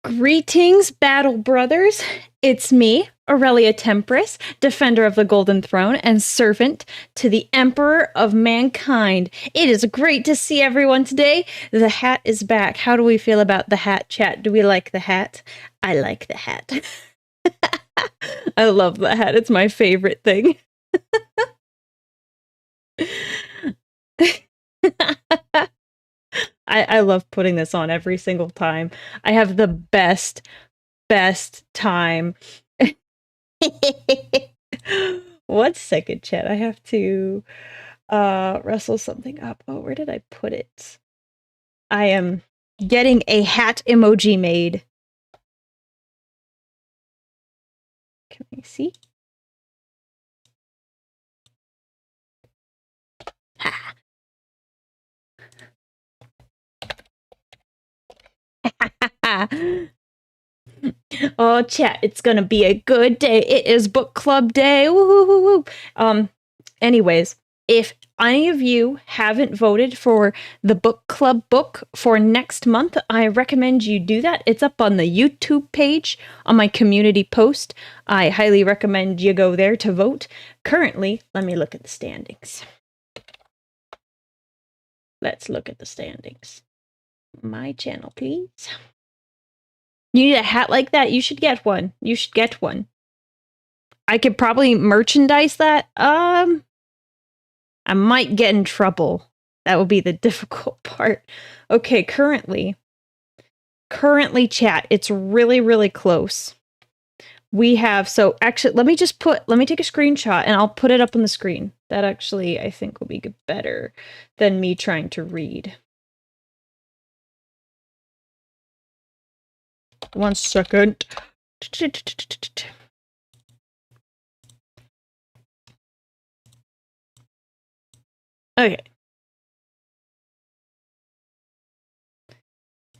Greetings, battle brothers. It's me, Aurelia Tempris, defender of the Golden Throne and servant to the Emperor of Mankind. It is great to see everyone today. The hat is back. How do we feel about the hat, chat? Do we like the hat? I like the hat. I love the hat. It's my favorite thing. I love putting this on every single time. I have the best time. One second, chat. I have to wrestle something up. Oh, where did I put it? I am getting a hat emoji made. Can we see? Ha. Oh, chat, it's gonna be a good day. It is book club day. Woo-hoo-hoo-hoo. Anyways, if any of you haven't voted for the book club book for next month, I recommend you do that. It's up on the YouTube page on my community post. I highly recommend you go there to vote. Currently, let me look at the standings. Let's look at the standings. My channel, please. You need a hat like that? You should get one. You should get one. I could probably merchandise that. I might get in trouble. That would be the difficult part. Okay, currently, chat, it's really close. We have, so actually, let me take a screenshot and I'll put it up on the screen. That actually, I think, will be better than me trying to read. 1 second. Okay.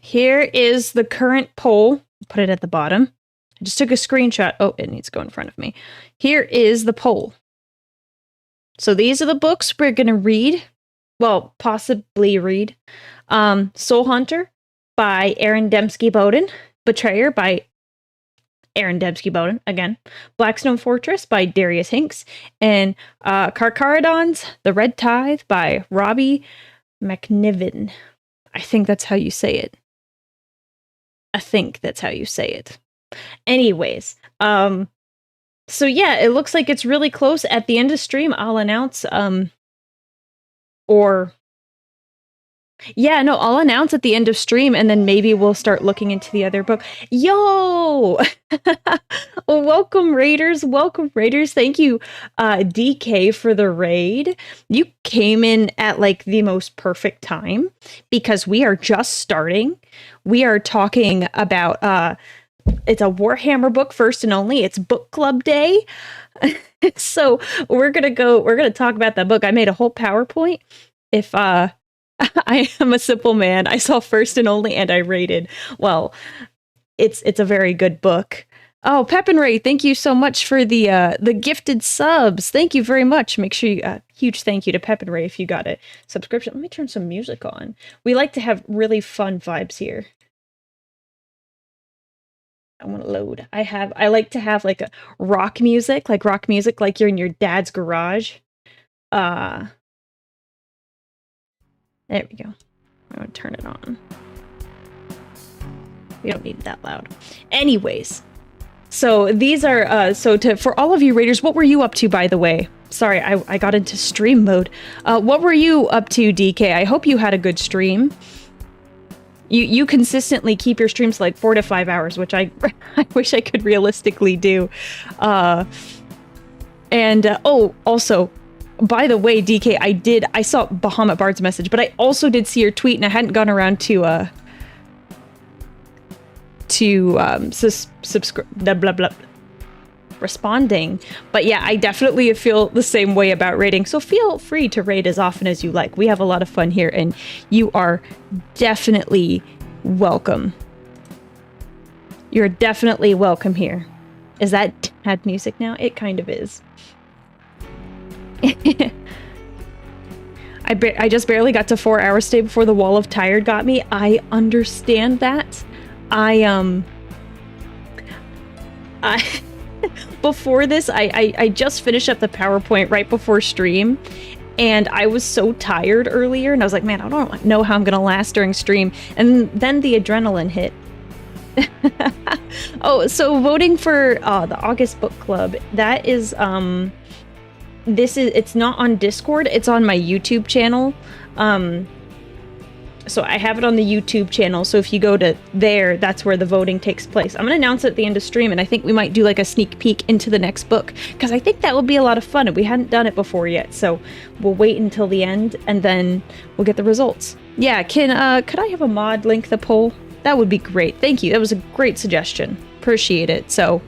Here is the current poll. Put it at the bottom. I just took a screenshot. Oh, it needs to go in front of me. Here is the poll. So these are the books we're going to read. Well, possibly read. Soul Hunter by Aaron Dembski-Bowden. Betrayer by Aaron Dembski-Bowden, again. Blackstone Fortress by Darius Hinks. And Carcharodon's The Red Tithe by Robbie McNiven. I think that's how you say it. Anyways, so yeah, it looks like it's really close. At the end of stream, I'll announce, I'll announce at the end of stream, and then maybe we'll start looking into the other book. Yo! Welcome, Raiders. Thank you, DK, for the raid. You came in at, like, the most perfect time, because we are just starting. We are talking about, it's a Warhammer book, first and only. It's book club day. So we're gonna talk about that book. I made a whole PowerPoint. If, I am a simple man. I saw first and only, and I rated. Well, it's a very good book. Oh, Pep and Ray, thank you so much for the gifted subs. Thank you very much. Make sure you huge thank you to Pep and Ray if you got a subscription. Let me turn some music on. We like to have really fun vibes here. I want to load. I like to have like a rock music like you're in your dad's garage. There we go. I'm going to turn it on. We don't need it that loud. Anyways, so these are, for all of you Raiders, what were you up to, by the way? Sorry, I got into stream mode. What were you up to, DK? I hope you had a good stream. You consistently keep your streams like 4 to 5 hours, which I wish I could realistically do. Also, by the way, DK, I saw Bahamut Bard's message, but I also did see your tweet, and I hadn't gone around to responding. But yeah, I definitely feel the same way about raiding, so feel free to raid as often as you like. We have a lot of fun here, and you are definitely welcome. You're definitely welcome here. Is that had music now? It kind of is. I just barely got to 4 hours today before the wall of tired got me. I understand that. I before this, I just finished up the PowerPoint right before stream, and I was so tired earlier, and I was like, man, I don't know how I'm gonna last during stream, and then the adrenaline hit. Oh, so voting for the August book club, that is it's not on Discord, it's on my YouTube channel. So I have it on the YouTube channel, so if you go to there, that's where the voting takes place. I'm gonna announce it at the end of stream, and I think we might do like a sneak peek into the next book, because I think that would be a lot of fun, and we hadn't done it before yet, so we'll wait until the end, and then we'll get the results. Yeah, could I have a mod link the poll? That would be great. Thank you. That was a great suggestion. Appreciate it. So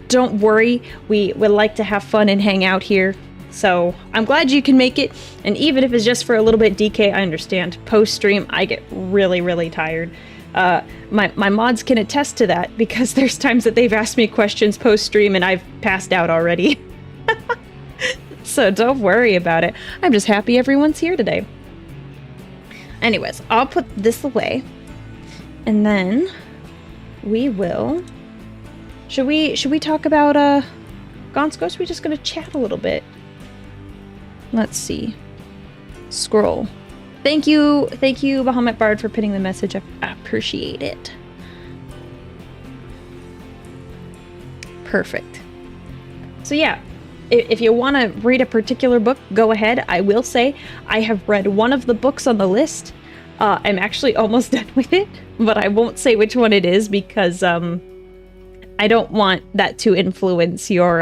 don't worry, we would like to have fun and hang out here. So I'm glad you can make it. And even if it's just for a little bit, DK, I understand. Post-stream, I get really, really tired. My mods can attest to that, because there's times that they've asked me questions post-stream and I've passed out already. So don't worry about it. I'm just happy everyone's here today. Anyways, I'll put this away. And then we will... Should we talk about Gaunt's Ghost? We're just gonna chat a little bit. Let's see. Scroll. Thank you, Bahamut Bard, for pinning the message. I appreciate it. Perfect. So yeah, if you want to read a particular book, go ahead. I will say I have read one of the books on the list. I'm actually almost done with it, but I won't say which one it is, because I don't want that to influence your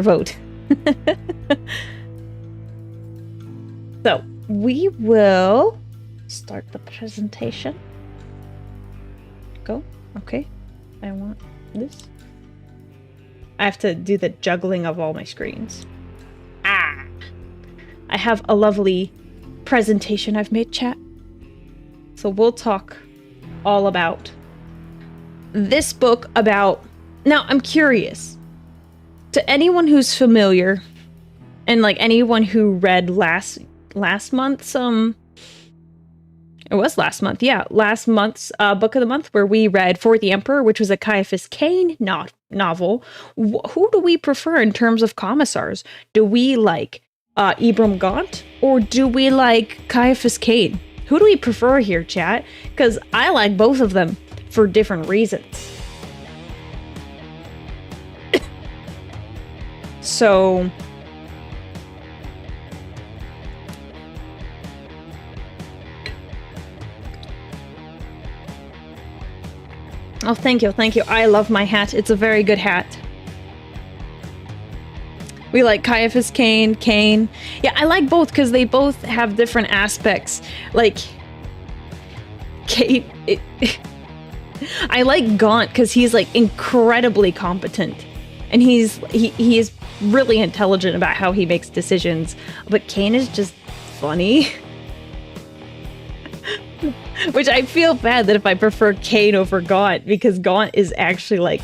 vote. So we will start the presentation. Go. Okay. I want this. I have to do the juggling of all my screens. I have a lovely presentation I've made, chat. So we'll talk all about this book about... Now, I'm curious. To anyone who's familiar, and like anyone who read last month's it was last month, yeah, last month's book of the month, where we read For the Emperor, which was a Caiaphas Cain novel. Who do we prefer in terms of commissars? Do we like Ibram Gaunt, or do we like Caiaphas Cain? Who do we prefer here, chat? Because I like both of them for different reasons. So oh, thank you. I love my hat. It's a very good hat. We like Caiaphas Cain. Yeah, I like both because they both have different aspects. Like Cain, I like Gaunt because he's like incredibly competent, and he is really intelligent about how he makes decisions. But Cain is just funny. Which I feel bad that if I prefer Cain over Gaunt, because Gaunt is actually like,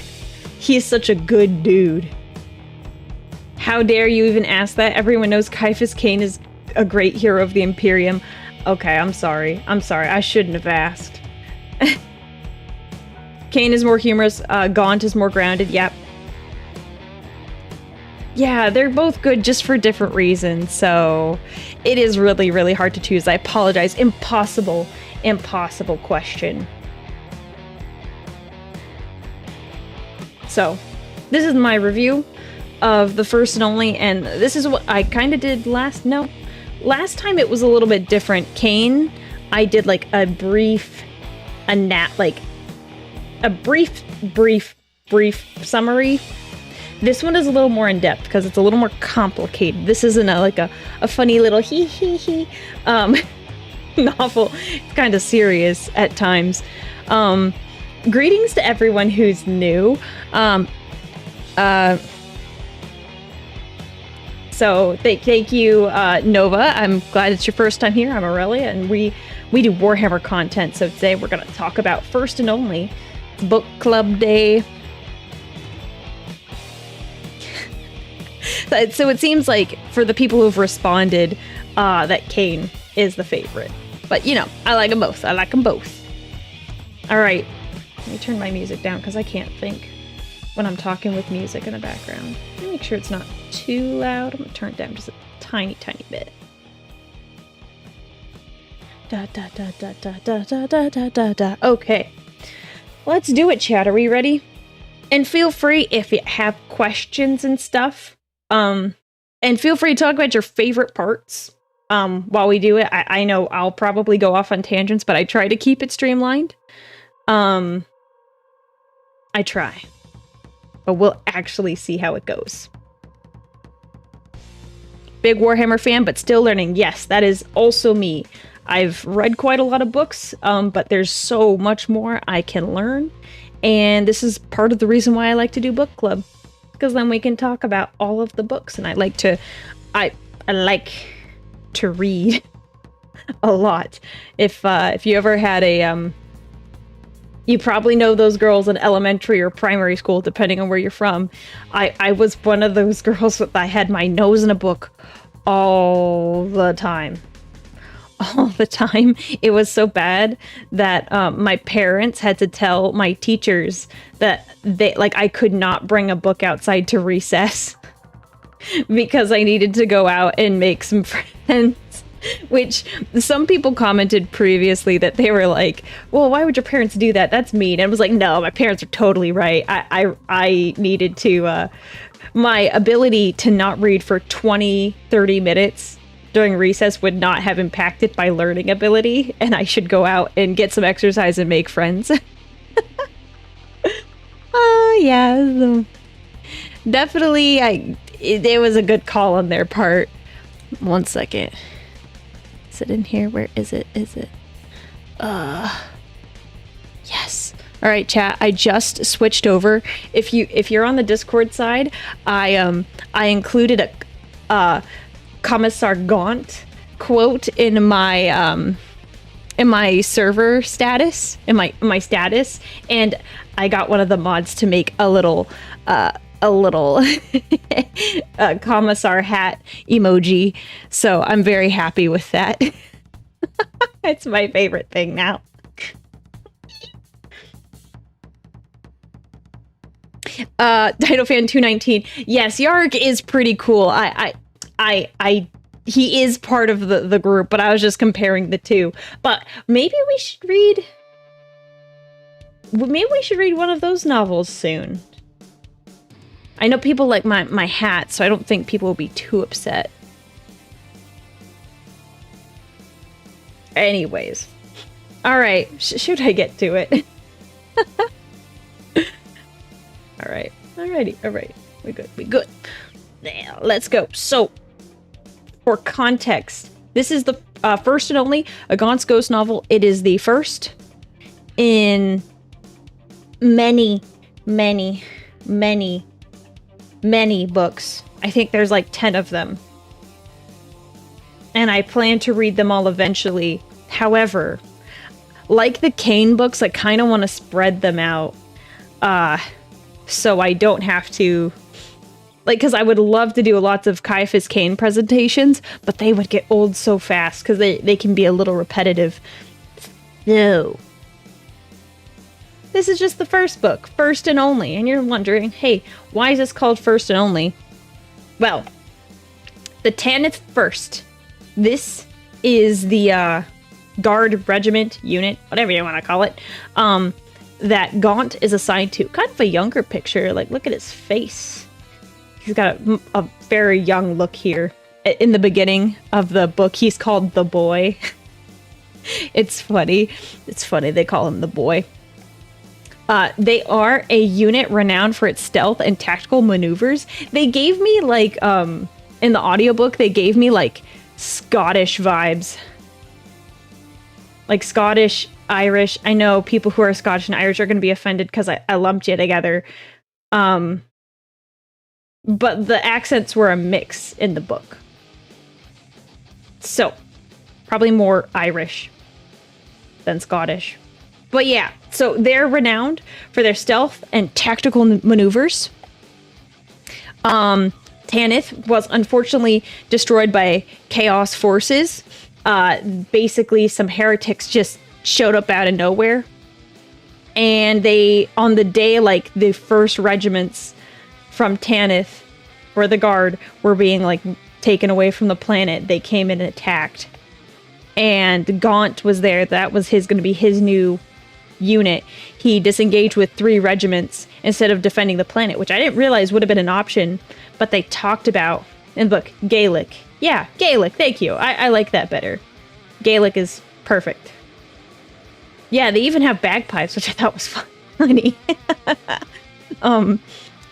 he's such a good dude. How dare you even ask that? Everyone knows Caiaphas Cain is a great hero of the Imperium. Okay, I'm sorry. I shouldn't have asked. Cain is more humorous. Gaunt is more grounded. Yep. Yeah, they're both good just for different reasons. So it is really, really hard to choose. I apologize. Impossible question. So this is my review of the first and only, and this is what I kind of did last time. It was a little bit different. Cain, I did like a brief summary. This one is a little more in depth because it's a little more complicated. This isn't a funny little hee novel. It's kind of serious at times. Greetings to everyone who's new. So thank you, Nova. I'm glad it's your first time here. I'm Aurelia, and we do Warhammer content. So today we're going to talk about First and Only, Book Club Day. So it seems like for the people who've responded, that Cain is the favorite. But, you know, I like them both. All right, let me turn my music down because I can't think when I'm talking with music in the background. Let me make sure it's not too loud. I'm gonna turn it down just a tiny, tiny bit. Da da da da da da da da da da da. Okay, let's do it, chat. Are we ready? And feel free if you have questions and stuff. And feel free to talk about your favorite parts. While we do it, I know I'll probably go off on tangents, but I try to keep it streamlined. I try, but we'll actually see how it goes. Big Warhammer fan, but still learning. Yes, that is also me. I've read quite a lot of books, but there's so much more I can learn. And this is part of the reason why I like to do book club, because then we can talk about all of the books. And I like to read a lot. If you ever had a you probably know those girls in elementary or primary school, depending on where you're from. I was one of those girls that I had my nose in a book all the time. All the time. It was so bad that my parents had to tell my teachers that I could not bring a book outside to recess because I needed to go out and make some friends. Which some people commented previously that they were like, well, why would your parents do that? That's mean. And I was like, no, my parents are totally right. I needed to, my ability to not read for 20, 30 minutes during recess would not have impacted my learning ability. And I should go out and get some exercise and make friends. Yeah. Definitely, it was a good call on their part. 1 second. Is it in here? Where is it? Yes. All right, chat. I just switched over. If you're on the Discord side, I included a Commissar Gaunt quote in my server status, in my status, and I got one of the mods to make a little commissar hat emoji, so I'm very happy with that. It's my favorite thing now. Dino-fan 219. Yes, Yarg is pretty cool. He is part of the group, but I was just comparing the two. But maybe we should read one of those novels soon. I know people like my hat, so I don't think people will be too upset. Anyways. Alright, should I get to it? Alright, alright. We good. Now, let's go. So, for context, this is the first and only a Gaunt's Ghost novel. It is the first in many books. I think there's like 10 of them. And I plan to read them all eventually. However, like the Kane books, I kind of want to spread them out. So I don't have to... because I would love to do lots of Caiaphas Kane presentations, but they would get old so fast because they can be a little repetitive. No. This is just the first book, first and only. And you're wondering, hey, why is this called First and Only? Well, the Tanith First. This is the guard regiment unit, whatever you want to call it, that Gaunt is assigned to. Kind of a younger picture. Like, look at his face. He's got a very young look here. In the beginning of the book, he's called the boy. It's funny. It's funny they call him the boy. They are a unit renowned for its stealth and tactical maneuvers. They gave me, like, in the audiobook, they gave me, like, Scottish vibes. Like, Scottish, Irish. I know people who are Scottish and Irish are going to be offended because I lumped you together. But the accents were a mix in the book. So, probably more Irish than Scottish. But yeah, so they're renowned for their stealth and tactical maneuvers. Tanith was unfortunately destroyed by Chaos forces. Basically, some heretics just showed up out of nowhere And they, on the day, like, the first regiments from Tanith, for the Guard, were being, like, taken away from the planet, they came in and attacked. And Gaunt was there. That was going to be his new unit. He disengaged with 3 regiments instead of defending the planet, which I didn't realize would have been an option, but they talked about in the book. Gaelic. Yeah, Gaelic. Thank you. I like that better. Gaelic is perfect. Yeah, they even have bagpipes, which I thought was funny.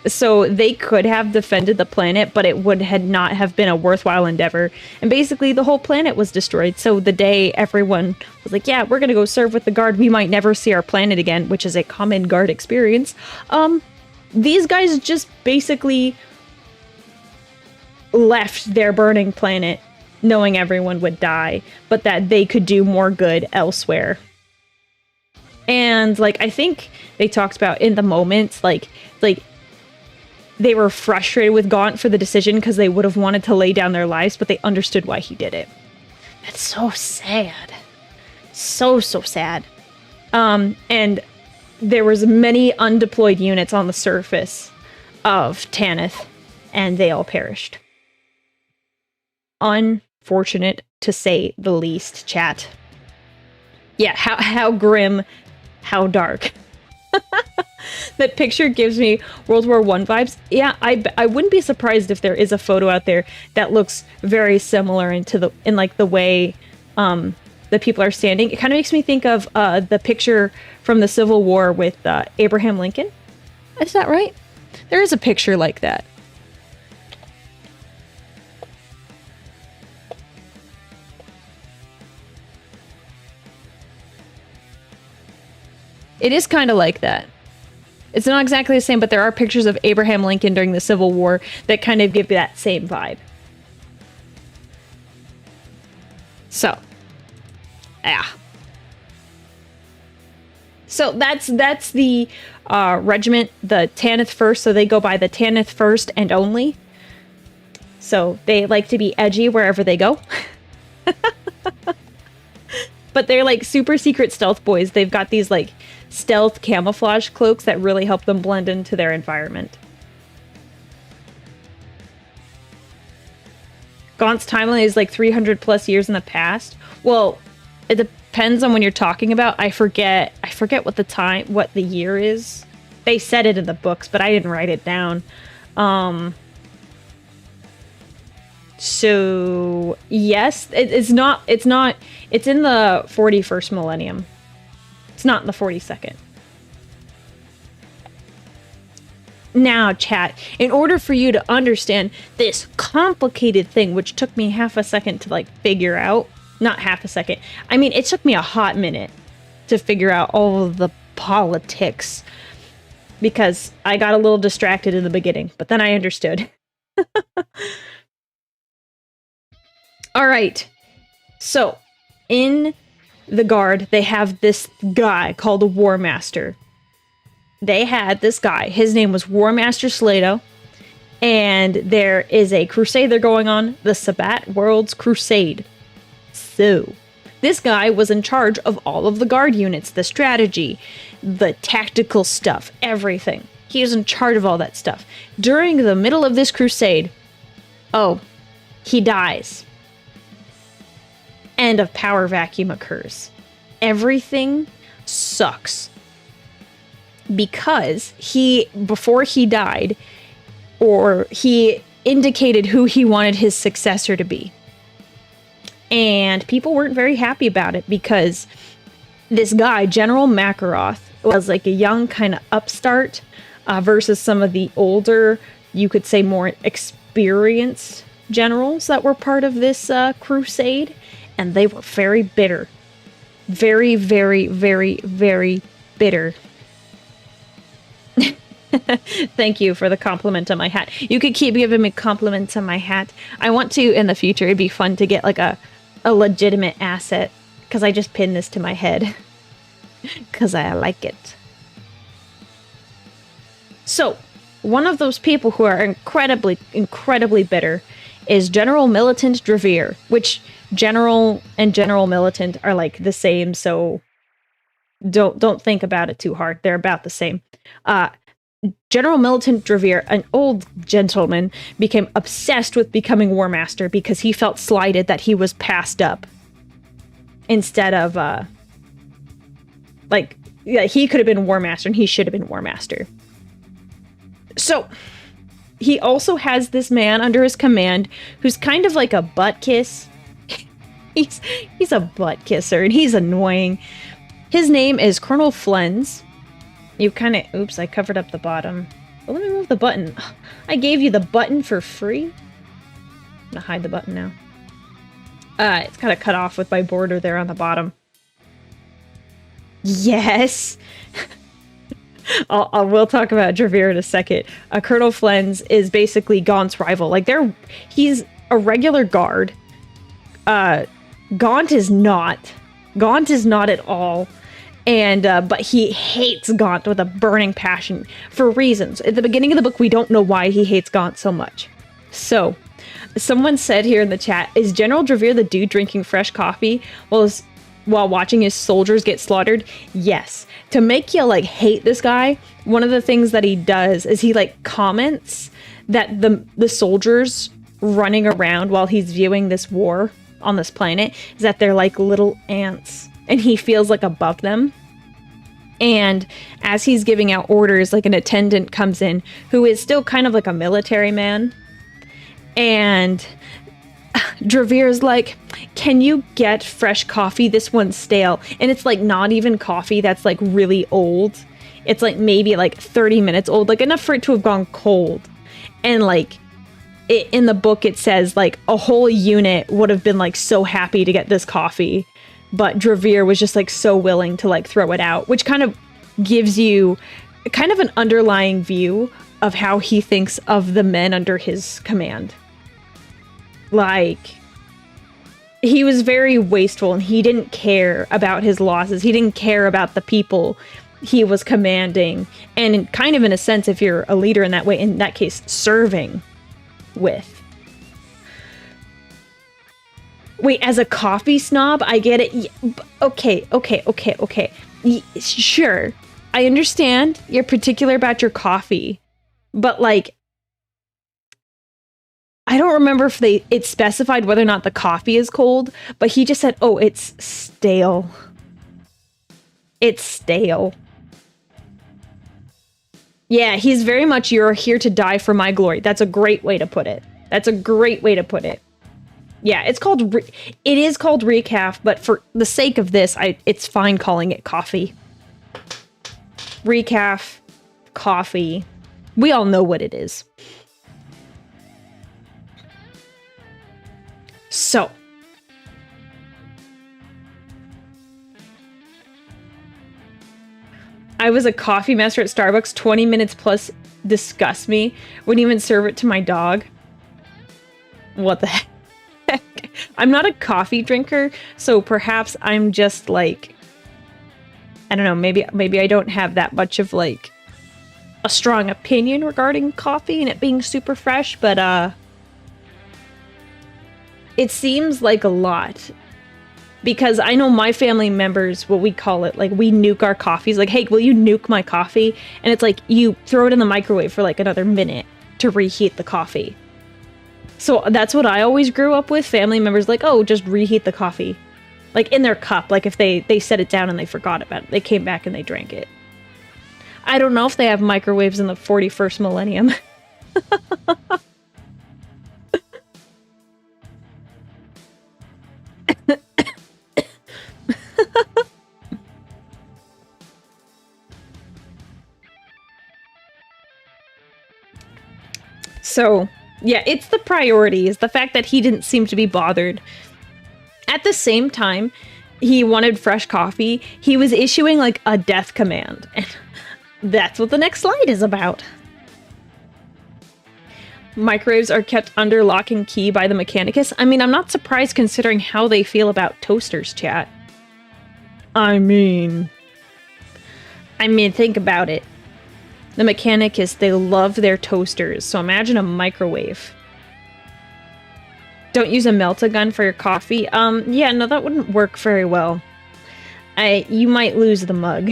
So they could have defended the planet, but it had not have been a worthwhile endeavor. And basically the whole planet was destroyed. So the day everyone was like, yeah, we're going to go serve with the Guard. We might never see our planet again, which is a common Guard experience. These guys just basically left their burning planet knowing everyone would die, but that they could do more good elsewhere. And, like, I think they talked about in the moment, like they were frustrated with Gaunt for the decision because they would have wanted to lay down their lives, but they understood why he did it. That's so sad. So sad. And there was many undeployed units on the surface of Tanith, and they all perished. Unfortunate, to say the least, chat. Yeah, how grim, how dark. That picture gives me World War I vibes. Yeah, I wouldn't be surprised if there is a photo out there that looks very similar in the way the people are standing. It kind of makes me think of the picture from the Civil War with Abraham Lincoln. Is that right? There is a picture like that. It is kind of like that. It's not exactly the same, but there are pictures of Abraham Lincoln during the Civil War that kind of give that same vibe. So, yeah. So that's the regiment, the Tanith 1st, so they go by the Tanith 1st and only. So they like to be edgy wherever they go. But they're like super secret stealth boys. They've got these like stealth camouflage cloaks that really help them blend into their environment. Gaunt's timeline is like 300 plus years in the past. Well, it depends on when you're talking about. I forget what the year is. They said it in the books, but I didn't write it down. So yes, it's in the 41st millennium. It's not in the 42nd. Now, chat, in order for you to understand this complicated thing, which took me half a second to like figure out, not half a second, I mean, it took me a hot minute to figure out all of the politics because I got a little distracted in the beginning, but then I understood. All right. So in the Guard, they have this guy called a War Master. They had this guy. His name was War Master Slato. And there is a crusade they're going on, the Sabbat World's Crusade. So this guy was in charge of all of the Guard units, the strategy, the tactical stuff, everything. He was in charge of all that stuff. During the middle of this crusade, he dies. And a power vacuum occurs. Everything sucks. Because before he died, or he indicated who he wanted his successor to be. And people weren't very happy about it because this guy, General Makaroth, was like a young kind of upstart versus some of the older, you could say more experienced generals that were part of this crusade. And they were very bitter. Very, very, very, very bitter. Thank you for the compliment on my hat. You could keep giving me compliments on my hat. I want to in the future. It'd be fun to get like a legitimate asset. Because I just pinned this to my head. Because I like it. So, one of those people who are incredibly, incredibly bitter is General Militant Dravir, which General and General Militant are like the same, so Don't think about it too hard. They're about the same. General Militant Dravir, an old gentleman, became obsessed with becoming War Master because he felt slighted that he was passed up. Instead of, he could have been War Master and he should have been War Master. So, he also has this man under his command who's kind of like a butt kiss. he's a butt kisser and he's annoying. His name is Colonel Flens. You kind of... Oops, I covered up the bottom. Well, let me move the button. I gave you the button for free. I'm gonna hide the button now. It's kind of cut off with my border there on the bottom. Yes! We'll talk about Dravir in a second. Colonel Flens is basically Gaunt's rival. Like, he's a regular guard. Gaunt is not. Gaunt is not at all. And, but he hates Gaunt with a burning passion for reasons. At the beginning of the book, we don't know why he hates Gaunt so much. So, someone said here in the chat, is General Dravir the dude drinking fresh coffee while watching his soldiers get slaughtered? Yes. To make you, like, hate this guy, one of the things that he does is he, like, comments that the soldiers running around while he's viewing this war on this planet is that they're like little ants. And he feels like above them. And as he's giving out orders, like, an attendant comes in who is still kind of like a military man. And Dravir's like, can you get fresh coffee? This one's stale. And it's like not even coffee that's like really old. It's like maybe like 30 minutes old, like enough for it to have gone cold. And like in the book, it says like a whole unit would have been like so happy to get this coffee. But Dravir was just like so willing to like throw it out, which kind of gives you kind of an underlying view of how he thinks of the men under his command. Like, he was very wasteful and he didn't care about his losses. He didn't care about the people he was commanding. And kind of in a sense, if you're a leader in that way, in that case, serving with. Wait, as a coffee snob, I get it. Okay. Sure. I understand you're particular about your coffee, but like, I don't remember if it specified whether or not the coffee is cold, but he just said, oh, it's stale. It's stale. Yeah, he's very much, you're here to die for my glory. That's a great way to put it. That's a great way to put it. Yeah, it is called recaf, but for the sake of this, it's fine calling it coffee. Recaf, coffee. We all know what it is. So, I was a coffee master at Starbucks. 20 minutes plus disgust me. Wouldn't even serve it to my dog. What the heck? I'm not a coffee drinker, so perhaps I'm just like, I don't know, maybe I don't have that much of like a strong opinion regarding coffee and it being super fresh, but it seems like a lot, because I know my family members, what we call it, like we nuke our coffees. Like, hey, will you nuke my coffee? And it's like you throw it in the microwave for like another minute to reheat the coffee. So that's what I always grew up with. Family members like, oh, just reheat the coffee. Like in their cup. Like if they set it down and they forgot about it. They came back and they drank it. I don't know if they have microwaves in the 41st millennium. So, yeah, it's the priorities. The fact that he didn't seem to be bothered. At the same time, he wanted fresh coffee. He was issuing like a death command. And that's what the next slide is about. Microwaves are kept under lock and key by the Mechanicus. I mean, I'm not surprised considering how they feel about toasters, chat. I mean, think about it. The Mechanicus, they love their toasters, so imagine a microwave. Don't use a melt-a-gun for your coffee. Yeah, no, that wouldn't work very well. You might lose the mug.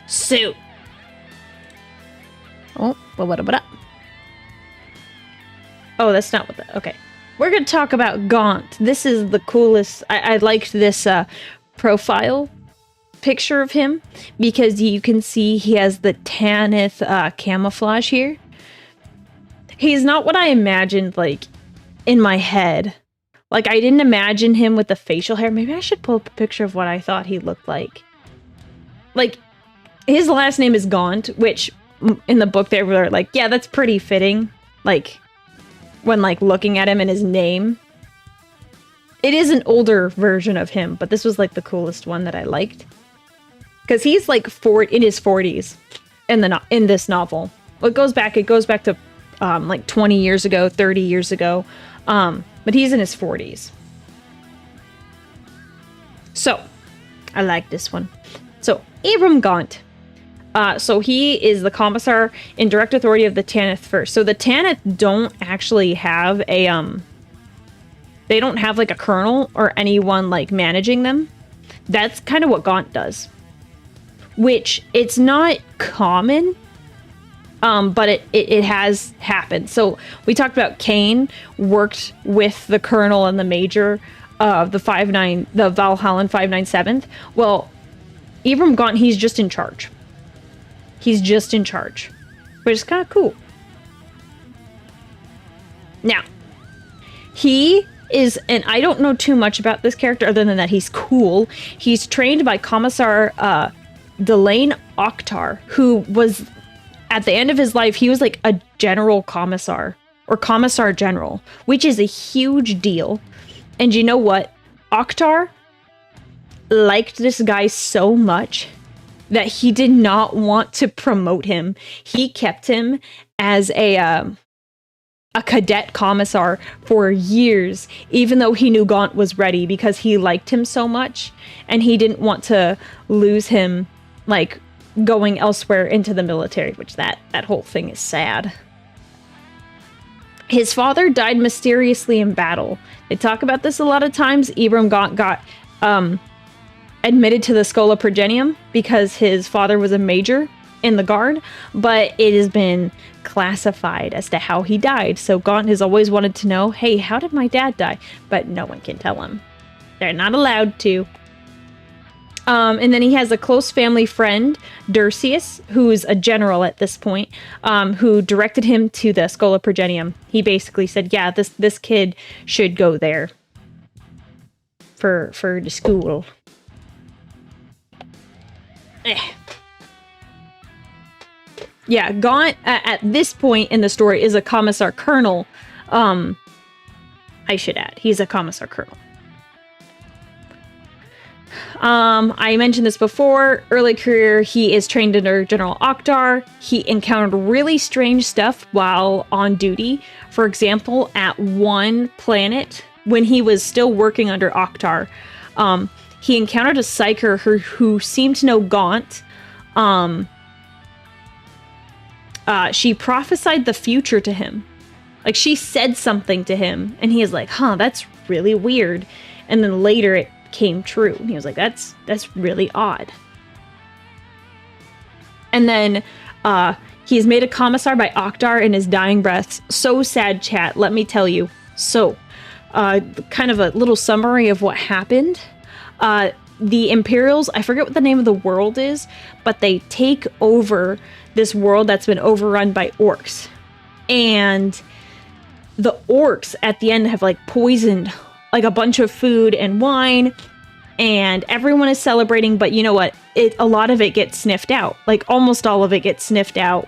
Suit. Oh, what? Oh, that's not what the... Okay. We're going to talk about Gaunt. This is the coolest... I liked this profile picture of him because you can see he has the Tanith camouflage here. He's not what I imagined, like, in my head. Like, I didn't imagine him with the facial hair. Maybe I should pull up a picture of what I thought he looked like. Like, his last name is Gaunt, which in the book they were like, yeah, that's pretty fitting. Like, when, like, looking at him and his name. It is an older version of him, but this was, like, the coolest one that I liked. Because he's, like, in his 40s in this novel. Well, it goes back to, like, 20 years ago, 30 years ago. But he's in his 40s. So, I like this one. So, Abram Gaunt. So he is the commissar in direct authority of the Tanith first. So the Tanith don't actually have a, they don't have like a colonel or anyone like managing them. That's kind of what Gaunt does. Which, it's not common, but it has happened. So we talked about Kane worked with the colonel and the major of the Valhallan 597th. Well, Abram Gaunt, he's just in charge. He's just in charge, which is kind of cool. Now, he is, and I don't know too much about this character other than that he's cool. He's trained by Commissar Delane Oktar, who was, at the end of his life, he was like a general commissar, or commissar general, which is a huge deal. And you know what? Oktar liked this guy so much that he did not want to promote him. He kept him as a cadet commissar for years, even though he knew Gaunt was ready, because he liked him so much, and he didn't want to lose him, like, going elsewhere into the military, which that whole thing is sad. His father died mysteriously in battle. They talk about this a lot of times. Abram Gaunt got admitted to the Schola Progenium because his father was a major in the guard, but it has been classified as to how he died. So Gaunt has always wanted to know, hey, how did my dad die? But no one can tell him. They're not allowed to. And then he has a close family friend, Dursius, who's a general at this point, who directed him to the Schola Progenium. He basically said, yeah, this kid should go there for the school. Yeah, Gaunt at this point in the story is a commissar colonel. I should add, he's a commissar colonel. I mentioned this before. Early career, he is trained under General Oktar. He encountered really strange stuff while on duty. For example, at one planet, when he was still working under Oktar, he encountered a psyker who seemed to know Gaunt. She prophesied the future to him. Like, she said something to him, and he is like, huh, that's really weird. And then later it came true. He was like, that's really odd. And then he is made a commissar by Oktar in his dying breath. So sad, chat, let me tell you. So, kind of a little summary of what happened. The Imperials, I forget what the name of the world is, but they take over this world that's been overrun by orcs. And the orcs at the end have like poisoned like a bunch of food and wine, and everyone is celebrating, but you know what? A lot of it gets sniffed out. Like almost all of it gets sniffed out.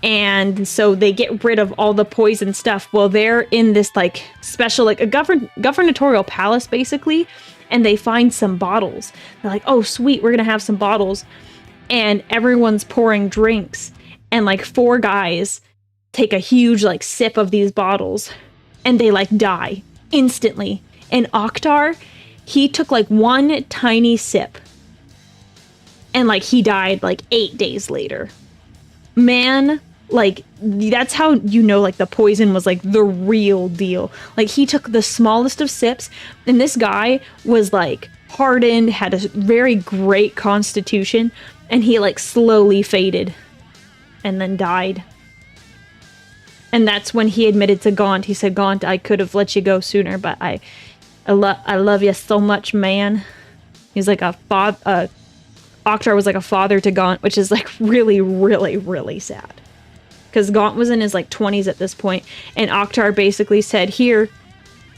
And so they get rid of all the poison stuff. Well, they're in this like special, like a gubernatorial palace basically, and they find some bottles. They're like, oh sweet, we're gonna have some bottles. And everyone's pouring drinks, and like 4 guys take a huge like sip of these bottles, and they like die instantly. And Oktar, he took like one tiny sip, and like he died like 8 days later. Man Like, that's how you know, like, the poison was, like, the real deal. Like, he took the smallest of sips, and this guy was, like, hardened, had a very great constitution, and he, like, slowly faded and then died. And that's when he admitted to Gaunt. He said, Gaunt, I could have let you go sooner, but I love you so much, man. He's like a father. Oktar was like a father to Gaunt, which is, like, really, really, really sad. Because Gaunt was in his, like, 20s at this point, and Oktar basically said, here,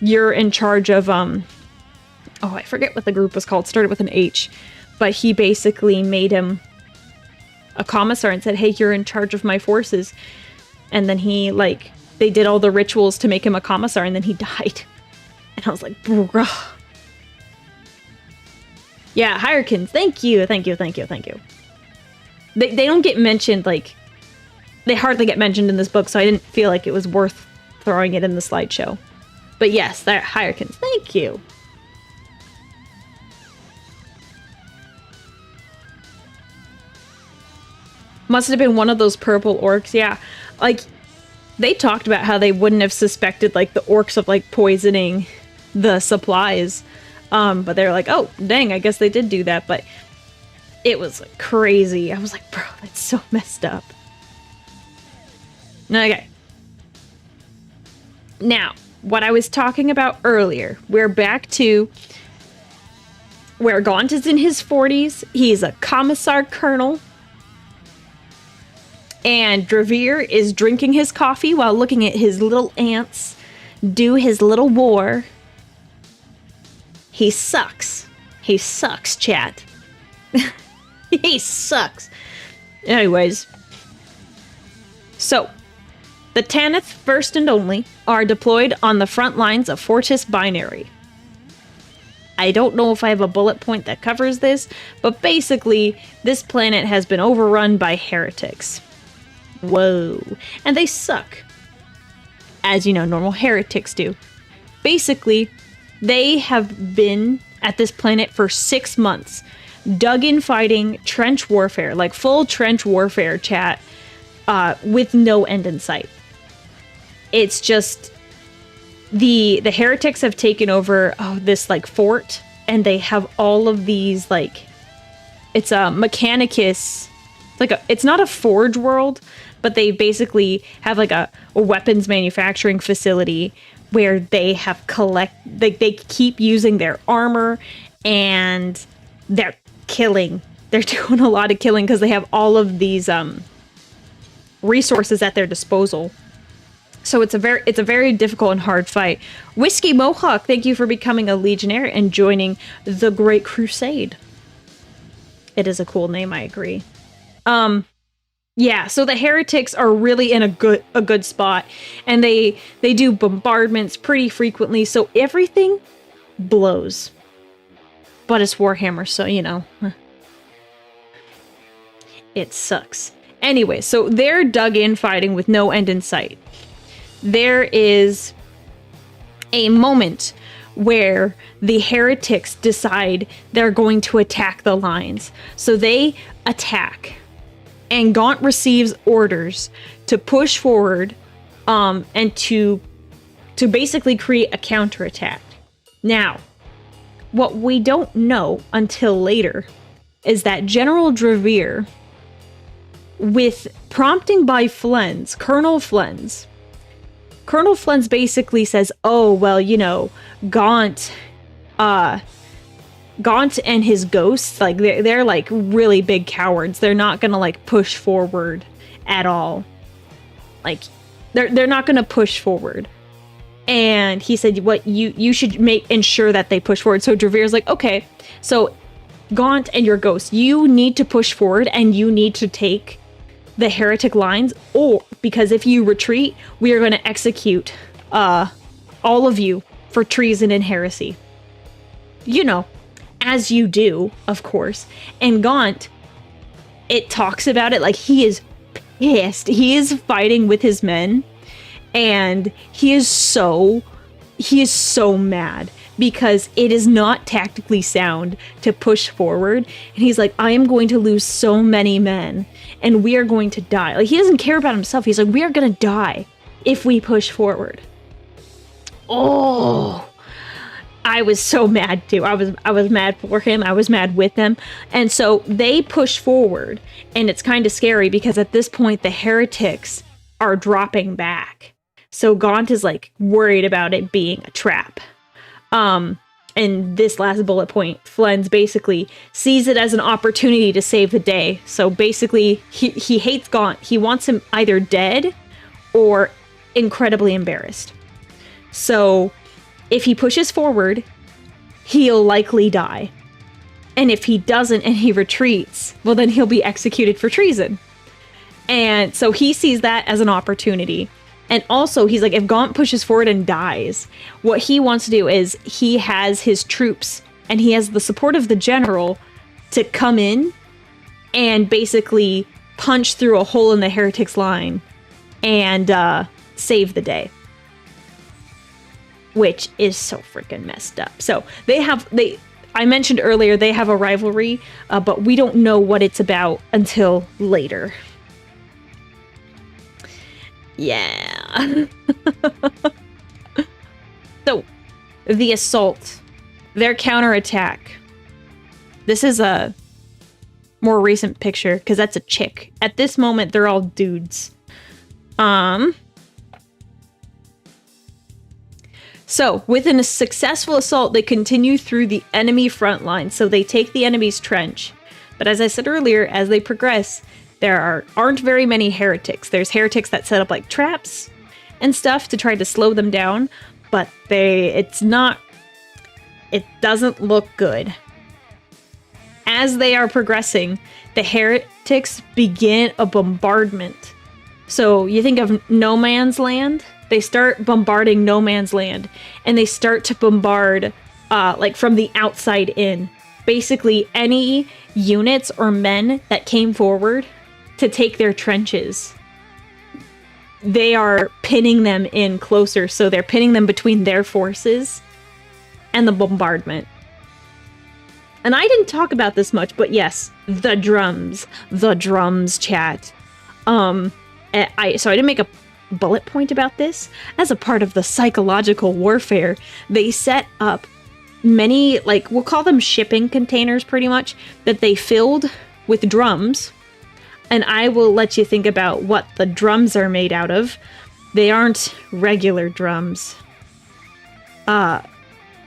you're in charge of, oh, I forget what the group was called, started with an H, but he basically made him a commissar and said, hey, you're in charge of my forces. And then he, like, they did all the rituals to make him a commissar, and then he died. And I was like, bruh. Yeah, Hyrkins, thank you. They don't get mentioned, like, they hardly get mentioned in this book, so I didn't feel like it was worth throwing it in the slideshow. But yes, Hyrkins, thank you. Must have been one of those purple orcs, yeah. Like, they talked about how they wouldn't have suspected, like, the orcs of, like, poisoning the supplies. But they're like, oh, dang, I guess they did do that. But it was, like, crazy. I was like, bro, that's so messed up. Okay. Now, what I was talking about earlier, we're back to where Gaunt is in his 40s. He's a commissar colonel. And Dravir is drinking his coffee while looking at his little ants do his little war. He sucks. He sucks, chat. He sucks. Anyways. So, the Tanith, first and only, are deployed on the front lines of Fortis Binary. I don't know if I have a bullet point that covers this, but basically, this planet has been overrun by heretics. Whoa. And they suck. As you know, normal heretics do. Basically, they have been at this planet for 6 months, dug in fighting trench warfare, like full trench warfare, chat, with no end in sight. It's just the heretics have taken over this, like, fort, and they have all of these, like, it's a Mechanicus, it's not a forge world, but they basically have, like, a weapons manufacturing facility where they have they keep using their armor, and they're killing. They're doing a lot of killing because they have all of these resources at their disposal. So it's a very difficult and hard fight. Whiskey Mohawk, thank you for becoming a Legionnaire and joining the Great Crusade. It is a cool name, I agree. Yeah, so the heretics are really in a good spot, and they do bombardments pretty frequently, so everything blows. But it's Warhammer, so, you know, it sucks. Anyway, so they're dug in fighting with no end in sight. There is a moment where the heretics decide they're going to attack the lines. So they attack, and Gaunt receives orders to push forward and to basically create a counterattack. Now, what we don't know until later is that General Dravir, with prompting by Flens, Colonel Flens basically says, oh, well, you know, Gaunt and his ghosts, like, they're like really big cowards. They're not gonna, like, push forward at all. Like, they're not gonna push forward. And he said, what, you should ensure that they push forward. So Dravir's like, okay, so Gaunt and your ghosts, you need to push forward, and you need to take the heretic lines, or because if you retreat, we are going to execute all of you for treason and heresy. You know, as you do, of course. And Gaunt, it talks about it like he is pissed. He is fighting with his men, and he is so mad because it is not tactically sound to push forward. And he's like, I am going to lose so many men and we are going to die. Like, he doesn't care about himself. He's like, we are going to die if we push forward. Oh, I was so mad too. I was mad for him. I was mad with them. And so they push forward, and it's kind of scary because at this point the heretics are dropping back. So Gaunt is like worried about it being a trap. And this last bullet point, Flens basically sees it as an opportunity to save the day. So basically he hates Gaunt. He wants him either dead or incredibly embarrassed. So if he pushes forward, he'll likely die. And if he doesn't and he retreats, well, then he'll be executed for treason. And so he sees that as an opportunity. And also, he's like, if Gaunt pushes forward and dies, what he wants to do is he has his troops and he has the support of the general to come in and basically punch through a hole in the heretics' line and save the day. Which is so freaking messed up. So I mentioned earlier, they have a rivalry, but we don't know what it's about until later. Yeah. So, the assault, their counterattack. This is a more recent picture because that's a chick. At this moment, they're all dudes. So, within a successful assault, they continue through the enemy front line. So they take the enemy's trench. But as I said earlier, as they progress, there aren't very many heretics. There's heretics that set up like traps and stuff to try to slow them down, but it doesn't look good. As they are progressing, the heretics begin a bombardment. So you think of No Man's Land? They start bombarding No Man's Land, and they start to bombard like from the outside in. Basically, any units or men that came forward to take their trenches, they are pinning them in closer. So they're pinning them between their forces and the bombardment. And I didn't talk about this much, but yes, the drums chat. So I didn't make a bullet point about this. As a part of the psychological warfare, they set up many, like, we'll call them shipping containers pretty much, that they filled with drums. And I will let you think about what the drums are made out of. They aren't regular drums. There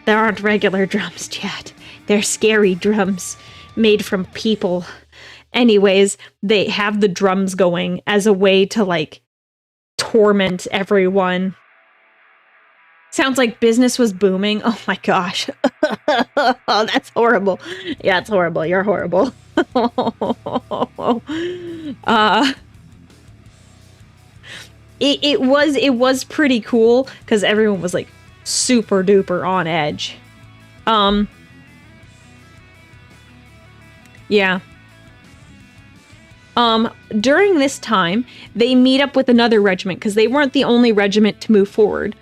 aren't regular drums, chat. They're scary drums made from people. Anyways, they have the drums going as a way to, like, torment everyone. Sounds like business was booming. Oh my gosh. Oh, that's horrible. Yeah, it's horrible. You're horrible. It was pretty cool because everyone was like super duper on edge. Yeah. During this time, they meet up with another regiment because they weren't the only regiment to move forward.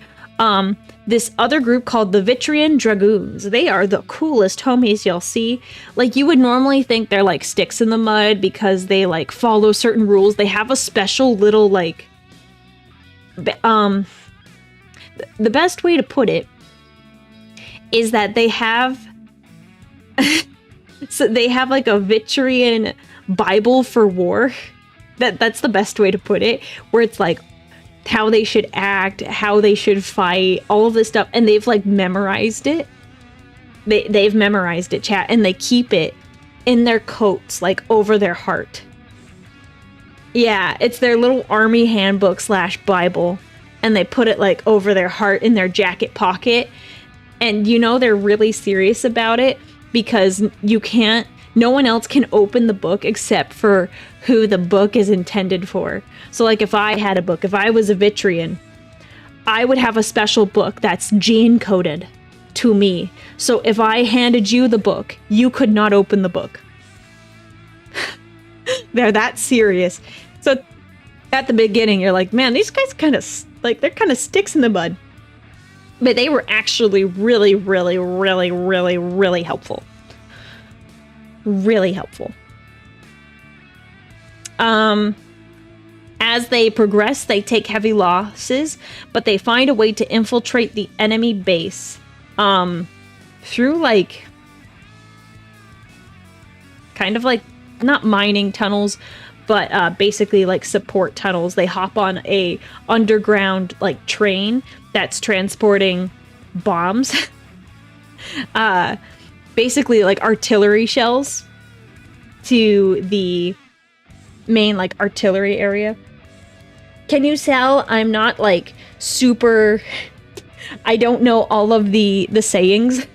This other group called the Vitrian Dragoons. They are the coolest homies you'll see. Like, you would normally think they're like sticks in the mud because they like follow certain rules. They have a special little like, the best way to put it is that they have, so they have like a Vitrian Bible for war. That's the best way to put it, where it's like how they should act, how they should fight, all of this stuff, and they've like memorized it. They've memorized it, chat, and they keep it in their coats, like over their heart. Yeah, it's their little army handbook / Bible, and they put it like over their heart in their jacket pocket. And you know they're really serious about it because no one else can open the book except for who the book is intended for. So like if I had a book, if I was a Vitrian, I would have a special book that's gene coded to me. So if I handed you the book, you could not open the book. They're that serious. So at the beginning, you're like, man, these guys kind of, like, they're kind of sticks in the mud. But they were actually really, really, really, really, really helpful. Really helpful. As they progress, they take heavy losses, but they find a way to infiltrate the enemy base through, like, kind of like, not mining tunnels, but basically like support tunnels. They hop on a underground like train that's transporting bombs. Basically like artillery shells to the main like artillery area. Can you tell I'm not like super... I don't know all of the sayings.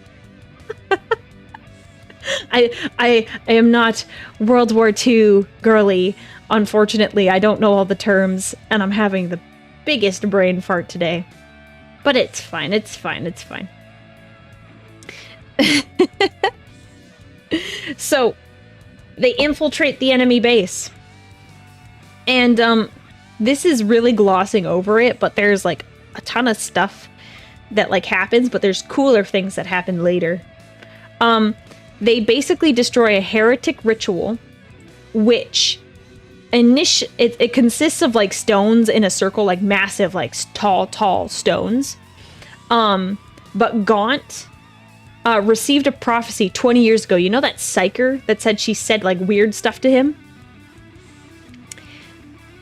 I am not World War II girly. Unfortunately, I don't know all the terms, and I'm having the biggest brain fart today. But it's fine, it's fine, it's fine. So, they infiltrate the enemy base. And, this is really glossing over it, but there's, like, a ton of stuff that, like, happens, but there's cooler things that happen later. They basically destroy a heretic ritual, which it consists of like stones in a circle, like massive, like tall stones. But Gaunt received a prophecy 20 years ago. You know that psyker that said she said like weird stuff to him?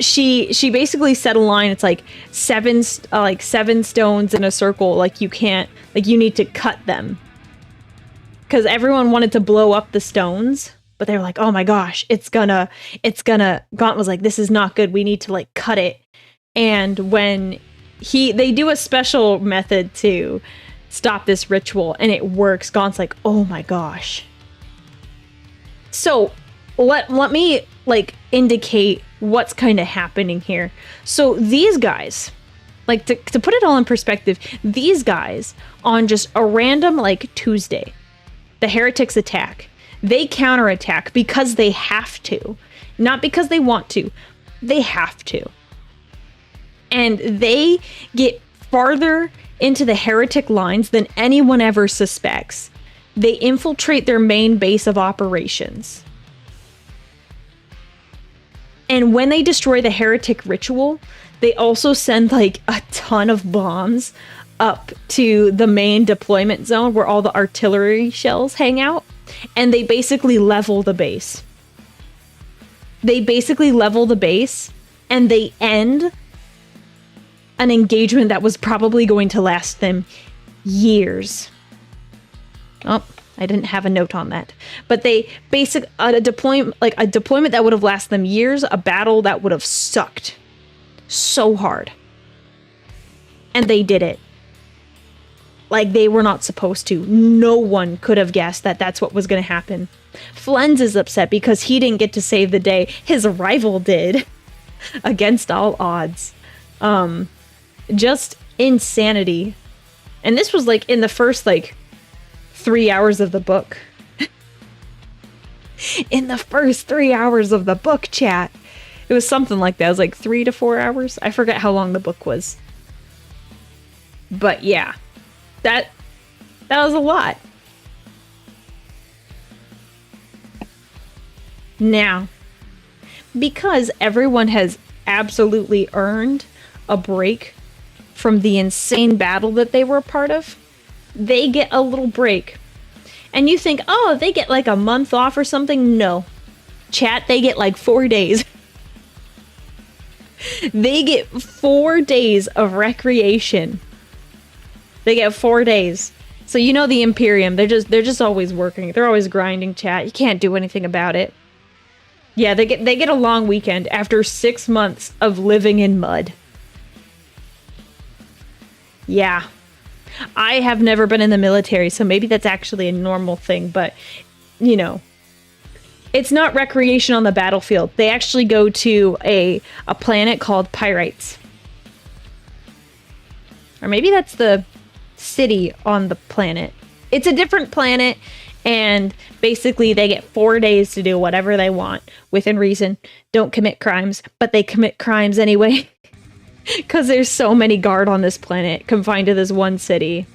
She basically said a line. It's like seven stones in a circle. Like you can't, like you need to cut them. Because everyone wanted to blow up the stones, but they were like, oh my gosh, it's gonna, Gaunt was like, this is not good, we need to like cut it. And when they do a special method to stop this ritual and it works, Gaunt's like, oh my gosh. So let me like indicate what's kind of happening here. So these guys, like to put it all in perspective, these guys on just a random like Tuesday, the heretics attack. They counterattack because they have to. Not because they want to. They have to. And they get farther into the heretic lines than anyone ever suspects. They infiltrate their main base of operations. And when they destroy the heretic ritual, they also send like a ton of bombs up to the main deployment zone where all the artillery shells hang out, and they basically level the base. They basically level the base, and they end an engagement that was probably going to last them years. Oh, I didn't have a note on that. But they a deployment that would have lasted them years, a battle that would have sucked so hard. And they did it. Like, they were not supposed to. No one could have guessed that that's what was going to happen. Flens is upset because he didn't get to save the day. His rival did. Against all odds. Just insanity. And this was, like, in the first, like, 3 hours of the book. In the first 3 hours of the book, chat. It was something like that. It was, like, 3 to 4 hours. I forget how long the book was. But, yeah. That was a lot. Now, because everyone has absolutely earned a break from the insane battle that they were a part of, they get a little break. And you think, oh, they get like a month off or something? No. Chat, they get like 4 days. They get 4 days of recreation. They get 4 days. So you know the Imperium, they're just always working. They're always grinding, chat. You can't do anything about it. Yeah, they get a long weekend after 6 months of living in mud. Yeah. I have never been in the military, so maybe that's actually a normal thing, but you know, it's not recreation on the battlefield. They actually go to a planet called Pyrites. Or maybe that's the city on the planet. It's a different planet, and basically they get 4 days to do whatever they want within reason. Don't commit crimes, but they commit crimes anyway. Because there's so many guard on this planet, confined to this one city.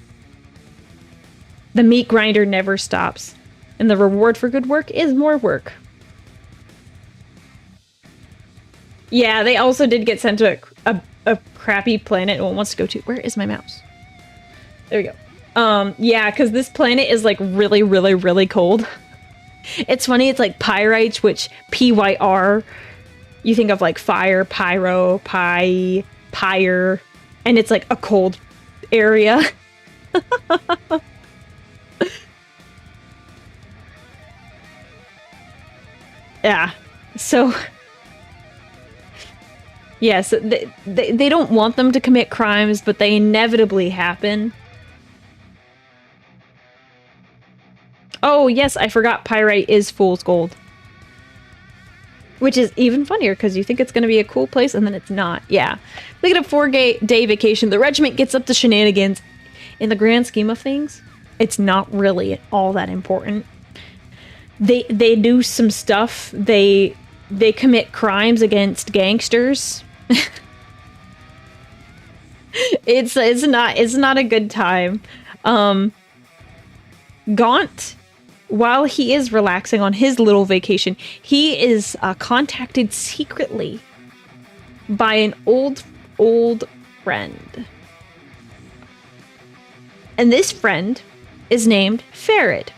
The meat grinder never stops. And the reward for good work is more work. Yeah, they also did get sent to a crappy planet no one wants to go to. Where is my mouse? There we go. Yeah, because this planet is like really, really, really cold. It's funny, it's like pyrites, which P-Y-R, you think of like fire, pyro, pyre, and it's like a cold area. Yeah, so... Yes, they don't want them to commit crimes, but they inevitably happen. Oh, yes, I forgot pyrite is fool's gold. Which is even funnier, because you think it's going to be a cool place, and then it's not. Yeah. Look at a 4-day vacation. The regiment gets up to shenanigans. In the grand scheme of things, it's not really all that important. They do some stuff. They commit crimes against gangsters. It's not a good time. Gaunt, while he is relaxing on his little vacation, he is contacted secretly by an old friend. And this friend is named Farid.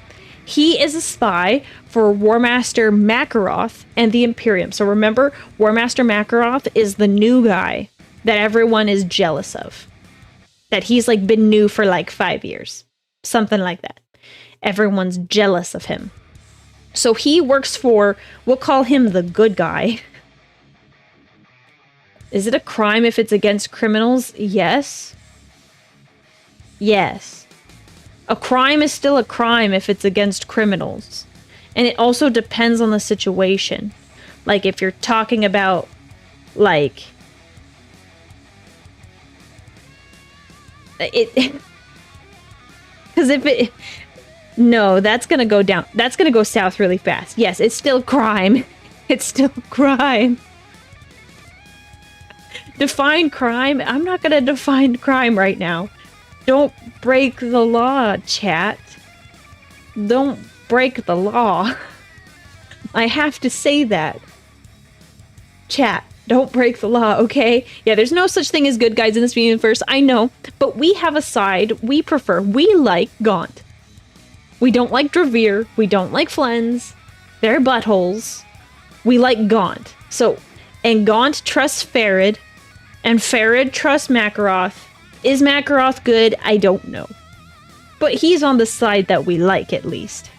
He is a spy for War Master Makaroth and the Imperium. So remember, War Master Makaroth is the new guy that everyone is jealous of. That he's like been new for like 5 years. Something like that. Everyone's jealous of him. So he works for, we'll call him the good guy. Is it a crime if it's against criminals? Yes. Yes. A crime is still a crime if it's against criminals. And it also depends on the situation. Like, if you're talking about, like... Because if it... No, that's gonna go down. That's gonna go south really fast. Yes, it's still crime. It's still crime. Define crime? I'm not gonna define crime right now. Don't break the law, chat. Don't break the law. I have to say that. Chat, don't break the law, okay? Yeah, there's no such thing as good guys in this universe, I know. But we have a side we prefer. We like Gaunt. We don't like Dravir. We don't like Flens. They're buttholes. We like Gaunt. So, and Gaunt trusts Farid. And Farid trusts Makaroth. Is Makaroth good? I don't know. But he's on the side that we like, at least.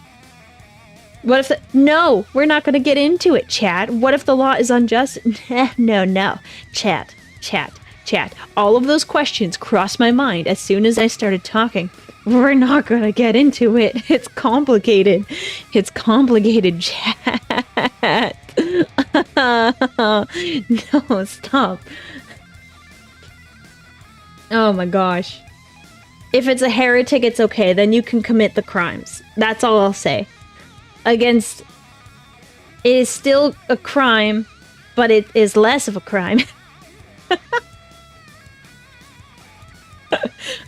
What if the... No! We're not going to get into it, chat. What if the law is unjust? No. Chat. All of those questions crossed my mind as soon as I started talking. We're not going to get into it. It's complicated. It's complicated, chat. No, stop. Oh my gosh. If it's a heretic, it's okay. Then you can commit the crimes. That's all I'll say. Against... It is still a crime, but it is less of a crime.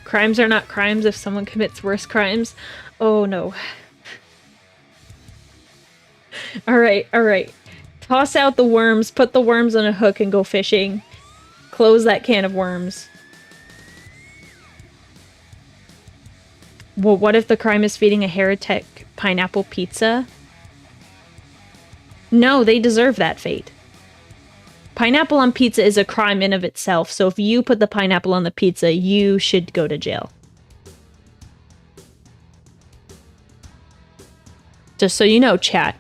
Crimes are not crimes if someone commits worse crimes. Oh no. Alright. Toss out the worms, put the worms on a hook and go fishing. Close that can of worms. Well, what if the crime is feeding a heretic pineapple pizza? No, they deserve that fate. Pineapple on pizza is a crime in of itself, so if you put the pineapple on the pizza, you should go to jail. Just so you know, chat.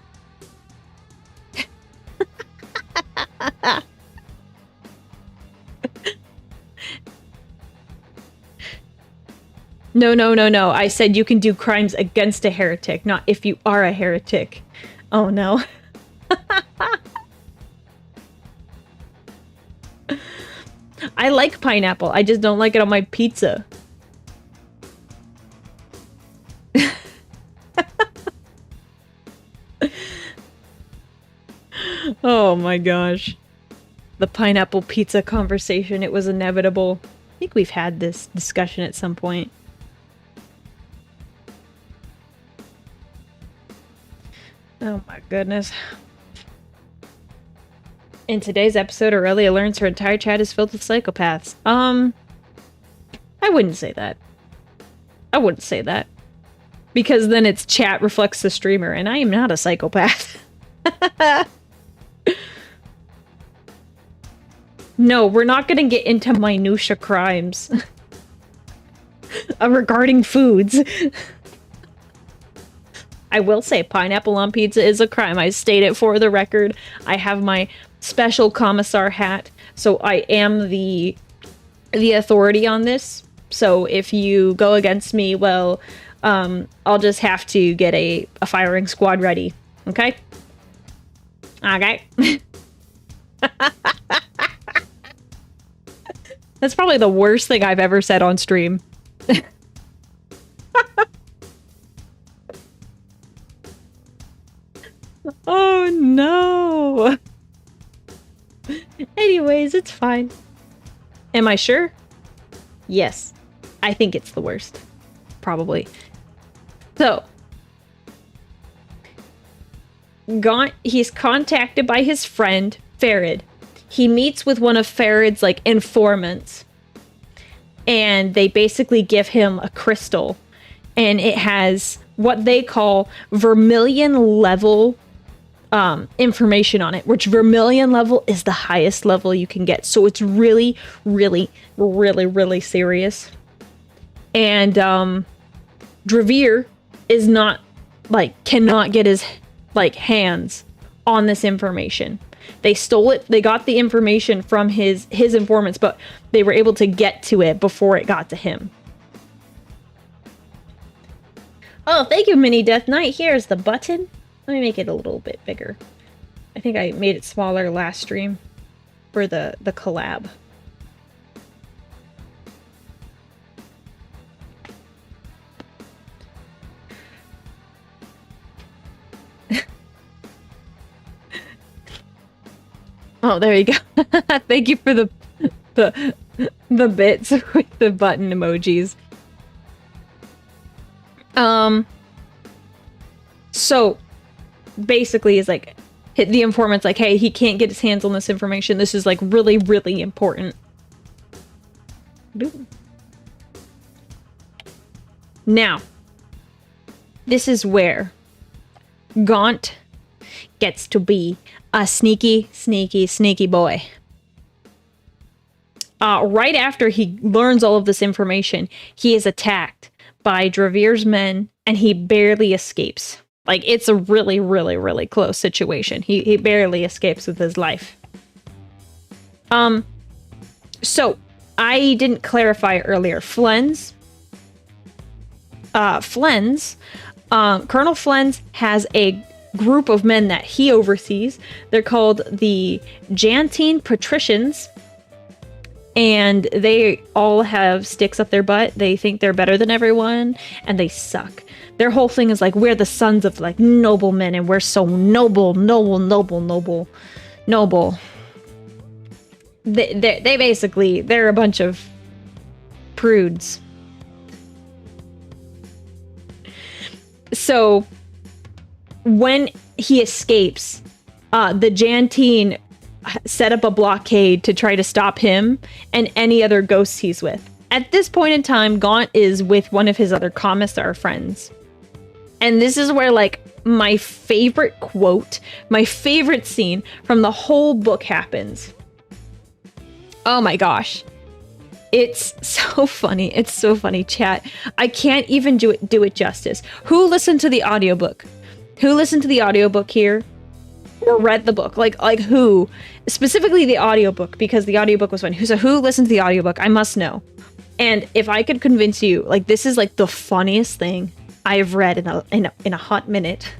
No. I said you can do crimes against a heretic, not if you are a heretic. Oh no. I like pineapple. I just don't like it on my pizza. Oh my gosh. the pineapple pizza conversation. It was inevitable. I think we've had this discussion at some point. Oh my goodness. In today's episode, Aurelia learns her entire chat is filled with psychopaths. I wouldn't say that. I wouldn't say that. Because then its chat reflects the streamer, and I am not a psychopath. No, we're not gonna get into minutia crimes. Regarding foods. I will say pineapple on pizza is a crime. I state it for the record. I have my special commissar hat, so I am the authority on this. So if you go against me, well, I'll just have to get a firing squad ready. Okay? Okay. That's probably the worst thing I've ever said on stream. Oh no. Anyways, it's fine. Am I sure? Yes. I think it's the worst. Probably. So. He's contacted by his friend, Farid. He meets with one of Farid's, like, informants. And they basically give him a crystal. And it has what they call vermilion level information on it, which vermilion level is the highest level you can get. So it's really, really, really, really serious. And Dravir is not, like, cannot get his, like, hands on this information. They stole it. They got the information from his informants, but they were able to get to it before it got to him. Oh, thank you, Mini Death Knight. Here's the button. Let me make it a little bit bigger. I think I made it smaller last stream for the collab. Oh, there you go. Thank you for the bits with the button emojis. So basically is like the informant's like, hey, he can't get his hands on this information. This is like really, really important. Boom. Now, this is where Gaunt gets to be a sneaky, sneaky, sneaky boy. Right after he learns all of this information, he is attacked by Dravir's men, and he barely escapes. Like, it's a really, really, really close situation. He barely escapes with his life. So, I didn't clarify earlier. Colonel Flens has a group of men that he oversees. They're called the Jantine Patricians, and they all have sticks up their butt. They think they're better than everyone, and they suck. Their whole thing is like, we're the sons of, like, noblemen, and we're so noble. They basically, they're a bunch of prudes. So when he escapes, the Jantine set up a blockade to try to stop him and any other ghosts he's with. At this point in time, Gaunt is with one of his other commissar friends. And this is where, like, my favorite quote, my favorite scene from the whole book happens. Oh my gosh. It's so funny. It's so funny, chat. I can't even do it justice. Who listened to the audiobook? Who listened to the audiobook here? Or read the book? Like who? Specifically the audiobook, because the audiobook was fun. So who listened to the audiobook? I must know. And if I could convince you, like, this is like the funniest thing I've read in a hot minute.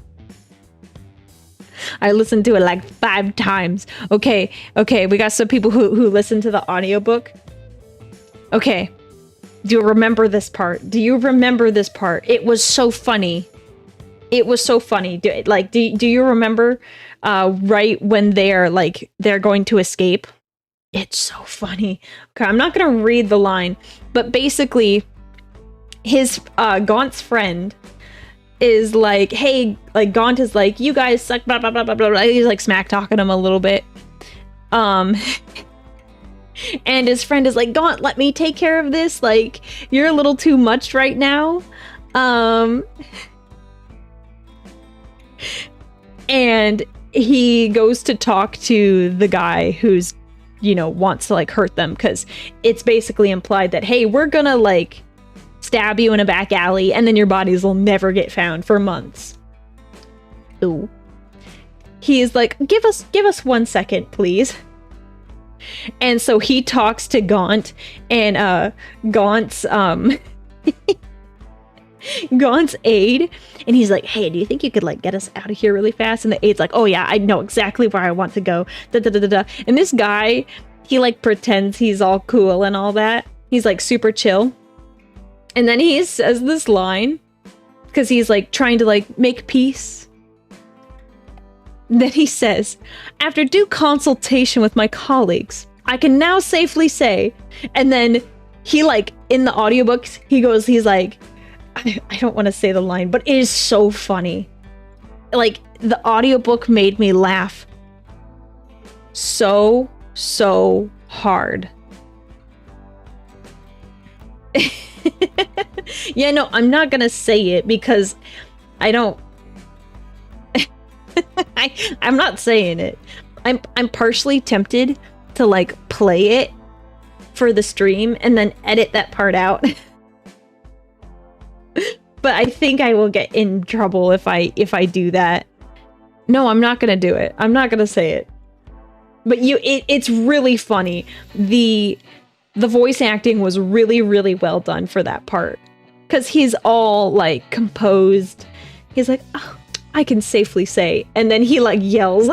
I listened to it like 5 times. Okay, we got some people who listen to the audiobook. Okay. Do you remember this part? It was so funny. Do you remember right when they're going to escape It's so funny. Okay, I'm not gonna read the line, but basically his Gaunt's friend is like, hey, like Gaunt is like, you guys suck, blah blah blah blah blah. He's like smack talking him a little bit. And his friend is like, Gaunt, let me take care of this. Like, you're a little too much right now. And he goes to talk to the guy who's, you know, wants to like hurt them, because it's basically implied that, hey, we're gonna like stab you in a back alley and then your bodies will never get found for months. Ooh. He is like, give us 1 second, please. And so he talks to Gaunt, and Gaunt's Gaunt's aide, and he's like, hey, do you think you could like get us out of here really fast? And the aide's like, oh yeah, I know exactly where I want to go. Da, da, da, da, da. And this guy, he like pretends he's all cool and all that. He's like super chill. And then he says this line, because he's like trying to like make peace. Then he says, after due consultation with my colleagues, I can now safely say, and then he like, in the audiobooks, he's like, I don't want to say the line, but it is so funny. Like, the audiobook made me laugh so hard. Yeah, no, I'm not gonna say it because I don't... I'm not saying it. I'm partially tempted to like play it for the stream and then edit that part out. But I think I will get in trouble if I do that. No, I'm not gonna do it. I'm not gonna say it. But it's really funny. The voice acting was really well done for that part, because he's all like composed. He's like, oh, I can safely say, and then he like yells.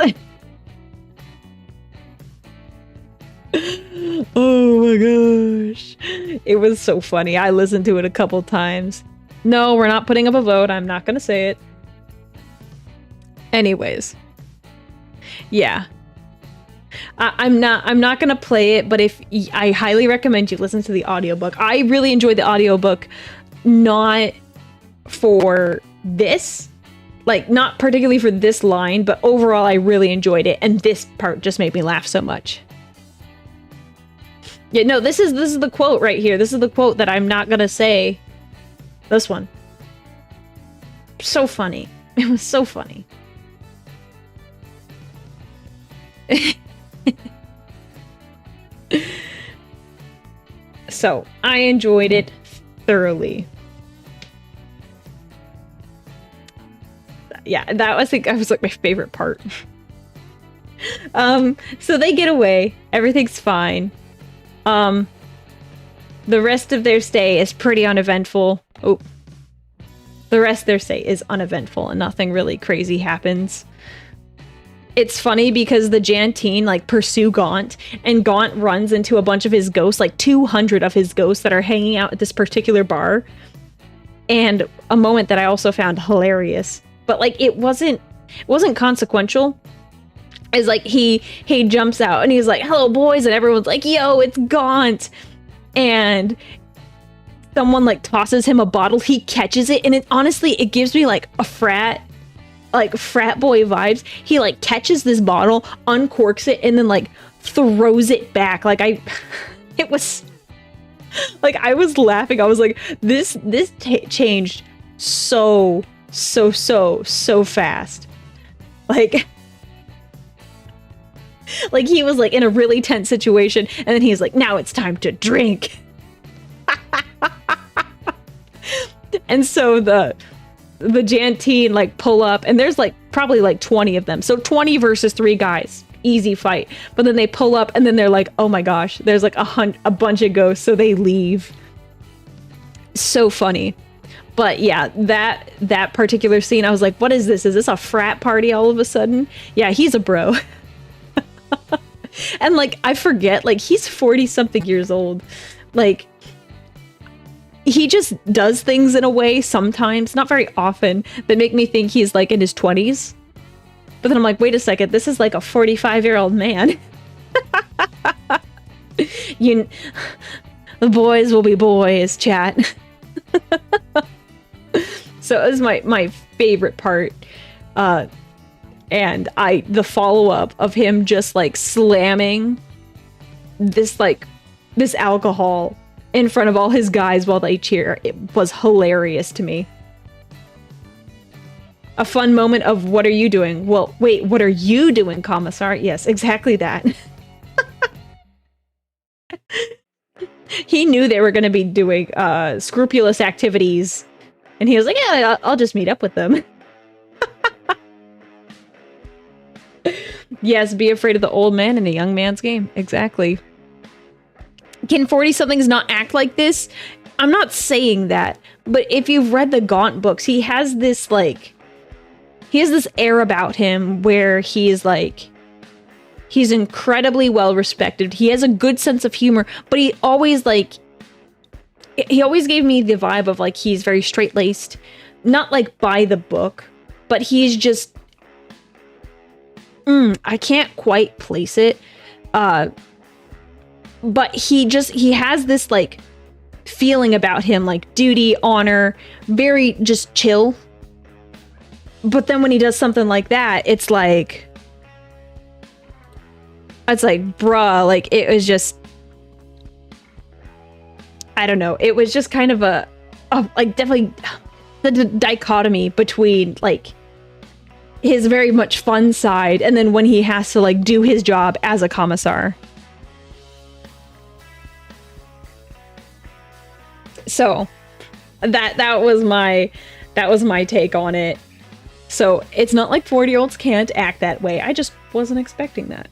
Oh my gosh, it was so funny. I listened to it a couple times. No, we're not putting up a vote. I'm not gonna say it. Anyways, yeah, I'm not gonna play it, but I highly recommend you listen to the audiobook. I really enjoyed the audiobook, not for this, like not particularly for this line, but overall I really enjoyed it, and this part just made me laugh so much. Yeah, no, this is the quote right here. This is the quote that I'm not gonna say. This one. So funny. It was so funny. So, I enjoyed it thoroughly. Yeah, that was like my favorite part. So they get away. Everything's fine. The rest of their stay is pretty uneventful. Oh. The rest of their stay is uneventful and nothing really crazy happens. It's funny because the Janteen like pursue Gaunt, and Gaunt runs into a bunch of his ghosts, like 200 of his ghosts that are hanging out at this particular bar. And a moment that I also found hilarious, but like it wasn't consequential, is like he jumps out and he's like, hello boys, and everyone's like, yo, it's Gaunt. And someone like tosses him a bottle, he catches it, and it honestly, it gives me like a frat boy vibes. He like catches this bottle, uncorks it, and then like throws it back. Like it was like, I was laughing. I was like, this changed so fast. Like he was like in a really tense situation, and then he's like, now it's time to drink. And so the Janteen like pull up, and there's like probably like 20 of them. So 20 versus 3 guys. Easy fight. But then they pull up, and then they're like, oh my gosh, there's like a bunch of ghosts, so they leave. So funny. But yeah, that particular scene, I was like, what is this? Is this a frat party all of a sudden? Yeah, he's a bro. And like, I forget, like he's 40 something years old. Like, he just does things in a way sometimes, not very often, that make me think he's like in his 20s. But then I'm like, wait a second, this is like a 45-year-old man. You, the boys will be boys, chat. So it was my favorite part. And the follow-up of him just like slamming this alcohol in front of all his guys while they cheer. It was hilarious to me. A fun moment of, what are you doing? Well, wait, what are you doing, Commissar? Yes, exactly that. He knew they were going to be doing scrupulous activities, and he was like, yeah, I'll just meet up with them. Yes, be afraid of the old man in the young man's game. Exactly. Can 40-somethings not act like this? I'm not saying that, but if you've read the Gaunt books, he has this air about him where he's incredibly well respected. He has a good sense of humor, but he always gave me the vibe of like he's very straight-laced, not like by the book, but he's just I can't quite place it. But he has this like feeling about him, like duty, honor, very just chill. But then when he does something like that, it's like bruh, like it was just, I don't know. It was just kind of a like definitely the dichotomy between like his very much fun side and then when he has to like do his job as a commissar. So that was my take on it. So it's not like 40-year-olds can't act that way. I just wasn't expecting that.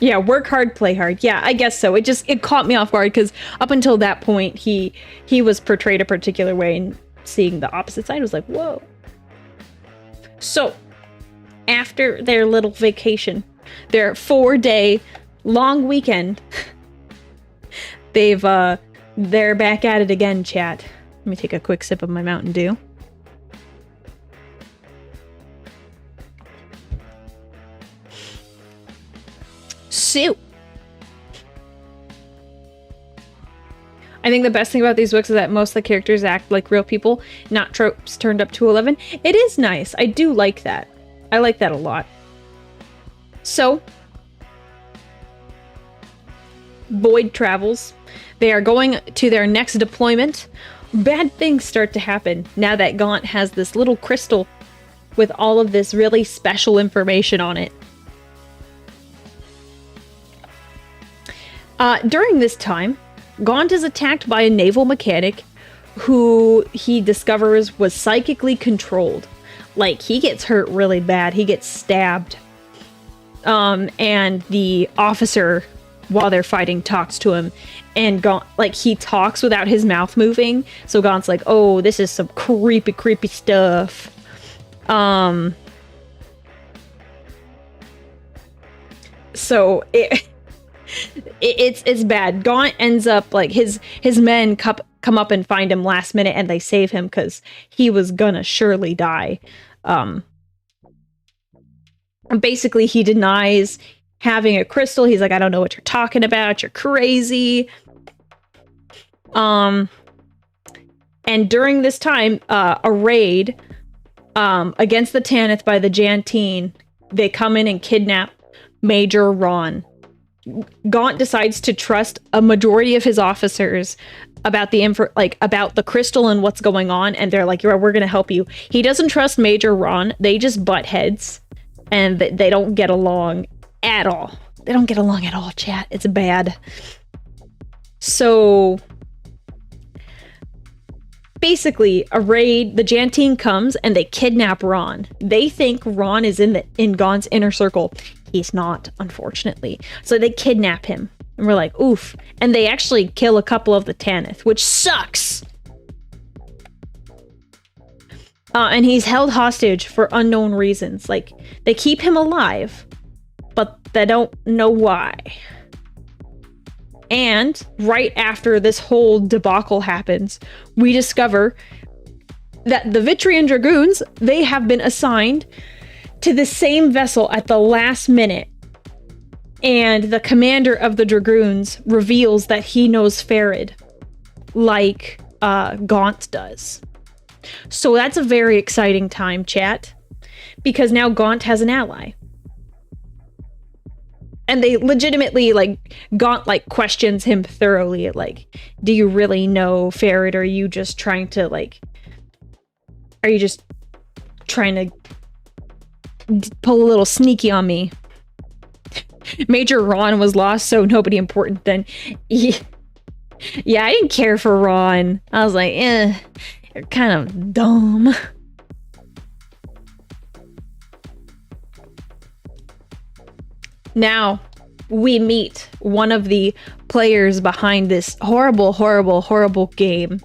Yeah, work hard, play hard. Yeah, I guess so. It caught me off guard because up until that point, he was portrayed a particular way, and seeing the opposite side was like, whoa. So, after their little vacation, their 4-day long weekend, they're back at it again, chat. Let me take a quick sip of my Mountain Dew. Soup. I think the best thing about these books is that most of the characters act like real people, not tropes turned up to 11. It is nice. I do like that. I like that a lot. So, Boyd travels. They are going to their next deployment. Bad things start to happen now that Gaunt has this little crystal with all of this really special information on it. During this time, Gaunt is attacked by a naval mechanic who he discovers was psychically controlled. Like, he gets hurt really bad. He gets stabbed. And the officer, while they're fighting, talks to him. And Gaunt, like, he talks without his mouth moving. So Gaunt's like, oh, this is some creepy, creepy stuff. So it's bad. Gaunt ends up like his men come up and find him last minute, and they save him because he was gonna surely die. Basically, he denies having a crystal. He's like, I don't know what you're talking about. You're crazy. And during this time, a raid against the Tanith by the Jantine, they come in and kidnap Major Ron. Gaunt decides to trust a majority of his officers about the crystal and what's going on, and they're like, we're gonna help you. He doesn't trust Major Ron. They just butt heads, and they don't get along at all. They don't get along at all, chat. It's bad. So basically, a raid, the Jantine comes and they kidnap Ron. They think Ron is in Gaunt's inner circle. He's not, unfortunately. So they kidnap him. And we're like, oof. And they actually kill a couple of the Tanith, which sucks. And he's held hostage for unknown reasons. Like, they keep him alive, but they don't know why. And right after this whole debacle happens, we discover that the Vitrian Dragoons, they have been assigned to the same vessel at the last minute. And the commander of the Dragoons reveals that he knows Farid, like Gaunt does. So that's a very exciting time, chat, because now Gaunt has an ally. And they legitimately, like, Gaunt, like, questions him thoroughly, like, do you really know Farid, or are you just trying to, like, are you just trying to pull a little sneaky on me? Major Ron was lost, so nobody important then. Yeah, I didn't care for Ron. I was like, you're kind of dumb. Now, we meet one of the players behind this horrible, horrible, horrible game.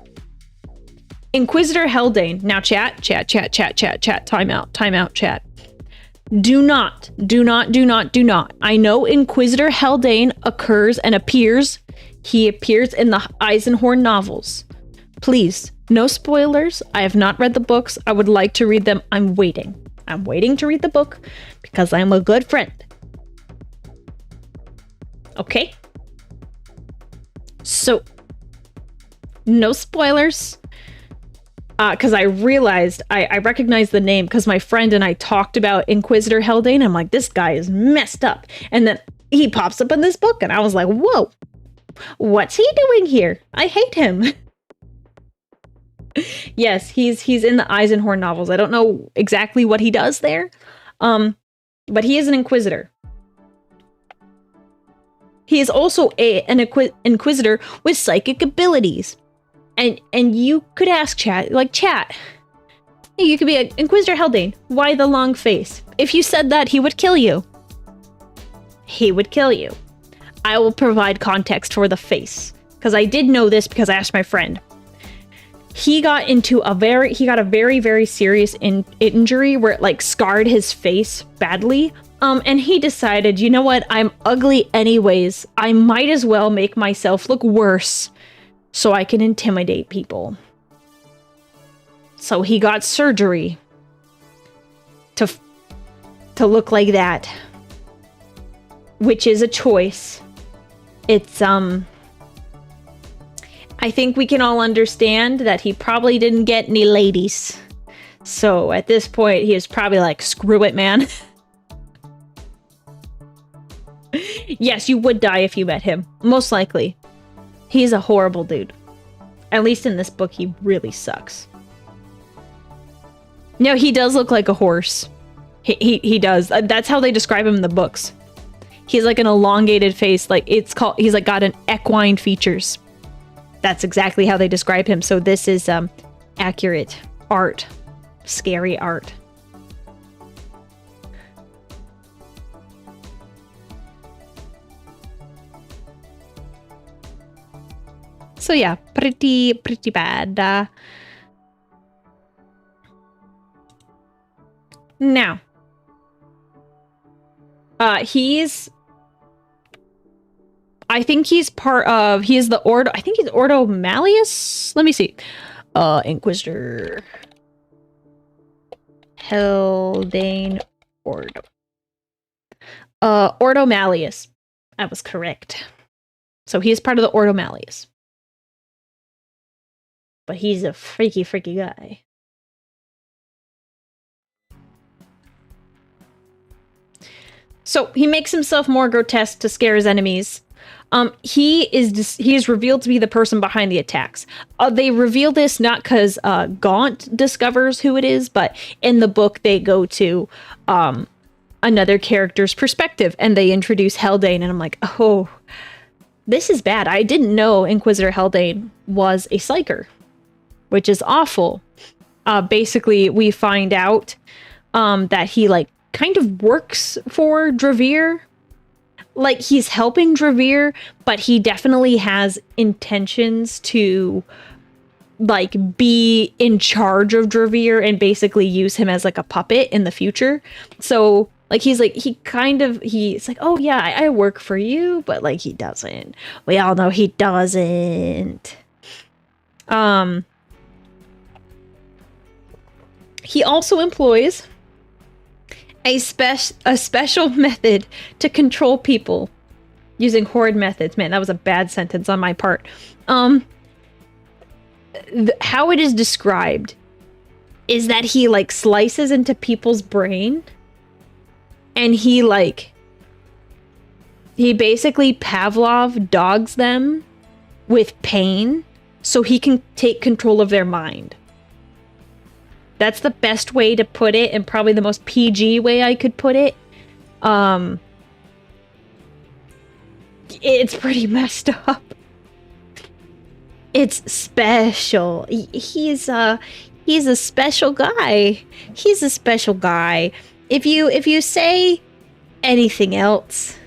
Inquisitor Haldane. Now, chat, time out, chat. Do not. I know Inquisitor Haldane occurs and appears. He appears in the Eisenhorn novels. Please, no spoilers. I have not read the books. I would like to read them. I'm waiting to read the book because I'm a good friend. Okay? So, no spoilers. Because I realized, I recognized the name because my friend and I talked about Inquisitor Haldane. I'm like, this guy is messed up. And then he pops up in this book and I was like, whoa, what's he doing here? I hate him. Yes, he's in the Eisenhorn novels. I don't know exactly what he does there. But he is an Inquisitor. He is also an Inquisitor with psychic abilities. And you could ask chat, hey, you could be an Inquisitor Haldane. Why the long face? If you said that, he would kill you. He would kill you. I will provide context for the face. Because I did know this because I asked my friend. He got a very, very serious injury where it, like, scarred his face badly. And he decided, you know what? I'm ugly anyways. I might as well make myself look worse so I can intimidate people. So he got surgery to look like that, which is a choice. It's I think we can all understand that he probably didn't get any ladies. So at this point, he is probably like, screw it, man. Yes, you would die if you met him. Most likely. He's a horrible dude. At least in this book, he really sucks. No, he does look like a horse. He does. That's how they describe him in the books. He's like an elongated face. Like he's like got an equine features. That's exactly how they describe him. So this is accurate art. Scary art. So yeah, pretty bad. Now, I think he's the Ordo. I think he's Ordo Malleus. Let me see. Inquisitor Haldane Ordo. Ordo Malleus. I was correct. So he is part of the Ordo Malleus. But he's a freaky guy. So he makes himself more grotesque to scare his enemies. He is revealed to be the person behind the attacks. They reveal this not because Gaunt discovers who it is, but in the book they go to another character's perspective and they introduce Haldane, and I'm like, oh, this is bad. I didn't know Inquisitor Haldane was a psyker, which is awful. Basically, we find out that he, like, kind of works for Dravir. Like, he's helping Dravir, but he definitely has intentions to, like, be in charge of Dravir and basically use him as, like, a puppet in the future. So, like, he's like, he's like, oh yeah, I work for you, but, like, he doesn't. We all know he doesn't. He also employs a special method to control people using horde methods. Man, that was a bad sentence on my part. How it is described is that he like slices into people's brain, and he basically Pavlov dogs them with pain so he can take control of their mind. That's the best way to put it, and probably the most PG way I could put it. It's pretty messed up. It's special. He's a special guy. He's a special guy. If you say anything else,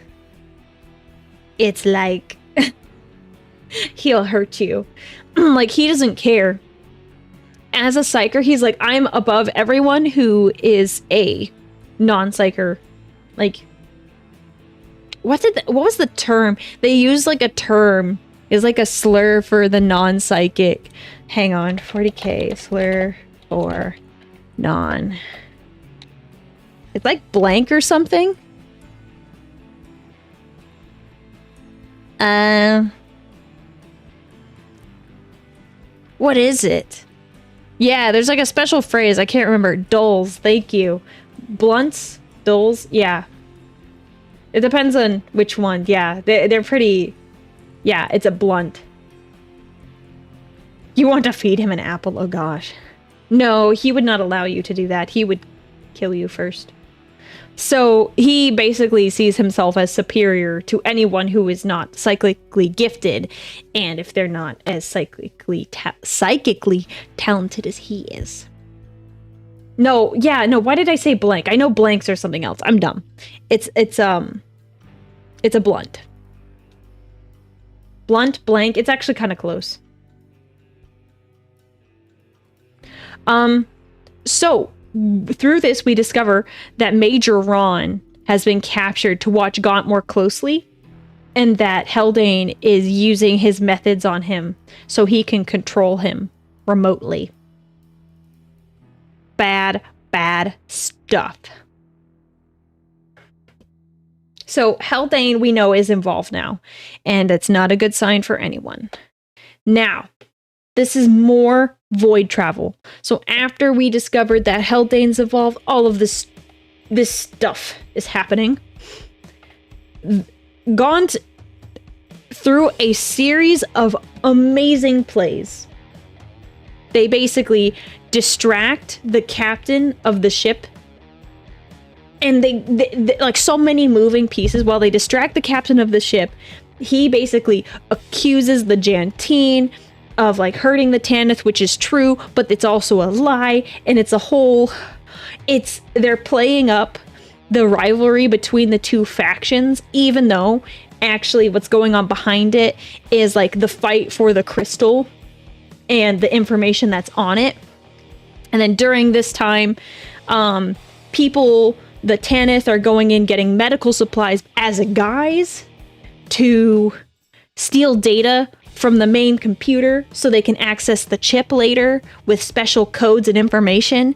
it's like he'll hurt you. Like, he doesn't care. As a psyker, he's like, I'm above everyone who is a non-psyker. Like, what was the term? They used like a term. It's like a slur for the non-psychic. Hang on, 40k slur for non. It's like blank or something. What is it? Yeah, there's like a special phrase. I can't remember. Dulls. Thank you. Blunts? Dulls? Yeah. It depends on which one. Yeah, they're pretty... Yeah, it's a blunt. You want to feed him an apple? Oh gosh. No, he would not allow you to do that. He would kill you first. So he basically sees himself as superior to anyone who is not psychically gifted, and if they're not as psychically talented as he is. No, yeah, no, why did I say blank? I know blanks are something else. I'm dumb. It's a blunt. Blunt, blank, it's actually kind of close. So through this, we discover that Major Ron has been captured to watch Gaunt more closely, and that Haldane is using his methods on him so he can control him remotely. Bad, bad stuff. So Haldane, we know, is involved now, and it's not a good sign for anyone. Now, this is more void travel. So after we discovered that Haldane's involved, all of this stuff is happening. Gaunt, through a series of amazing plays, they basically distract the captain of the ship, and they like so many moving pieces. While they distract the captain of the ship, he basically accuses the Jantine of like hurting the Tanith, which is true, but it's also a lie, and they're playing up the rivalry between the two factions, even though actually what's going on behind it is like the fight for the crystal and the information that's on it. And then during this time, people, the Tanith, are going in getting medical supplies as a guise to steal data from the main computer so they can access the chip later with special codes and information.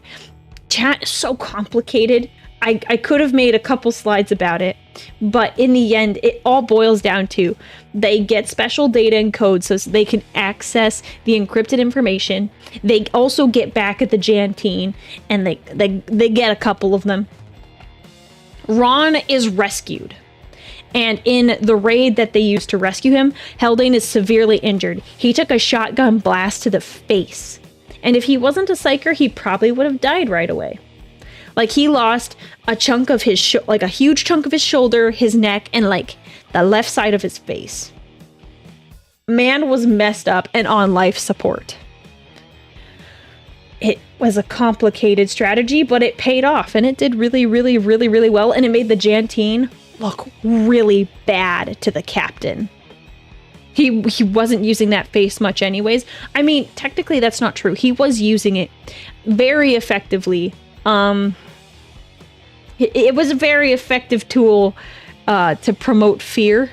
Chat is so complicated. I could have made a couple slides about it, but in the end, it all boils down to they get special data and codes so they can access the encrypted information. They also get back at the Jantine, and they get a couple of them. Ron is rescued. And in the raid that they used to rescue him, Haldane is severely injured. He took a shotgun blast to the face. And if he wasn't a psyker, he probably would have died right away. Like, he lost a chunk of his, like a huge chunk of his shoulder, his neck, and like the left side of his face. Man was messed up and on life support. It was a complicated strategy, but it paid off, and it did really, really, really, really well, and it made the Jantine look really bad to the captain. He wasn't using that face much anyways. I mean, technically that's not true. He was using it very effectively. It was a very effective tool to promote fear.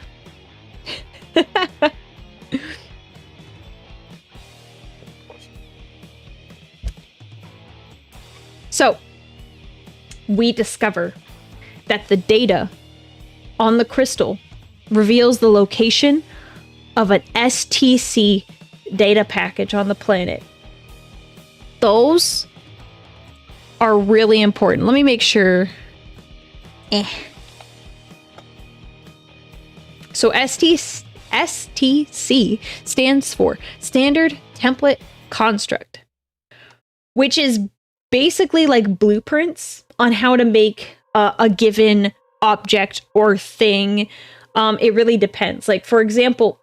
So we discover that the data on the crystal reveals the location of an STC data package on the planet. Those are really important. Let me make sure. So STC stands for Standard Template Construct, which is basically like blueprints on how to make a given object or thing. It really depends. Like, for example,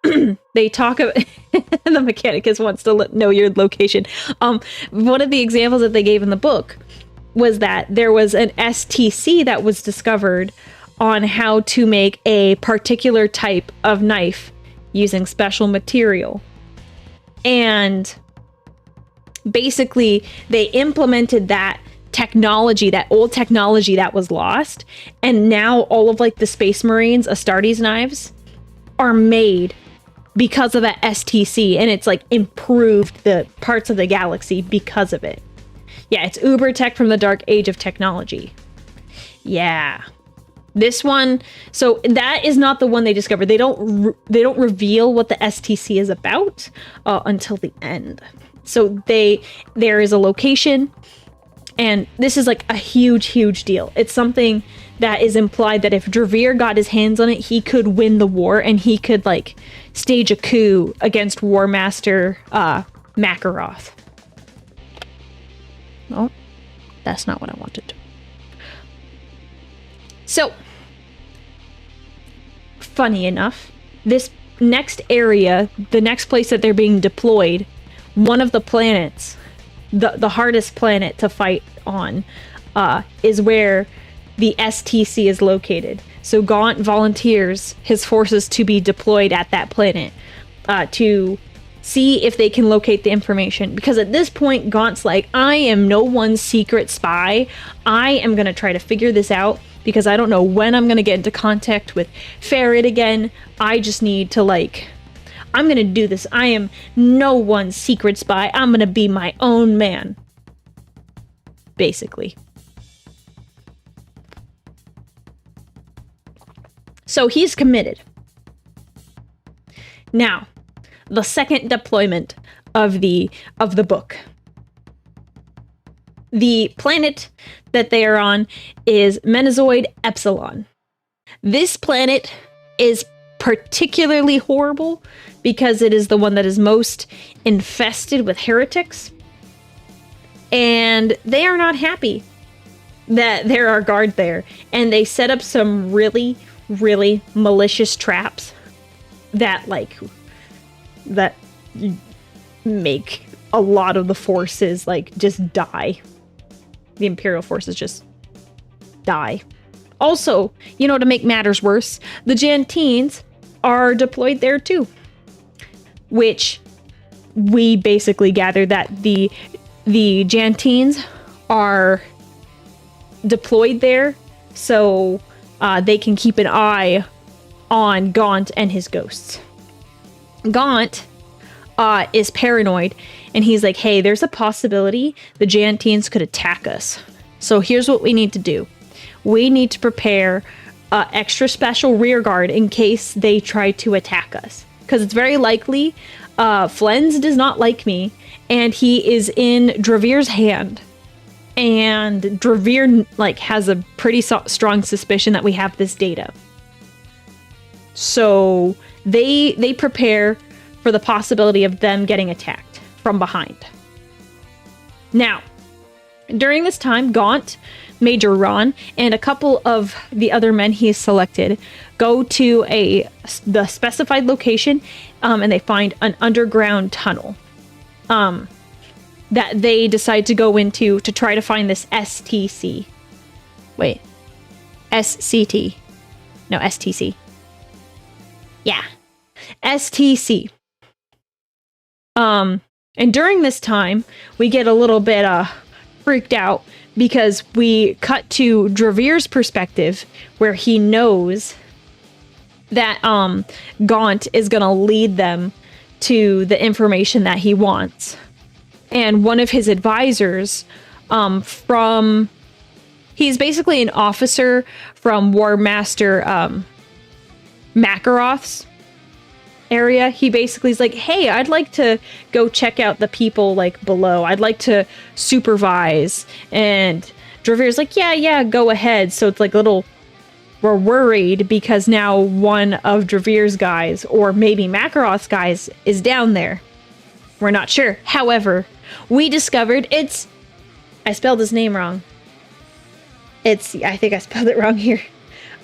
they talk about the Mechanicus wants to know your location. One of the examples that they gave in the book was that there was an STC that was discovered on how to make a particular type of knife using special material. And basically, they implemented that technology, that old technology that was lost, and now all of like the Space Marines Astartes knives are made because of that STC, and it's like improved the parts of the galaxy because of it. Yeah, it's Uber tech from the dark age of technology. Yeah. This one, so that is not the one they discovered. They don't reveal what the STC is about until the end. So there is a location, and this is like a huge deal. It's something that is implied that if Dravir got his hands on it, he could win the war, and he could like stage a coup against War Master Makaroth. Oh, that's not what I wanted. So, funny enough, this next area, the next place that they're being deployed, one of the planets, the hardest planet to fight on, is where the STC is located. So Gaunt volunteers his forces to be deployed at that planet to see if they can locate the information. Because at this point, Gaunt's like, I am no one's secret spy. I am going to try to figure this out because I don't know when I'm going to get into contact with Ferret again. I just need to I'm going to do this. I am no one's secret spy. I'm going to be my own man. Basically. So he's committed. Now, the second deployment of the book. The planet that they are on is Menazoid Epsilon. This planet is particularly horrible because it is the one that is most infested with heretics. And they are not happy that there are guards there. And they set up some really malicious traps that make a lot of the forces just die. The Imperial forces just die. Also, to make matters worse, the Jantines are deployed there too. Which we basically gather that the Jantines are deployed there so they can keep an eye on Gaunt and his ghosts. Gaunt is paranoid, and he's like, hey, there's a possibility the Jantines could attack us. So here's what we need to do. We need to prepare extra special rear guard in case they try to attack us. Because it's very likely Flens does not like me, and he is in Dravir's hand. And Dravir has a pretty strong suspicion that we have this data. So they prepare for the possibility of them getting attacked from behind. Now, during this time, Gaunt, Major Ron, and a couple of the other men he's selected go to the specified location, and they find an underground tunnel that they decide to go into to try to find this STC. Wait. SCT. No, STC. Yeah. STC. And during this time, we get a little bit freaked out because we cut to Dravir's perspective, where he knows that Gaunt is going to lead them to the information that he wants. And one of his advisors from... He's basically an officer from War Master Makaroth's area. He basically is like, hey, I'd like to go check out the people like below. I'd like to supervise. And Dravir's like, yeah, go ahead. So it's like we're worried because now one of Dravir's guys, or maybe Makaroth's guys, is down there. We're not sure. However, we discovered I spelled his name wrong. I think I spelled it wrong here.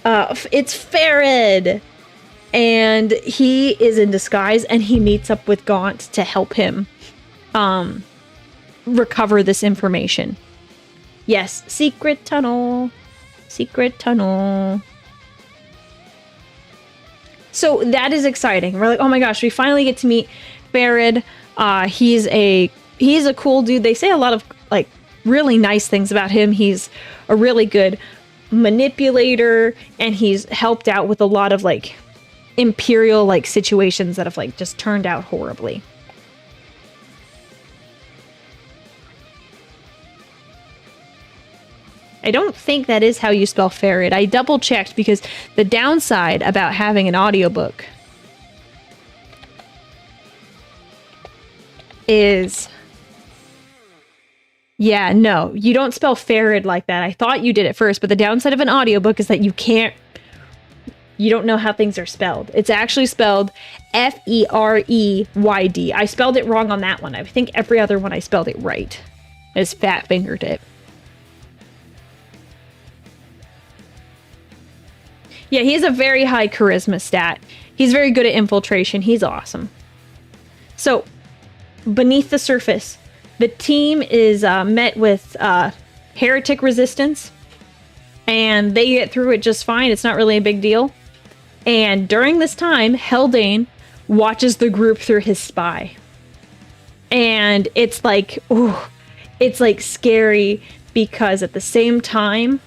It's Farid. And he is in disguise, and he meets up with Gaunt to help him recover this information. Yes, secret tunnel. Secret tunnel. So that is exciting. We're like, oh my gosh, we finally get to meet Farid. He's a cool dude. They say a lot of like really nice things about him. He's a really good manipulator, and he's helped out with a lot of like Imperial like situations that have like just turned out horribly. I don't think that is how you spell Farid. I double checked because the downside about having an audiobook is... Yeah, no, you don't spell Farid like that. I thought you did it first, but the downside of an audiobook is that you don't know how things are spelled. It's actually spelled F-E-R-E-Y-D. I spelled it wrong on that one. I think every other one I spelled it right. I just fat fingered it. Yeah, he has a very high charisma stat. He's very good at infiltration. He's awesome. So, beneath the surface, the team is met with heretic resistance, and they get through it just fine. It's not really a big deal. And during this time, Haldane watches the group through his spy. And it's like, ooh, it's like scary because at the same time,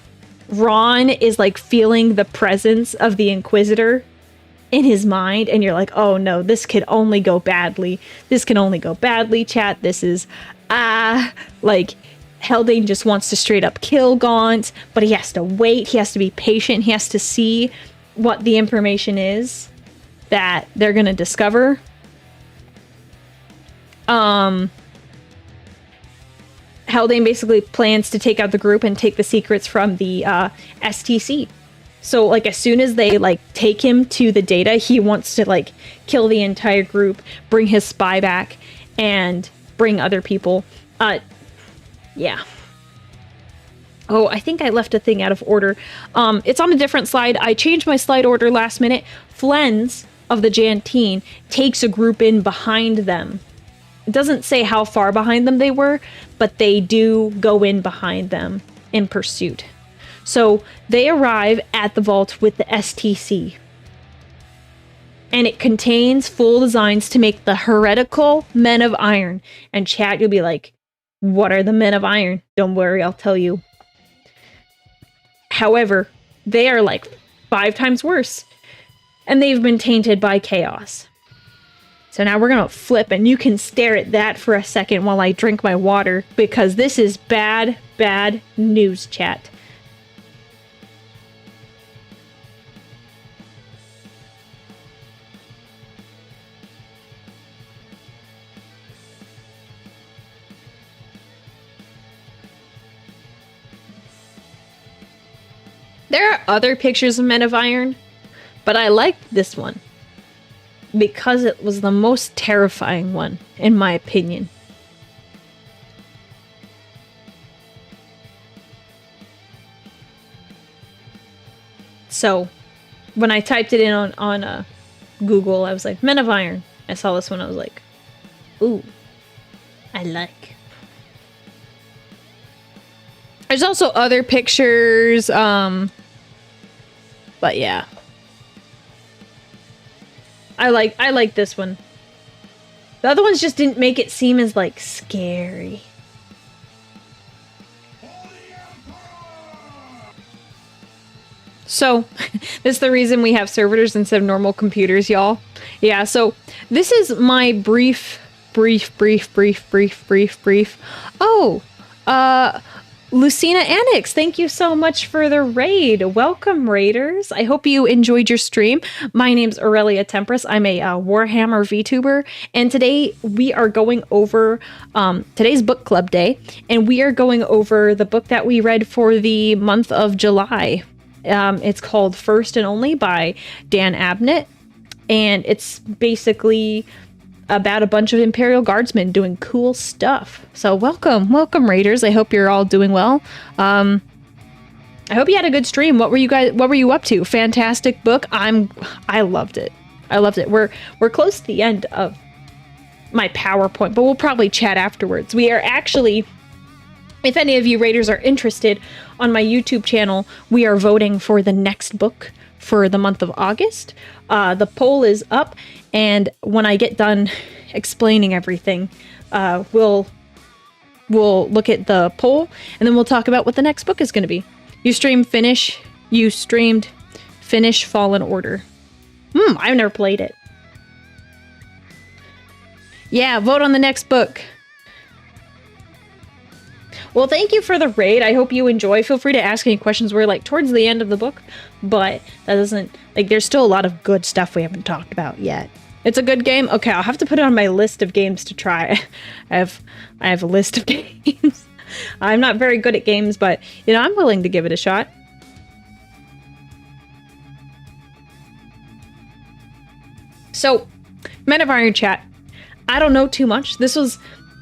Ron is like feeling the presence of the Inquisitor in his mind. And you're like, oh no, this could only go badly. This can only go badly, chat. This is, like, Haldane just wants to straight up kill Gaunt, but he has to wait. He has to be patient. He has to see what the information is that they're going to discover. Haldane basically plans to take out the group and take the secrets from the STC. So, like, as soon as they, like, take him to the data, he wants to, like, kill the entire group, bring his spy back, and bring other people. Yeah. Oh, I think I left a thing out of order. It's on a different slide. I changed my slide order last minute. Flens of the Jantine takes a group in behind them. It doesn't say how far behind them they were, but they do go in behind them in pursuit. So they arrive at the vault with the STC. And it contains full designs to make the heretical Men of Iron. And chat, you'll be like, what are the Men of Iron? Don't worry, I'll tell you. However, they are like 5 times worse. And they've been tainted by chaos. So now we're going to flip, and you can stare at that for a second while I drink my water, because this is bad, bad news, chat. There are other pictures of Men of Iron, but I liked this one because it was the most terrifying one, in my opinion. So, when I typed it in on Google, I was like, Men of Iron. I saw this one, I was like, ooh, I like. There's also other pictures, but yeah. I like this one. The other ones just didn't make it seem as, like, scary. So, this is the reason we have servers instead of normal computers, y'all. Yeah, so this is my brief. Oh, Lucina Annex, thank you so much for the raid. Welcome, raiders. I hope you enjoyed your stream. My name's Aurelia Tempris. I'm a Warhammer Vtuber, and today we are going over today's book club day, and we are going over the book that we read for the month of July. It's called First and Only by Dan Abnett, and it's basically about a bunch of Imperial Guardsmen doing cool stuff. So welcome raiders. I hope you're all doing well. I hope you had a good stream. What were you up to? Fantastic book. I loved it. We're close to the end of my PowerPoint, but we'll probably chat afterwards. We are actually, if any of you raiders are interested, on my YouTube channel, we are voting for the next book for the month of August. The poll is up, and when I get done explaining everything, we'll look at the poll, and then we'll talk about what the next book is going to be. You streamed Finish Fallen Order. I've never played it. Yeah, vote on the next book. Well, thank you for the raid. I hope you enjoy. Feel free to ask any questions. We're like towards the end of the book, but that doesn't, like, there's still a lot of good stuff we haven't talked about yet. It's a good game. Okay, I'll have to put it on my list of games to try. I have a list of games. I'm not very good at games, but you know, I'm willing to give it a shot. So, Men of Iron chat. I don't know too much.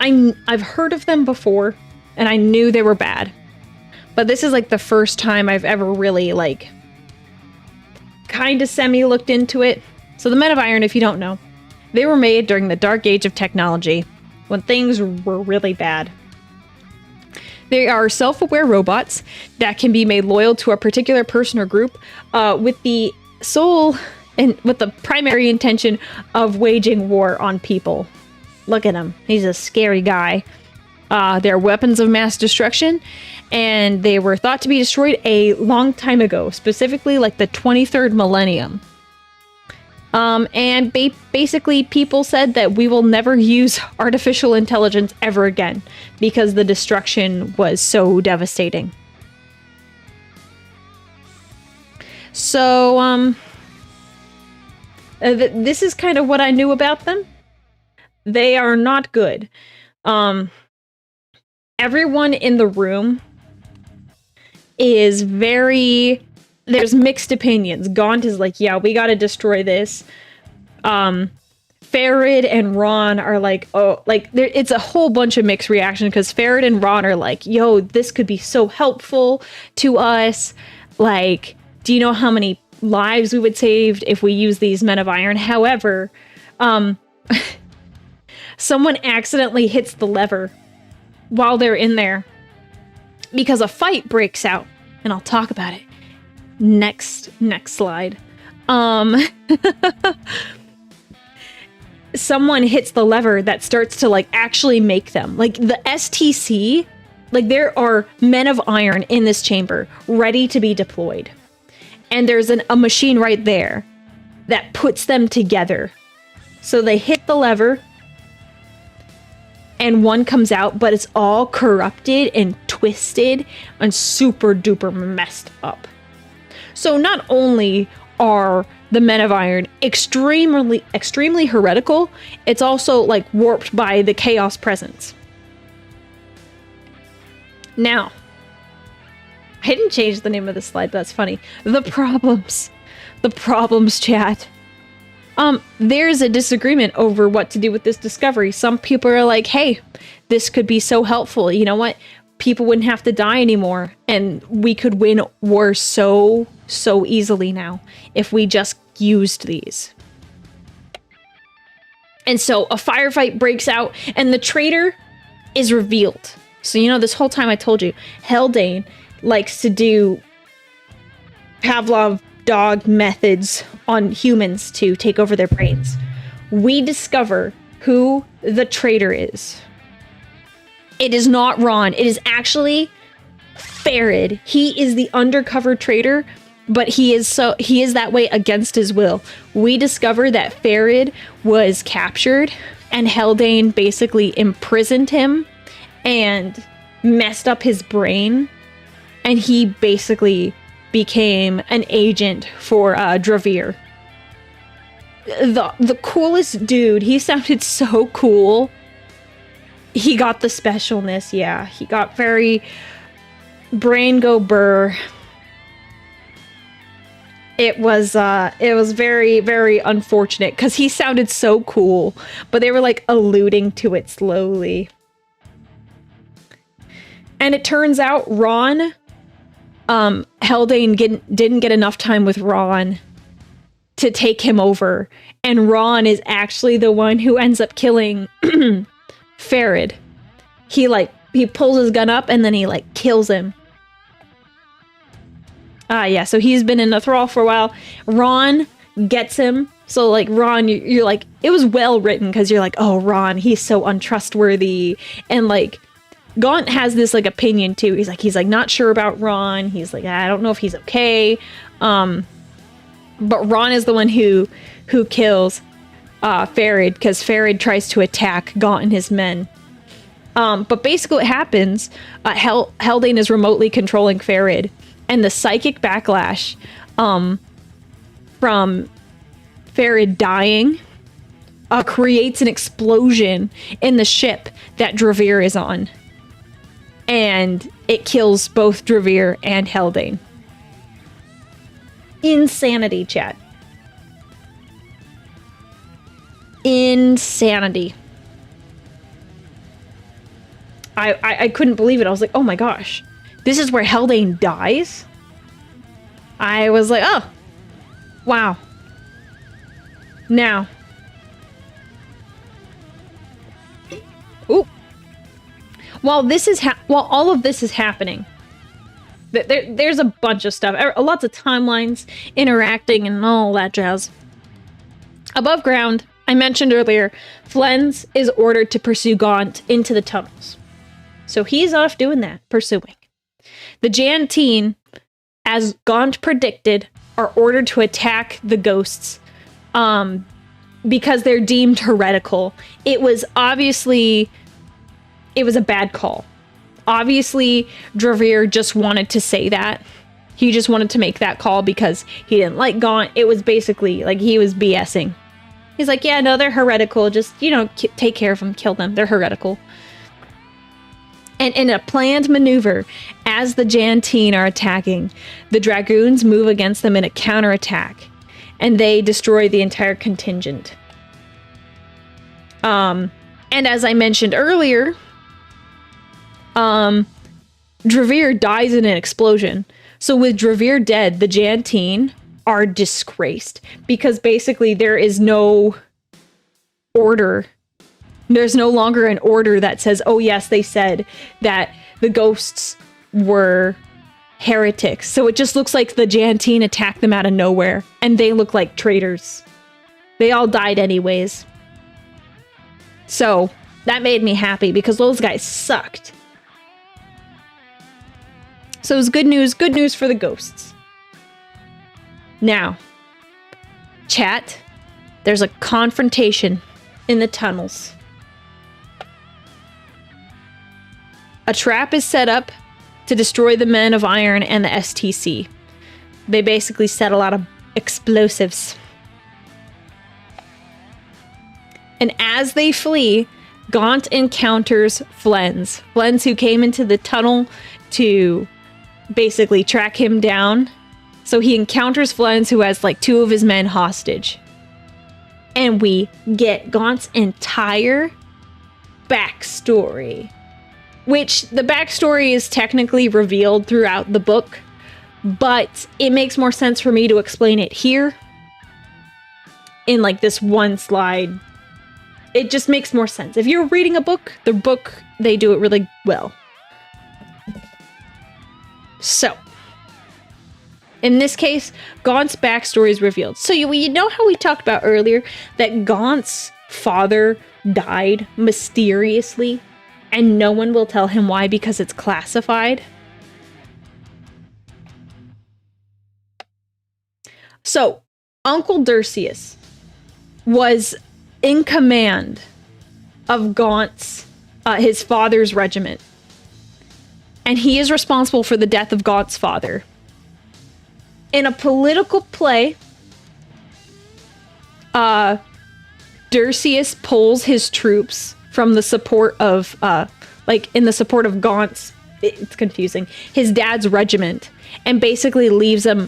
I've heard of them before, and I knew they were bad. But this is like the first time I've ever really, like, kind of semi-looked into it. So the Men of Iron, if you don't know, they were made during the dark age of technology, when things were really bad. They are self-aware robots that can be made loyal to a particular person or group, with the sole and with the primary intention of waging war on people. Look at him. He's a scary guy. They're weapons of mass destruction, and they were thought to be destroyed a long time ago, specifically like the 23rd millennium. And basically people said that we will never use artificial intelligence ever again because the destruction was so devastating. So, this is kind of what I knew about them. They are not good. Everyone in the room is there's mixed opinions. Gaunt is like, yeah, we gotta destroy this. Farid and Ron are like, oh, like, it's a whole bunch of mixed reaction, because Farid and Ron are like, yo, this could be so helpful to us. Like, do you know how many lives we would save if we use these Men of Iron? However, someone accidentally hits the lever while they're in there because a fight breaks out, and I'll talk about it next slide. Someone hits the lever that starts to, like, actually make them, like, the STC, like, there are Men of Iron in this chamber ready to be deployed, and there's a machine right there that puts them together. So they hit the lever and one comes out, but it's all corrupted and twisted and super duper messed up. So not only are the Men of Iron extremely heretical, it's also, like, warped by the chaos presence. Now, I didn't change the name of the slide, but that's funny. The problems, chat. There's a disagreement over what to do with this discovery. Some people are like, hey, this could be so helpful. You know what? People wouldn't have to die anymore, and we could win wars so easily now if we just used these. And so a firefight breaks out, and the traitor is revealed. So, you know, this whole time I told you, Haldane likes to do Pavlov dog methods on humans to take over their brains. We discover who the traitor is. It is not Ron. It is actually Farid. He is the undercover traitor, but he is that way against his will. We discover that Farid was captured, and Haldane basically imprisoned him and messed up his brain, and he basically became an agent for Dravir. The coolest dude. He sounded so cool. He got the specialness, yeah. He got very brain go burr. It was very, very unfortunate because he sounded so cool, but they were like alluding to it slowly. And it turns out Ron, Haldane didn't get enough time with Ron to take him over. And Ron is actually the one who ends up killing Farid. He pulls his gun up and then he like kills him. Yeah, so he's been in a thrall for a while. Ron gets him. So, like, Ron, you're like, it was well written because you're like, oh, Ron, he's so untrustworthy. And, like, Gaunt has this, like, opinion, too. He's like, not sure about Ron. He's like, I don't know if he's okay. But Ron is the one who kills Farid because Farid tries to attack Gaunt and his men. But basically what happens, Haldane is remotely controlling Farid. And the psychic backlash from Farid dying creates an explosion in the ship that Dravir is on. And it kills both Dravir and Haldane. Insanity, chat. Insanity. I couldn't believe it. I was like, oh my gosh. This is where Haldane dies? I was like, oh, wow. Now. Ooh. While all of this is happening, there's a bunch of stuff. Lots of timelines interacting and all that jazz. Above ground, I mentioned earlier, Flens is ordered to pursue Gaunt into the tunnels. So he's off doing that, pursuing. The Jantine, as Gaunt predicted, are ordered to attack the ghosts because they're deemed heretical. It was a bad call. Obviously, Dravir just wanted to say that. He just wanted to make that call because he didn't like Gaunt. It was basically like he was BSing. He's like, yeah, no, they're heretical. Just, take care of them, kill them. They're heretical. And in a planned maneuver, as the Jantine are attacking, the Dragoons move against them in a counterattack, and they destroy the entire contingent. And as I mentioned earlier, Dravir dies in an explosion. So with Dravir dead, the Jantine are disgraced, because basically there is no order. There's no longer an order that says, oh yes, they said that the ghosts were heretics. So it just looks like the Jantine attacked them out of nowhere, and they look like traitors. They all died anyways. So that made me happy because those guys sucked. So it was good news for the ghosts. Now, chat, there's a confrontation in the tunnels. A trap is set up to destroy the Men of Iron and the STC. They basically set a lot of explosives. And as they flee, Gaunt encounters Flens. Flens, who came into the tunnel to basically track him down. So he encounters Flens, who has like 2 of his men hostage. And we get Gaunt's entire backstory. Which the backstory is technically revealed throughout the book, but it makes more sense for me to explain it here in like this one slide. It just makes more sense. If you're reading a book, they do it really well. So, in this case, Gaunt's backstory is revealed. So you know how we talked about earlier that Gaunt's father died mysteriously? And no one will tell him why because it's classified. So, Uncle Dursius was in command of Gaunt's, his father's regiment. and he is responsible for the death of Gaunt's father. In a political play, Derceus pulls his troops from the support of, in the support of Gaunt's, it's confusing, his dad's regiment, and basically leaves them,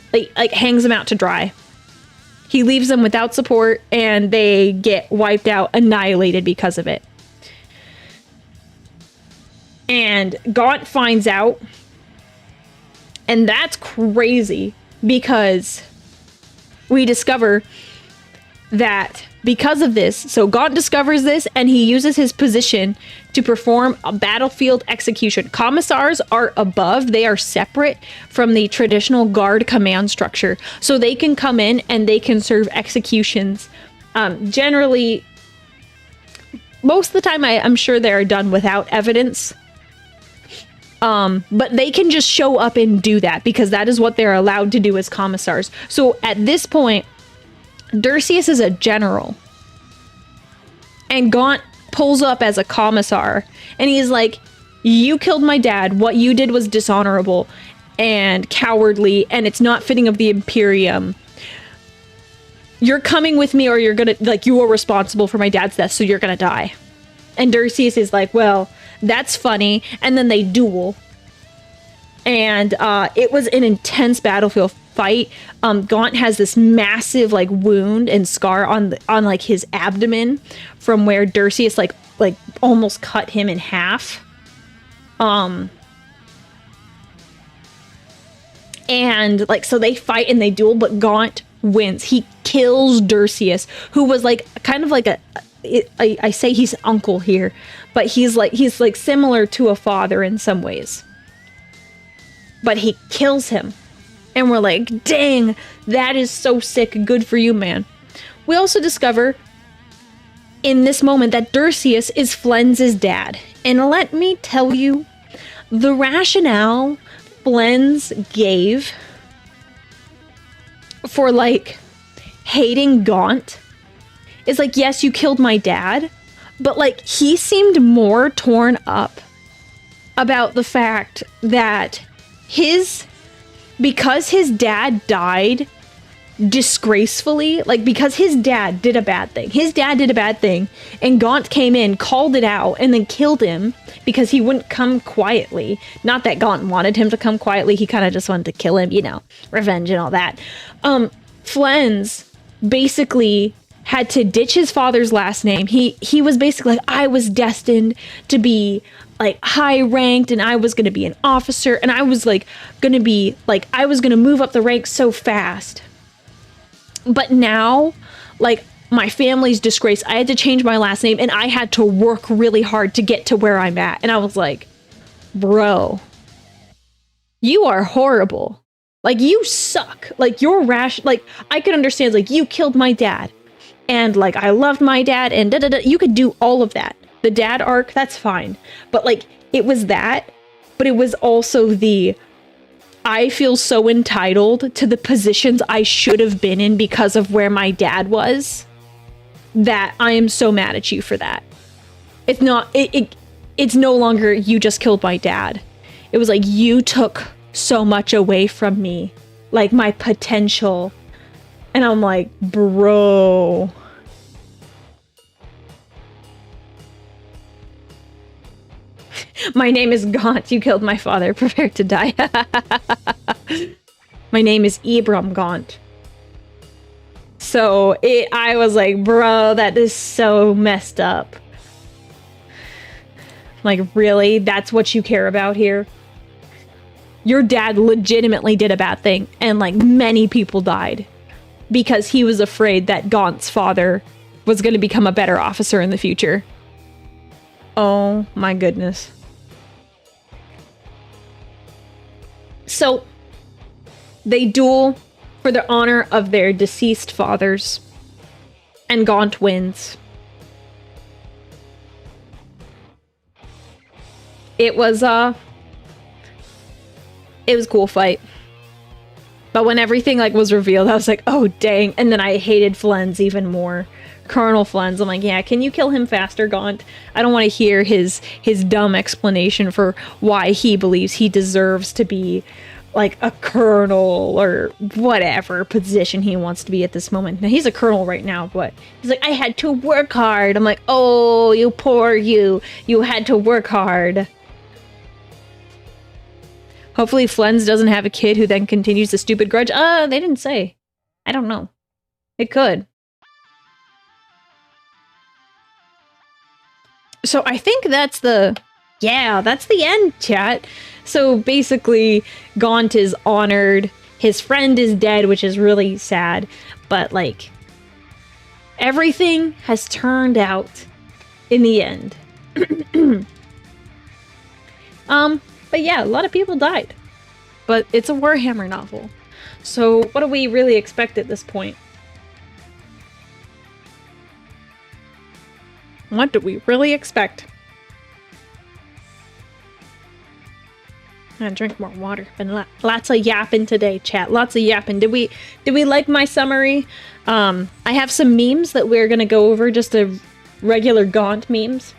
hangs them out to dry. He leaves them without support, and they get wiped out, annihilated because of it. And Gaunt finds out, and that's crazy, because we discover that because of this, so Gaunt discovers this, and he uses his position to perform a battlefield execution. Commissars are above, they are separate from the traditional guard command structure. So they can come in and they can serve executions. Generally, most of the time, I'm sure they're done without evidence. But they can just show up and do that because that is what they're allowed to do as commissars. So at this point, Derceus is a general, and Gaunt pulls up as a commissar, and he's like, you killed my dad. What you did was dishonorable and cowardly, and it's not fitting of the Imperium. You're coming with me, or you're gonna, you are responsible for my dad's death, so you're gonna die. And Derceus is like, well, that's funny. And then they duel. And it was an intense battlefield fight. Gaunt has this massive wound and scar on his abdomen from where Derceus almost cut him in half. And so they fight and they duel, but Gaunt wins. He kills Derceus, who was I say he's uncle here, but he's similar to a father in some ways. But he kills him. And we're like, dang, that is so sick. Good for you, man. We also discover in this moment that Derceus is Flens's dad. And let me tell you, the rationale Flens gave for hating Gaunt is yes, you killed my dad, but he seemed more torn up about the fact that because his dad died disgracefully, because his dad did a bad thing, and Gaunt came in, called it out, and then killed him because he wouldn't come quietly. Not that Gaunt wanted him to come quietly, he kind of just wanted to kill him, revenge and all that. Flens basically had to ditch his father's last name. He was basically I was destined to be high ranked, and I was going to be an officer, and I was going to be I was going to move up the ranks so fast. But now my family's disgrace, I had to change my last name, and I had to work really hard to get to where I'm at. And I was like, bro, you are horrible. You suck. You're rash. I could understand you killed my dad, and I loved my dad, and da-da-da. You could do all of that. The dad arc, that's fine. But it was that, but it was also I feel so entitled to the positions I should have been in because of where my dad was, that I am so mad at you for that. It's not, it's no longer you just killed my dad. It was you took so much away from me, my potential. And I'm like, bro. My name is Gaunt. You killed my father. Prepare to die. My name is Ibram Gaunt. So I was like, bro, that is so messed up. Really? That's what you care about here? Your dad legitimately did a bad thing, and many people died because he was afraid that Gaunt's father was going to become a better officer in the future. Oh my goodness. So they duel for the honor of their deceased fathers, and Gaunt wins. It was a cool fight. But when everything was revealed, I was like, oh dang. And then I hated Flens even more Colonel Flens. I'm like, yeah, can you kill him faster, Gaunt? I don't want to hear his dumb explanation for why he believes he deserves to be like a colonel or whatever position he wants to be at this moment. Now he's a colonel right now, but he's like, I had to work hard. I'm like, oh, you poor you had to work hard. Hopefully Flens doesn't have a kid who then continues the stupid grudge. They didn't say. I don't know. It could. So I think that's the end, chat. So basically, Gaunt is honored. His friend is dead, which is really sad. But, like, everything has turned out in the end. But yeah, a lot of people died. But it's a Warhammer novel. So what do we really expect at this point? What do we really expect? I'm gonna drink more water. Been lots of yapping today, chat. Lots of yapping. Did we like my summary? I have some memes that we're gonna go over, just a regular Gaunt memes.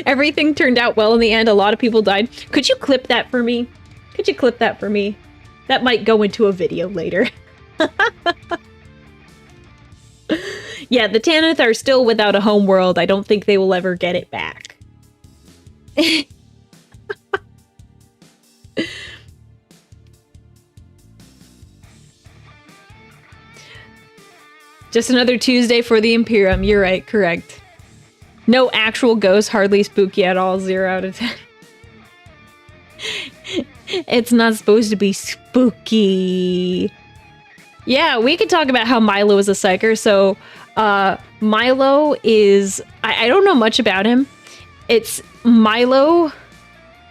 Everything turned out well in the end. A lot of people died. Could you clip that for me? Could you clip that for me? That might go into a video later. Yeah, the Tanith are still without a home world. I don't think they will ever get it back. Just another Tuesday for the Imperium. You're right, correct. No actual ghosts, hardly spooky at all. 0 out of 10. It's not supposed to be spooky. Yeah, we could talk about how Milo is a psyker. So, Milo is... I don't know much about him. It's... Milo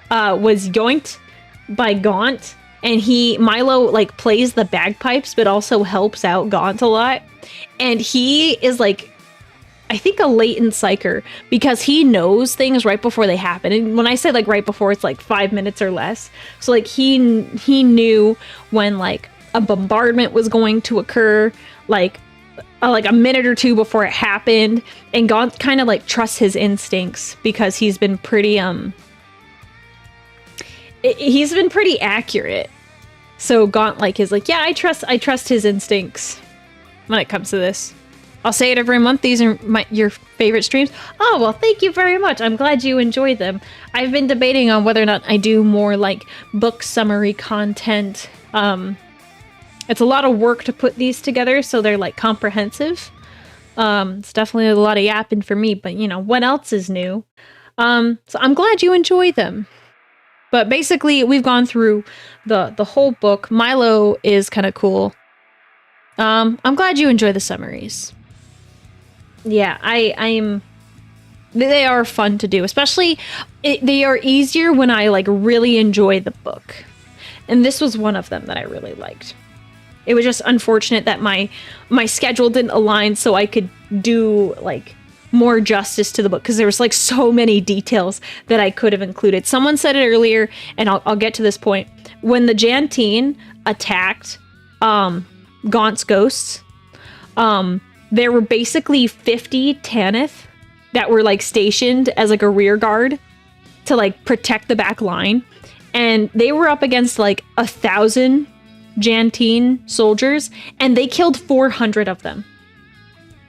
was yoinked by Gaunt. And Milo, like, plays the bagpipes, but also helps out Gaunt a lot. And he is, like... I think a latent psyker, because he knows things right before they happen. And when I say like right before, it's like 5 minutes or less. So like he knew when like a bombardment was going to occur, like a minute or two before it happened. And Gaunt kind of like trusts his instincts because he's been pretty he's been pretty accurate. So Gaunt like is like, yeah, I trust his instincts when it comes to this. I'll say it every month. These are your favorite streams. Oh, well, thank you very much. I'm glad you enjoyed them. I've been debating on whether or not I do more like book summary content. It's a lot of work to put these together, so they're like comprehensive. It's definitely a lot of yapping for me, but you know, what else is new? So I'm glad you enjoy them. But basically, we've gone through the whole book. Milo is kind of cool. I'm glad you enjoy the summaries. Yeah, I'm... They are fun to do, especially they are easier when I like really enjoy the book. And this was one of them that I really liked. It was just unfortunate that my schedule didn't align so I could do like more justice to the book, because there was like so many details that I could have included. Someone said it earlier, and I'll get to this point. When the Jantine attacked Gaunt's ghosts, there were basically 50 Tanith that were like stationed as like a rear guard to like protect the back line, and they were up against like 1,000 Jantine soldiers, and they killed 400 of them.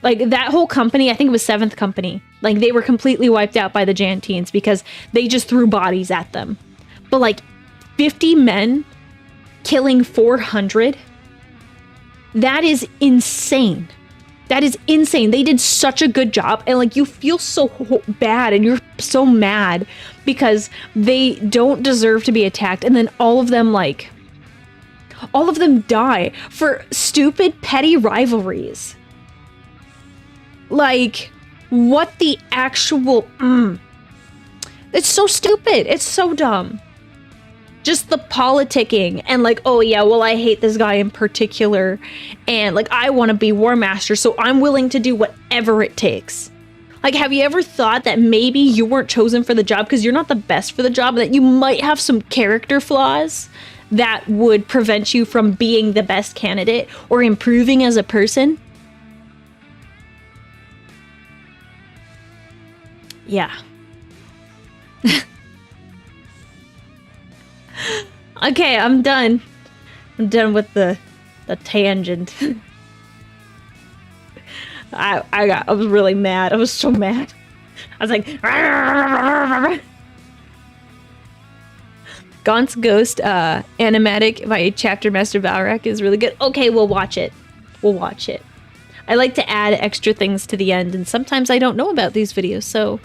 Like that whole company, I think it was 7th Company, like they were completely wiped out by the Jantines because they just threw bodies at them. But like 50 men killing 400, that is insane. That is insane. They did such a good job. And like, you feel so bad and you're so mad because they don't deserve to be attacked. And then all of them die for stupid petty rivalries. Like, what the actual... It's so stupid. It's so dumb. Just the politicking and like, oh yeah, well, I hate this guy in particular, and like I want to be War Master, so I'm willing to do whatever it takes. Like, have you ever thought that maybe you weren't chosen for the job because you're not the best for the job, that you might have some character flaws that would prevent you from being the best candidate or improving as a person. Yeah. Okay, I'm done. I'm done with the tangent. I was really mad. I was so mad. I was like, Gaunt's Ghost animatic by Chapter Master Valrak is really good. Okay, we'll watch it. We'll watch it. I like to add extra things to the end, and sometimes I don't know about these videos, so...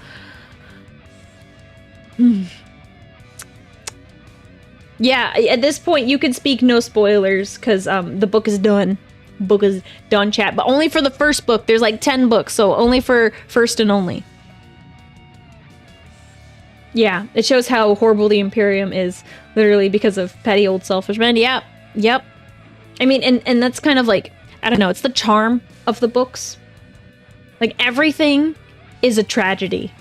Yeah, at this point you can speak no spoilers, because the book is done. Book is done, chat. But only for the first book. There's like 10 books, so only for first and only. Yeah, it shows how horrible the Imperium is, literally because of petty old selfish men. Yeah, yep. I mean, and that's kind of like, I don't know, it's the charm of the books. Like, everything is a tragedy.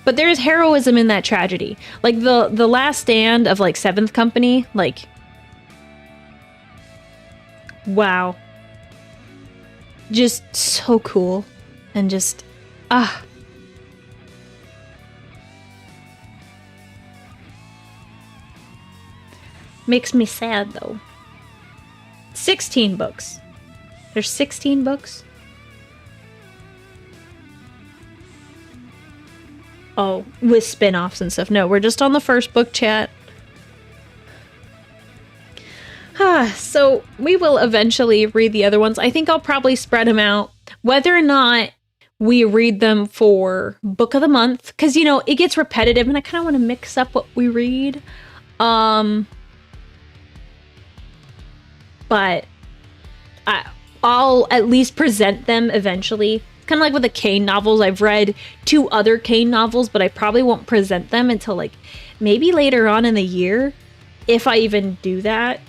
But there's heroism in that tragedy. Like, the last stand of, like, 7th Company, like... Wow. Just so cool. And just... Makes me sad, though. 16 books. There's 16 books? Oh, with spin-offs and stuff. No, we're just on the first book, chat. So we will eventually read the other ones. I think I'll probably spread them out. Whether or not we read them for book of the month, because, you know, it gets repetitive and I kind of want to mix up what we read. But I'll at least present them eventually. Kind of like with the Kane novels. I've read 2 other Kane novels, but I probably won't present them until, like, maybe later on in the year, if I even do that.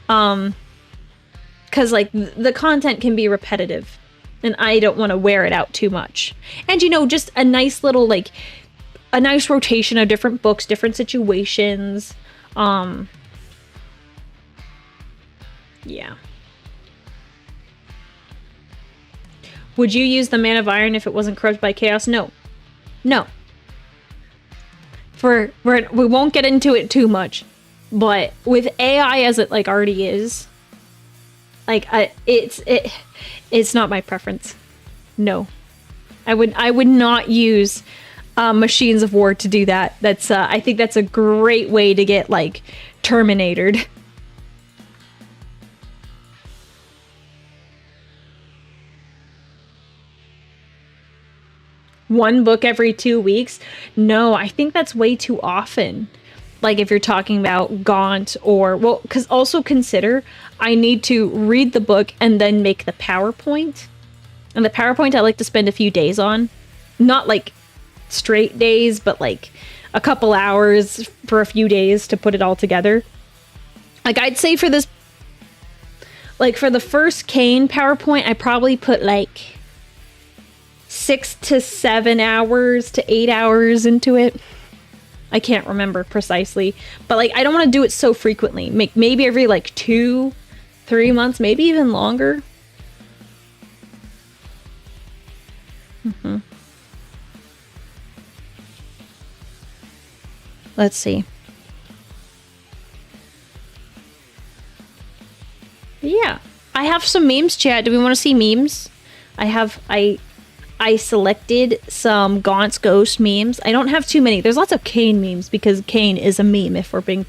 Because, like, the content can be repetitive, and I don't want to wear it out too much. And, you know, just a nice little, like, a nice rotation of different books, different situations. Yeah. Would you use the Man of Iron if it wasn't corrupted by chaos? No. No. We won't get into it too much, but with AI as it, like, already is, like, it's not my preference. No. I would not use Machines of War to do that. That's I think that's a great way to get, like, Terminatored. One book every 2 weeks? No, I think that's way too often. Like, if you're talking about Gaunt or... Well, because also consider, I need to read the book and then make the PowerPoint. And the PowerPoint I like to spend a few days on. Not, like, straight days, but, like, a couple hours for a few days to put it all together. Like, I'd say for this... Like, for the first Kane PowerPoint, I probably put, like... 6 to 7 hours to 8 hours into it. I can't remember precisely, but, like, I don't want to do it so frequently. Maybe every, like, 2-3 months, maybe even longer. Let's see. Yeah, I have some memes, chat. Do we want to see memes? I selected some Gaunt's Ghost memes. I don't have too many. There's lots of Kane memes because Kane is a meme, if we're being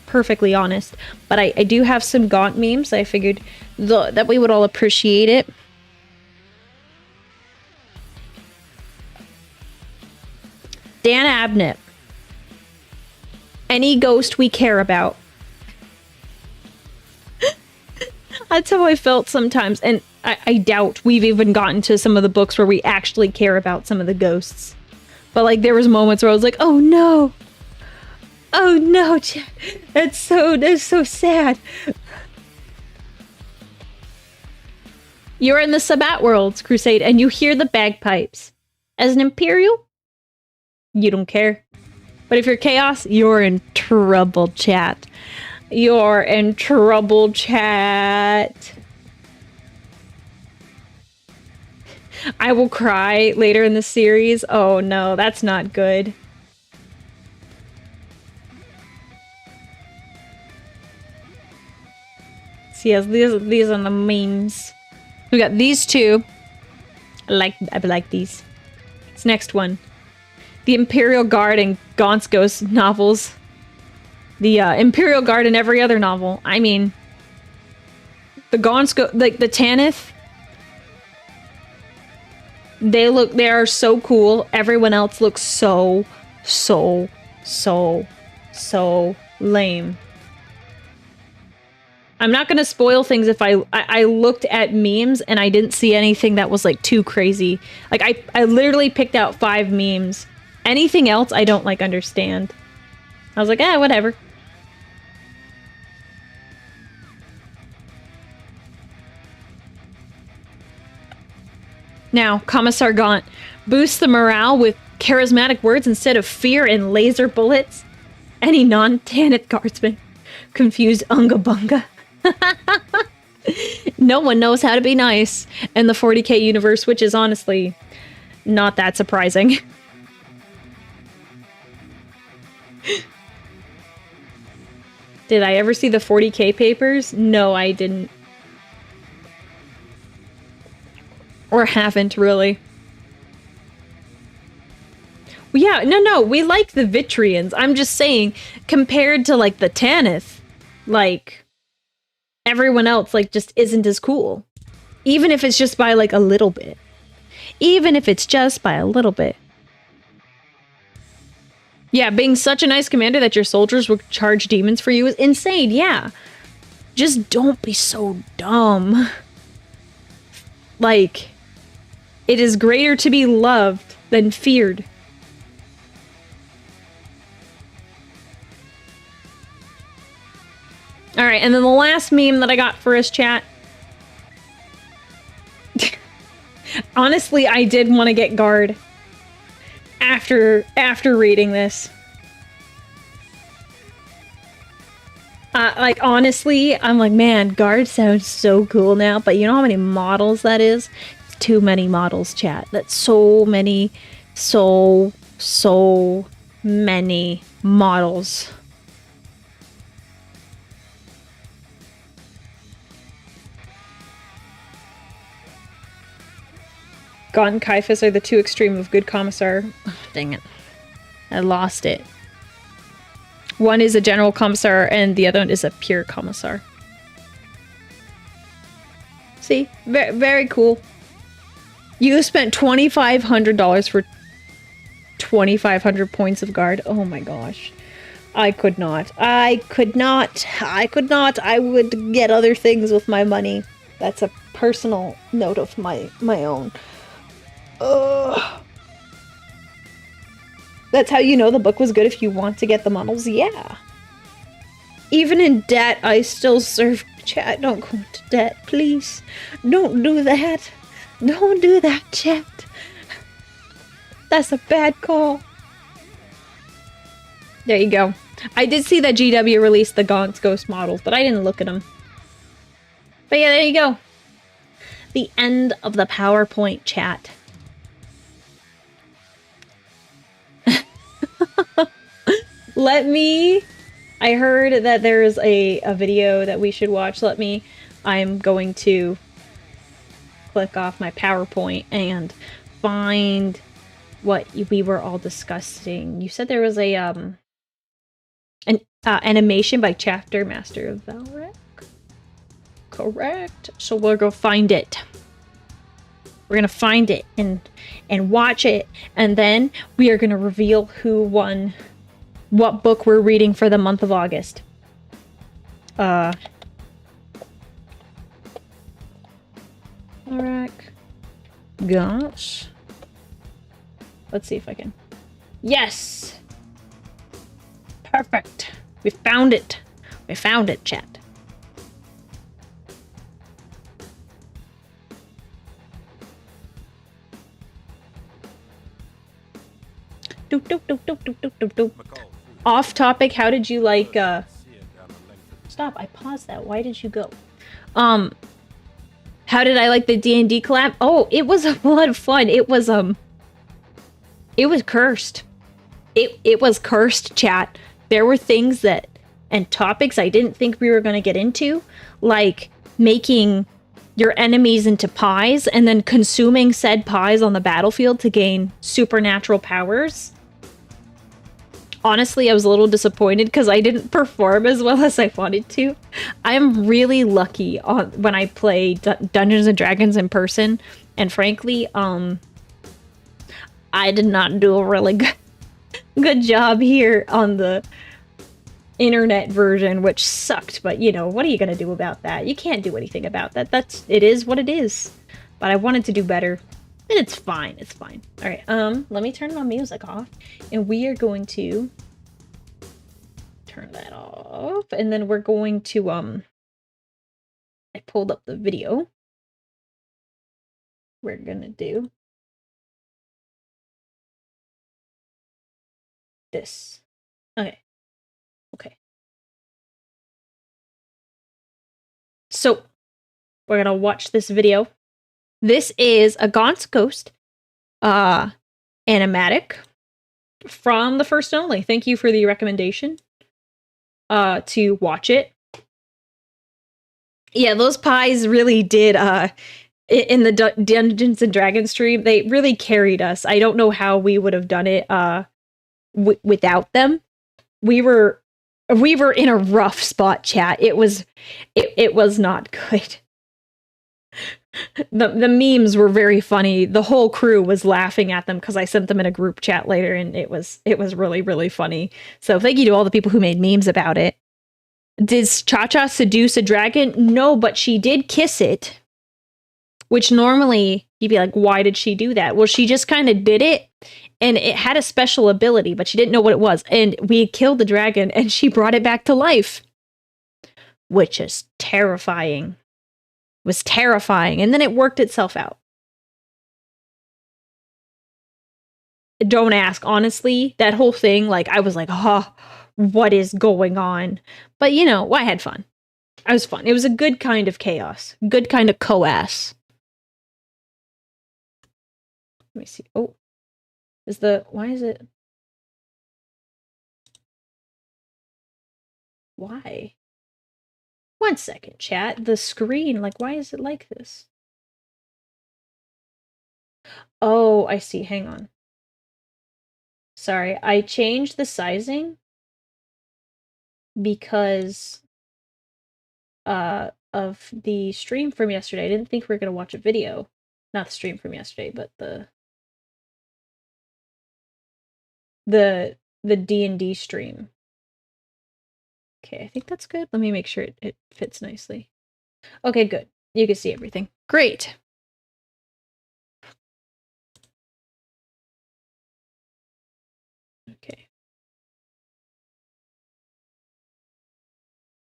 perfectly honest. But I do have some Gaunt memes. I figured that we would all appreciate it. Dan Abnett. Any ghost we care about. That's how I felt sometimes. And I doubt we've even gotten to some of the books where we actually care about some of the ghosts. But, like, there was moments where I was like, oh no! Oh no, that's so sad. You're in the Sabbat worlds, Crusade, and you hear the bagpipes. As an Imperial, you don't care. But if you're Chaos, you're in trouble, chat. You're in trouble, chat. I will cry later in the series. Oh no, that's not good. So yes, these are the memes. We got these two. I like these. This next one. The Imperial Guard and Gaunt's Ghost novels. The Imperial Guard in every other novel. I mean, the Gaunt's Ghost, like the Tanith. They are so cool. Everyone else looks so lame. I'm not gonna spoil things if I looked at memes and I didn't see anything that was like too crazy. Like I literally picked out 5 memes. Anything else I don't like understand. I was like, whatever. Now, Commissar Gaunt boosts the morale with charismatic words instead of fear and laser bullets. Any non-Tanith guardsman confused Unga Bunga. No one knows how to be nice in the 40k universe, which is honestly not that surprising. Did I ever see the 40k papers? No, I didn't. Or haven't, really. Well, yeah, no, we like the Vitrians. I'm just saying, compared to, like, the Tanith, like, everyone else, like, just isn't as cool. Even if it's just by, like, a little bit. Even if it's just by a little bit. Yeah, being such a nice commander that your soldiers will charge demons for you is insane, yeah. Just don't be so dumb. Like, it is greater to be loved than feared. Alright, and then the last meme that I got for us, chat. Honestly, I did want to get Guard after reading this. Like, honestly, I'm like, man, Guard sounds so cool now, but you know how many models that is? It's too many models, chat. That's so many, so many models. Gaunt and Caiaphas are the two extreme of good commissar. Oh, dang it. I lost it. One is a general commissar and the other one is a pure commissar. See? Very, very cool. You spent $2,500 for 2,500 points of Guard. Oh my gosh. I could not. I would get other things with my money. That's a personal note of my own. Ugh. That's how you know the book was good if you want to get the models? Yeah. Even in debt, I still serve. Chat, don't go into debt, please. Don't do that. Don't do that, chat. That's a bad call. There you go. I did see that GW released the Gaunt's Ghost models, but I didn't look at them. But yeah, there you go. The end of the PowerPoint, chat. I heard that there's a video that we should watch. I'm going to click off my PowerPoint and find what we were all discussing. You said there was a an animation by Chapter Master of Valric. Correct. So we'll go find it. We're gonna find it and watch it, and then we are gonna reveal who won what book we're reading for the month of August. Alright. Gosh. Let's see if I can. Yes! Perfect. We found it. We found it, chat. Off topic, how did you like stop. I paused that. Why did you go? How did I like the D&D collab? Oh, it was a lot of fun. It was cursed. It was cursed, chat. There were things and topics I didn't think we were going to get into, like making your enemies into pies and then consuming said pies on the battlefield to gain supernatural powers. Honestly, I was a little disappointed because I didn't perform as well as I wanted to. I'm really lucky when I play Dungeons and Dragons in person, and frankly, I did not do a really good job here on the internet version, which sucked, but you know, what are you gonna do about that? You can't do anything about that. It is what it is. But I wanted to do better, and it's fine. It's fine. All right, let me turn my music off, and we are going to turn that off, and then we're going to I pulled up the video. We're gonna do this. Okay. So, we're gonna watch this video. This is a Gaunt's Ghost animatic from the first and only. Thank you for the recommendation to watch it. Yeah, those pies really did in the Dungeons and Dragons stream, they really carried us. I don't know how we would have done it without them. We were in a rough spot, chat. It was not good. The memes were very funny. The whole crew was laughing at them because I sent them in a group chat later, and it was really, really funny. So thank you to all the people who made memes about it. Did Cha-Cha seduce a dragon? No, but she did kiss it. Which normally you'd be like, why did she do that? Well, she just kind of did it, and it had a special ability, but she didn't know what it was. And we killed the dragon, and she brought it back to life. Which is terrifying. It was terrifying, and then it worked itself out. Don't ask, honestly, that whole thing, like, I was like, what is going on? But, you know, I had fun. I was fun. It was a good kind of chaos. Good kind of coass. Let me see. Oh. Why is it? Why? One second, chat. The screen, like, why is it like this? Oh, I see. Hang on. Sorry, I changed the sizing because of the stream from yesterday. I didn't think we were gonna watch a video. Not the stream from yesterday, but the D&D stream. Okay, I think that's good. Let me make sure it fits nicely. Okay, good. You can see everything. Great. Okay.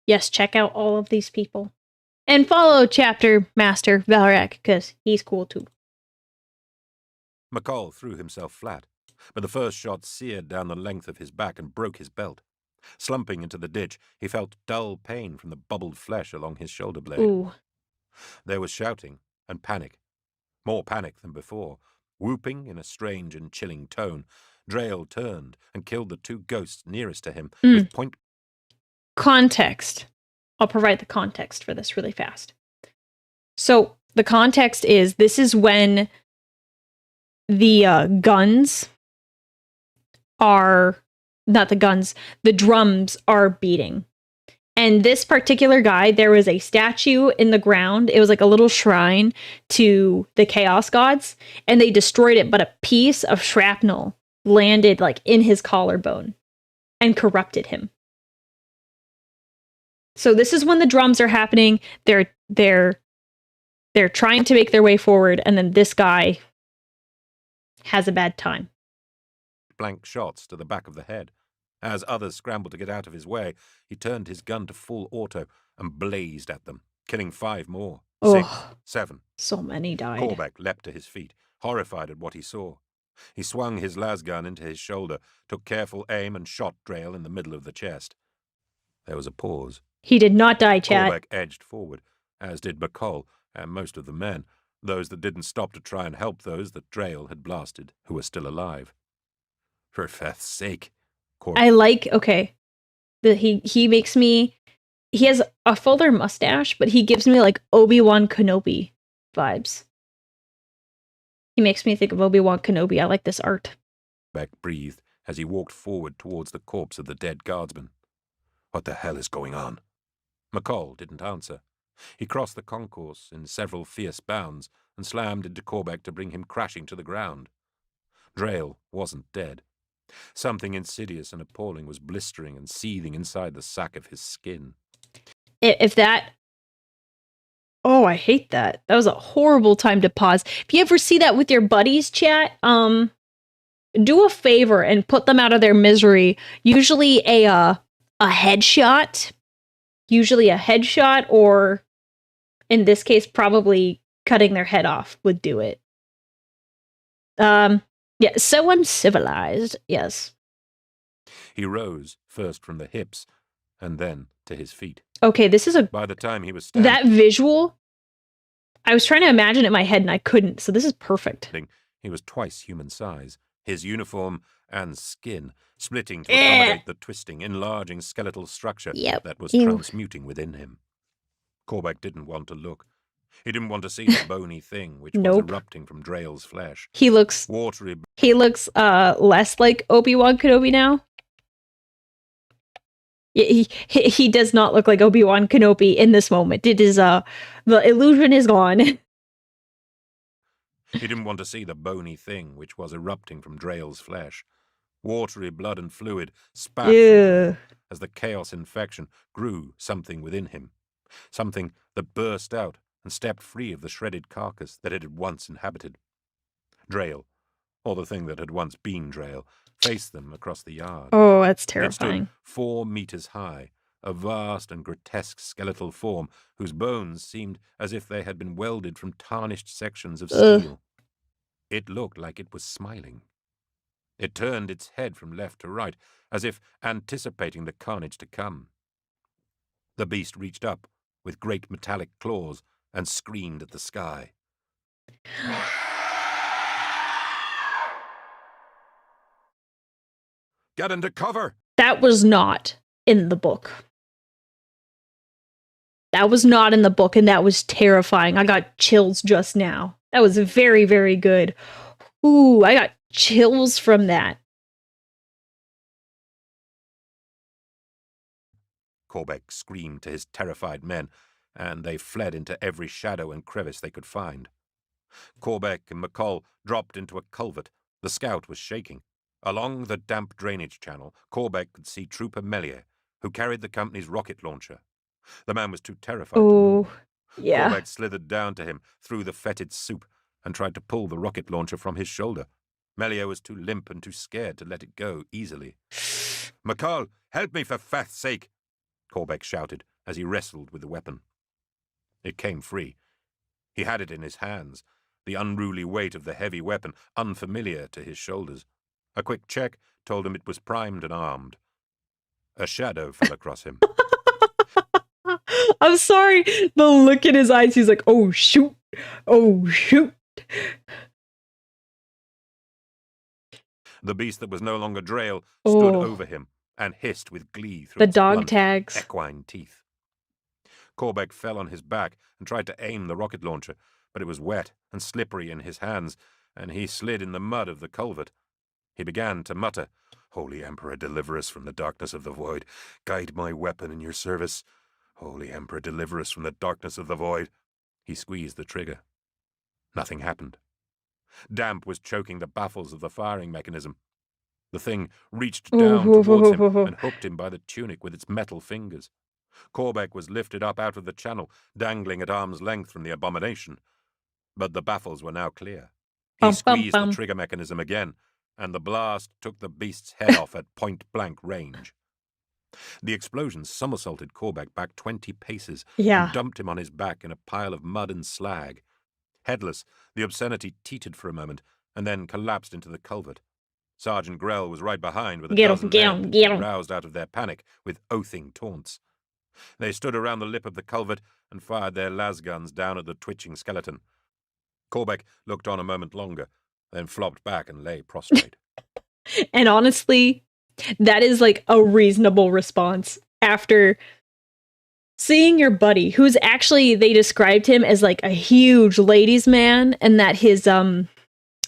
Yes, check out all of these people. And follow Chapter Master Valrak, because he's cool too. McCall threw himself flat, but the first shot seared down the length of his back and broke his belt. Slumping into the ditch, he felt dull pain from the bubbled flesh along his shoulder blade. Ooh. There was shouting and panic. More panic than before. Whooping in a strange and chilling tone, Drail turned and killed the two ghosts nearest to him with point... Context. I'll provide the context for this really fast. So, the context is, this is when the guns are... Not the guns, the drums are beating. And this particular guy, there was a statue in the ground. It was like a little shrine to the Chaos Gods, and they destroyed it, but a piece of shrapnel landed like in his collarbone and corrupted him. So this is when the drums are happening. They're trying to make their way forward, and then this guy has a bad time. Blank shots to the back of the head. As others scrambled to get out of his way, he turned his gun to full auto and blazed at them, killing 5 more. 6, 7. So many died. Corbeck leapt to his feet, horrified at what he saw. He swung his lasgun into his shoulder, took careful aim and shot Drail in the middle of the chest. There was a pause. He did not die, chat. Corbeck edged forward, as did McCall and most of the men, those that didn't stop to try and help those that Drail had blasted, who were still alive. For Feth's sake, I like, okay, he makes me, he has a fuller mustache, but he gives me like Obi-Wan Kenobi vibes. He makes me think of Obi-Wan Kenobi. I like this art. Beck breathed as he walked forward towards the corpse of the dead guardsman. What the hell is going on? McCall didn't answer. He crossed the concourse in several fierce bounds and slammed into Corbeck to bring him crashing to the ground. Drail wasn't dead. Something insidious and appalling was blistering and seething inside the sack of his skin. If that... Oh, I hate that. That was a horrible time to pause. If you ever see that with your buddies, chat, do a favor and put them out of their misery. Usually a headshot. Usually a headshot, or in this case, probably cutting their head off would do it. Yeah, so uncivilized, yes. He rose, first from the hips, and then to his feet. Okay, this is a... By the time he was standing... That visual, I was trying to imagine it in my head and I couldn't, so this is perfect. He was twice human size, his uniform and skin splitting to accommodate the twisting, enlarging skeletal structure that was transmuting within him. Corbeck didn't want to look. He didn't want to see the bony thing which was erupting from Drail's flesh. He looks watery. He looks less like Obi-Wan Kenobi now. He does not look like Obi-Wan Kenobi in this moment. It is the illusion is gone. He didn't want to see the bony thing which was erupting from Drail's flesh. Watery blood and fluid spat as the chaos infection grew something within him. Something that burst out and stepped free of the shredded carcass that it had once inhabited. Drail, or the thing that had once been Drail, faced them across the yard. Oh, that's terrifying. It stood 4 meters high, a vast and grotesque skeletal form whose bones seemed as if they had been welded from tarnished sections of steel. It looked like it was smiling. It turned its head from left to right, as if anticipating the carnage to come. The beast reached up with great metallic claws and screamed at the sky. Get into cover! That was not in the book. That was not in the book, and that was terrifying. I got chills just now. That was very, very good. Ooh, I got chills from that. Corbeck screamed to his terrified men, and they fled into every shadow and crevice they could find. Corbeck and McCall dropped into a culvert. The scout was shaking. Along the damp drainage channel, Corbeck could see Trooper Mellier, who carried the company's rocket launcher. The man was too terrified to move. Corbeck slithered down to him through the fetid soup and tried to pull the rocket launcher from his shoulder. Mellier was too limp and too scared to let it go easily. McCall, help me for Fath's sake! Corbeck shouted as he wrestled with the weapon. It came free. He had it in his hands, the unruly weight of the heavy weapon unfamiliar to his shoulders. A quick check told him it was primed and armed. A shadow fell across him. I'm sorry. The look in his eyes, he's like, oh, shoot. Oh, shoot. The beast that was no longer Drail stood over him and hissed with glee through the its dog blunt, tags. equine teeth. Corbeck fell on his back and tried to aim the rocket launcher, but it was wet and slippery in his hands, and he slid in the mud of the culvert. He began to mutter, Holy Emperor, deliver us from the darkness of the void. Guide my weapon in your service. Holy Emperor, deliver us from the darkness of the void. He squeezed the trigger. Nothing happened. Damp was choking the baffles of the firing mechanism. The thing reached down towards him and hooked him by the tunic with its metal fingers. Corbeck was lifted up out of the channel, dangling at arm's length from the abomination. But the baffles were now clear. He squeezed the trigger mechanism again, and the blast took the beast's head off at point-blank range. The explosion somersaulted Corbeck back 20 paces and dumped him on his back in a pile of mud and slag. Headless, the obscenity teetered for a moment and then collapsed into the culvert. Sergeant Grell was right behind with a dozen men roused out of their panic with oathing taunts. They stood around the lip of the culvert and fired their las guns down at the twitching skeleton. Corbeck looked on a moment longer, then flopped back and lay prostrate. And honestly, that is like a reasonable response after seeing your buddy, who's actually, they described him as like a huge ladies' man, and that his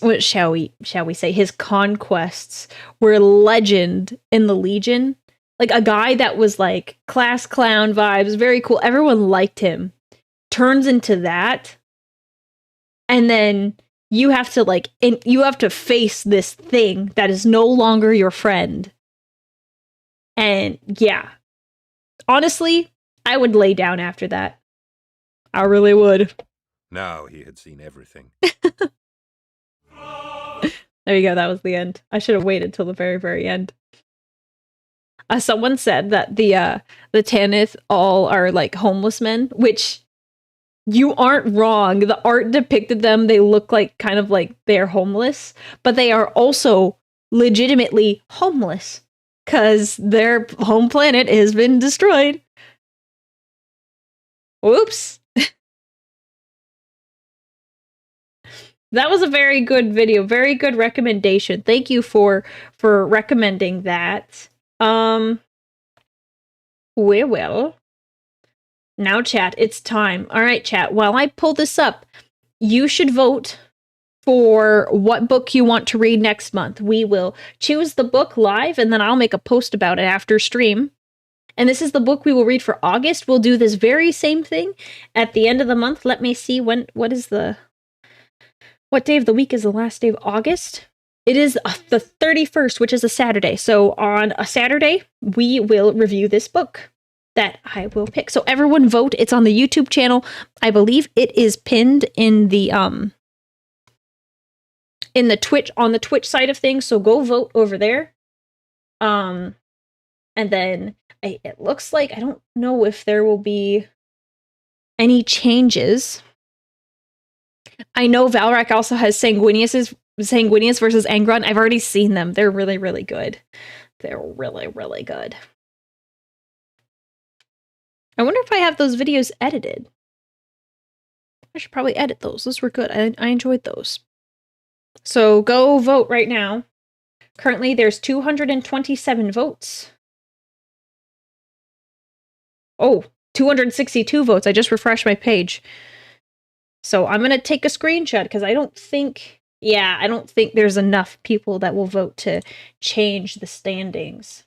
what shall we say, his conquests were legend in the Legion. Like a guy that was like class clown vibes, very cool. Everyone liked him. Turns into that. And then you have to face this thing that is no longer your friend. And yeah, honestly, I would lay down after that. I really would. Now he had seen everything. There you go. That was the end. I should have waited till the very, very end. Someone said that the Tanith all are like homeless men, which you aren't wrong. The art depicted them. They look like kind of like they're homeless, but they are also legitimately homeless because their home planet has been destroyed. Oops. That was a very good video. Very good recommendation. Thank you for recommending that. We will. Now, chat, it's time. All right, chat. While I pull this up, you should vote for what book you want to read next month. We will choose the book live, and then I'll make a post about it after stream. And this is the book we will read for August. We'll do this very same thing at the end of the month. Let me see what day of the week is the last day of August? It is the 31st, which is a Saturday. So on a Saturday, we will review this book that I will pick. So everyone vote. It's on the YouTube channel. I believe it is pinned in the Twitch, on the Twitch side of things. So go vote over there. And then it looks like, I don't know if there will be any changes. I know Valrak also has Sanguinius versus Angron. I've already seen them. They're really, really good. They're really, really good. I wonder if I have those videos edited. I should probably edit those. Those were good. I enjoyed those. So go vote right now. Currently, there's 227 votes. Oh, 262 votes. I just refreshed my page. So I'm going to take a screenshot because I don't think there's enough people that will vote to change the standings.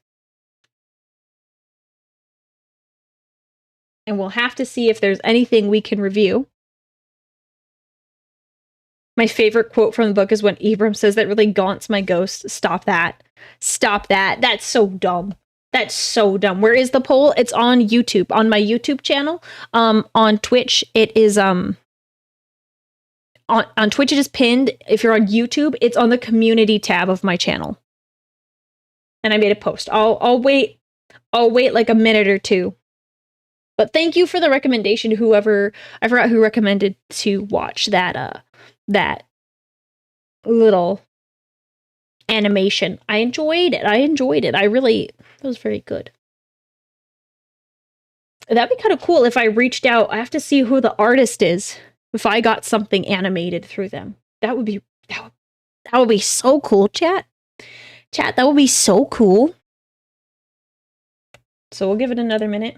And we'll have to see if there's anything we can review. My favorite quote from the book is when Ibram says, "That really gaunts my ghost." Stop that. Stop that. That's so dumb. That's so dumb. Where is the poll? It's on YouTube, on my YouTube channel. On Twitch, it is on Twitch, it is pinned. If you're on YouTube, it's on the community tab of my channel. And I made a post. I'll wait like a minute or two. But thank you for the recommendation, whoever, I forgot who recommended to watch that little animation. I enjoyed it. That was very good. That'd be kind of cool if I reached out. I have to see who the artist is. If I got something animated through them, that would be so cool, chat. Chat, that would be so cool. So we'll give it another minute.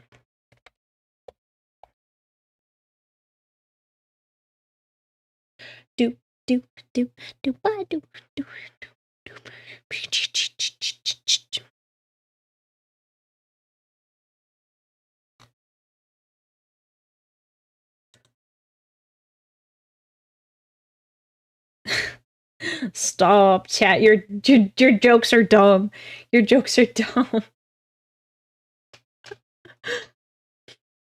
Do do do do ba do do do. Stop, chat. Your jokes are dumb. Your jokes are dumb.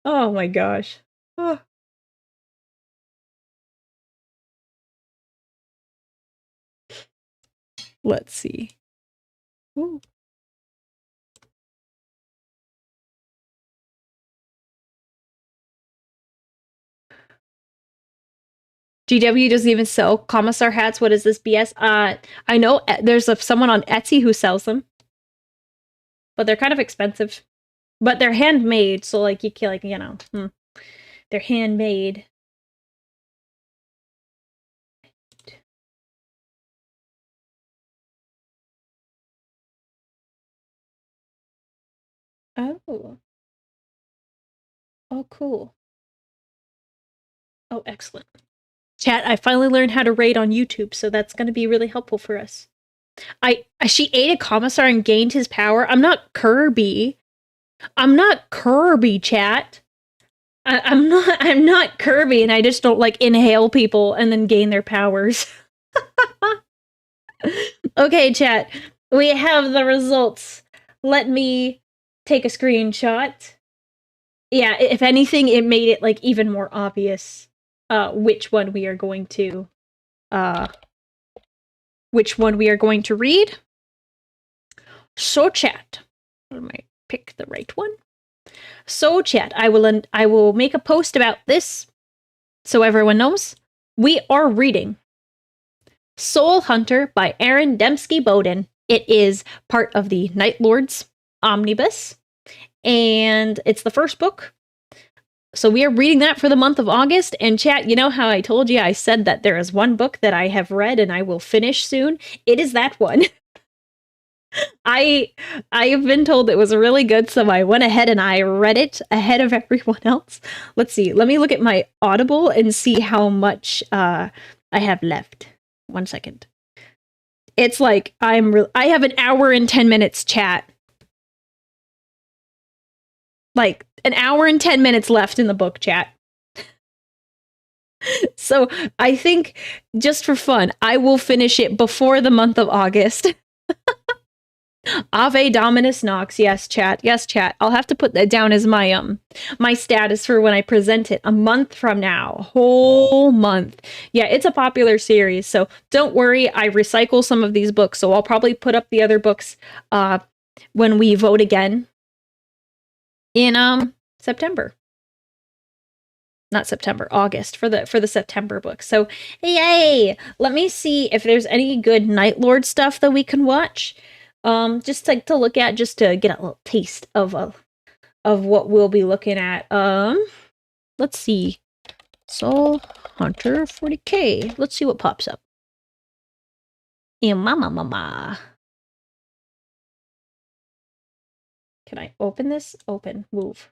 Oh my gosh. Oh. Let's see. Ooh. GW doesn't even sell commissar hats. What is this BS? I know there's someone on Etsy who sells them, but they're kind of expensive. But they're handmade, so like you can, like, they're handmade. Oh. Oh, cool. Oh, excellent. Chat, I finally learned how to raid on YouTube, so that's going to be really helpful for us. She ate a commissar and gained his power. I'm not Kirby. I'm not Kirby, chat. I'm not Kirby, and I just don't like inhale people and then gain their powers. Okay, chat. We have the results. Let me take a screenshot. Yeah, if anything, it made it like even more obvious which one we are going to read. So chat, I might pick the right one. So chat, I will make a post about this so everyone knows. We are reading Soul Hunter by Aaron Dembski Bowden. It is part of the Night Lords Omnibus, and it's the first book. So we are reading that for the month of August. And chat, you know how I told you I said that there is one book that I have read and I will finish soon? It is that one. I have been told it was really good, so I went ahead and I read it ahead of everyone else. Let's see. Let me look at my Audible and see how much I have left. 1 second. It's like I have an hour and 10 minutes chat. Like an hour and 10 minutes left in the book, chat. So I think just for fun, I will finish it before the month of August. Ave Dominus Nox. Yes, chat. Yes, chat. I'll have to put that down as my my status for when I present it a month from now. Whole month. Yeah, it's a popular series, so don't worry. I recycle some of these books, so I'll probably put up the other books when we vote again in September. Not September, August for the September book. So yay! Let me see if there's any good Night Lord stuff that we can watch. Just to look at, just to get a little taste of what we'll be looking at. Let's see. Soul Hunter 40K. Let's see what pops up. Mama. Can I open this? Open. Move.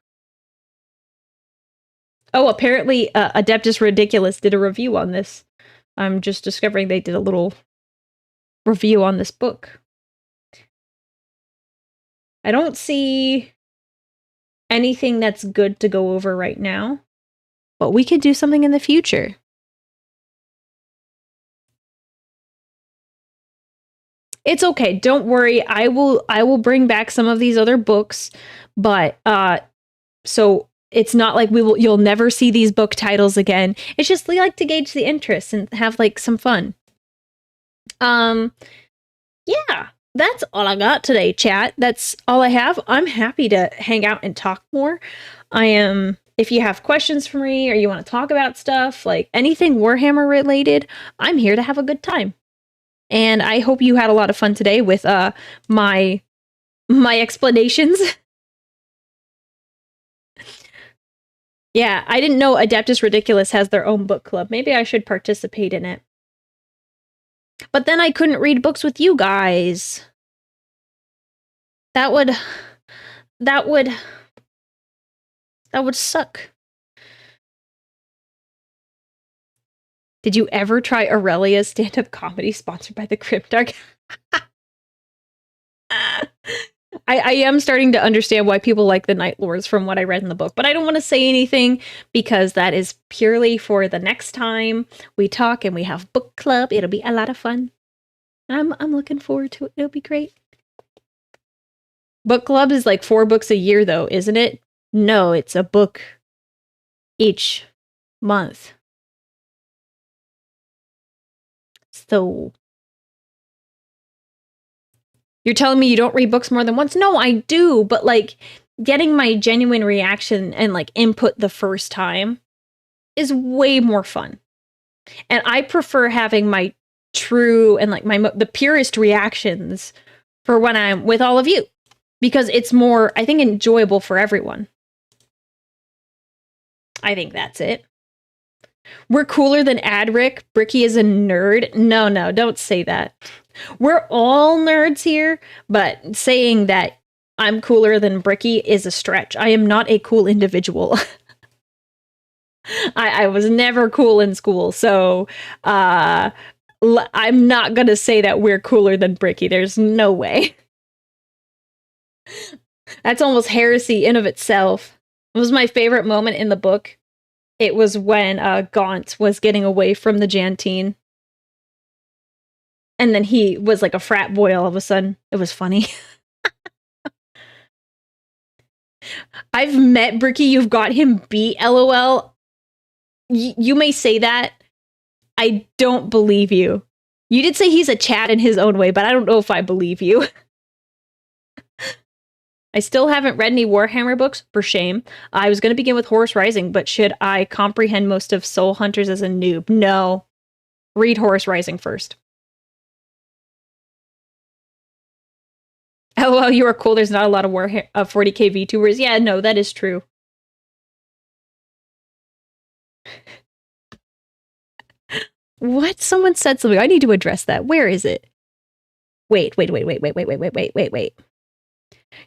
Oh, apparently Adeptus Ridiculous did a review on this. I'm just discovering they did a little review on this book. I don't see anything that's good to go over right now, but we could do something in the future. It's okay. Don't worry. I will bring back some of these other books, but so it's not like you'll never see these book titles again. It's just we like to gauge the interest and have like some fun. Yeah. That's all I got today, chat. That's all I have. I'm happy to hang out and talk more. If you have questions for me or you want to talk about stuff, like anything Warhammer related, I'm here to have a good time. And I hope you had a lot of fun today with my explanations. Yeah, I didn't know Adeptus Ridiculous has their own book club. Maybe I should participate in it. But then I couldn't read books with you guys. That would suck. Did you ever try Aurelia's stand-up comedy sponsored by the Cryptarch? I am starting to understand why people like the Night Lords from what I read in the book, but I don't want to say anything because that is purely for the next time we talk and we have book club. It'll be a lot of fun. I'm looking forward to it. It'll be great. Book club is like 4 books a year though, isn't it? No, it's a book each month. So you're telling me you don't read books more than once? No, I do, but like getting my genuine reaction and like input the first time is way more fun. And I prefer having my true and like the purest reactions for when I'm with all of you. because it's more, I think, enjoyable for everyone. I think that's it. We're cooler than Adric. Bricky is a nerd. No, don't say that. We're all nerds here, but saying that I'm cooler than Bricky is a stretch. I am not a cool individual. I was never cool in school, so I'm not going to say that we're cooler than Bricky. There's no way. That's almost heresy in of itself. It was my favorite moment in the book. It was when Gaunt was getting away from the Jantine. And then he was like a frat boy all of a sudden. It was funny. I've met Bricky. You've got him beat, LOL. You may say that. I don't believe you. You did say he's a Chad in his own way, but I don't know if I believe you. I still haven't read any Warhammer books, for shame. I was going to begin with Horus Rising, but should I comprehend most of Soul Hunters as a noob? No. Read Horus Rising first. LOL, you are cool. There's not a lot of 40k VTubers. Yeah, no, that is true. What? Someone said something. I need to address that. Where is it? Wait.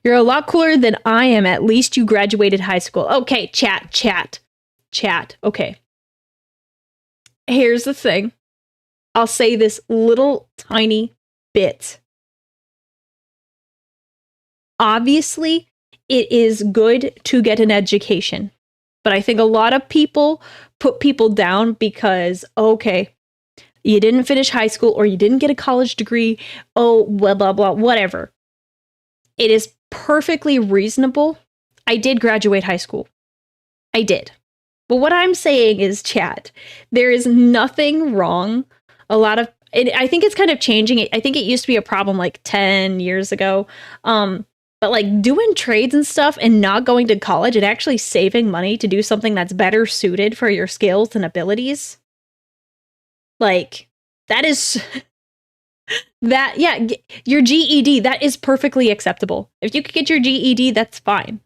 You're a lot cooler than I am. At least you graduated high school. Okay, chat. Okay. Here's the thing. I'll say this little tiny bit. Obviously, it is good to get an education. But I think a lot of people put people down because, okay, you didn't finish high school or you didn't get a college degree. Oh, blah, blah, blah, whatever. It is perfectly reasonable. I did graduate high school. I did. But what I'm saying is, chat, there is nothing wrong. I think it's kind of changing. I think it used to be a problem like 10 years ago. But like doing trades and stuff and not going to college and actually saving money to do something that's better suited for your skills and abilities. Like, that is... your GED, that is perfectly acceptable. If you could get your GED, that's fine.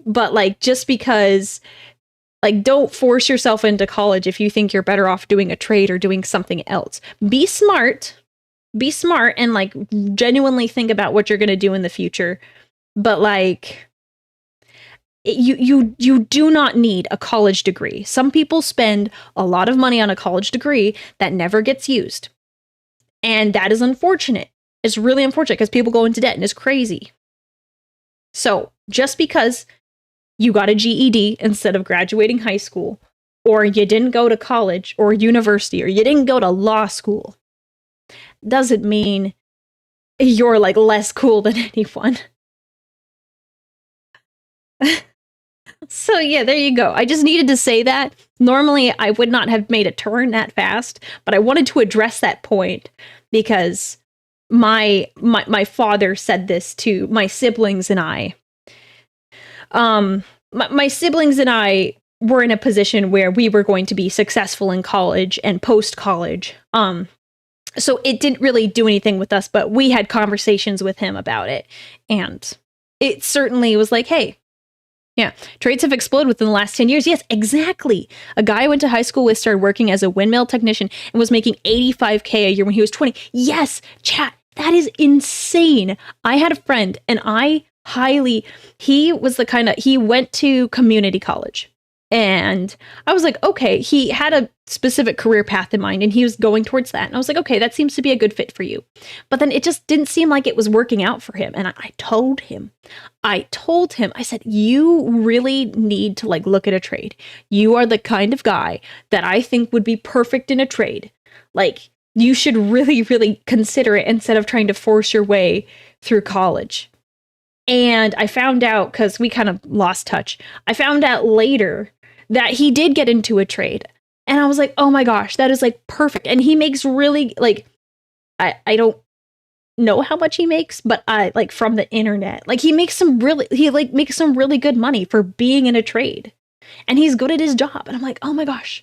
But like, just because, like, don't force yourself into college if you think you're better off doing a trade or doing something else. Be smart and like genuinely think about what you're going to do in the future. But like, you do not need a college degree. Some people spend a lot of money on a college degree that never gets used. And that is unfortunate. It's really unfortunate because people go into debt and it's crazy. So just because you got a GED instead of graduating high school, or you didn't go to college or university, or you didn't go to law school, doesn't mean you're like less cool than anyone. So yeah, there you go. I just needed to say that. Normally, I would not have made a turn that fast, but I wanted to address that point because my father said this to my siblings and I. My siblings and I were in a position where we were going to be successful in college and post-college. So it didn't really do anything with us, but we had conversations with him about it. And it certainly was like, hey, yeah, trades have exploded within the last 10 years. Yes, exactly. A guy I went to high school with started working as a windmill technician and was making $85K a year when he was 20. Yes, chat, that is insane. I had a friend and he was the kind of, he went to community college. And I was like, okay, he had a specific career path in mind and he was going towards that. And I was like, okay, that seems to be a good fit for you. But then it just didn't seem like it was working out for him. And I told him, I said, you really need to like look at a trade. You are the kind of guy that I think would be perfect in a trade. Like, you should really, really consider it instead of trying to force your way through college. And I found out, because we kind of lost touch, I found out later that he did get into a trade. And I was like, oh my gosh, that is like perfect. And he makes really, like, I don't know how much he makes, but I like from the internet, like he makes some really good money for being in a trade. And he's good at his job. And I'm like, oh my gosh,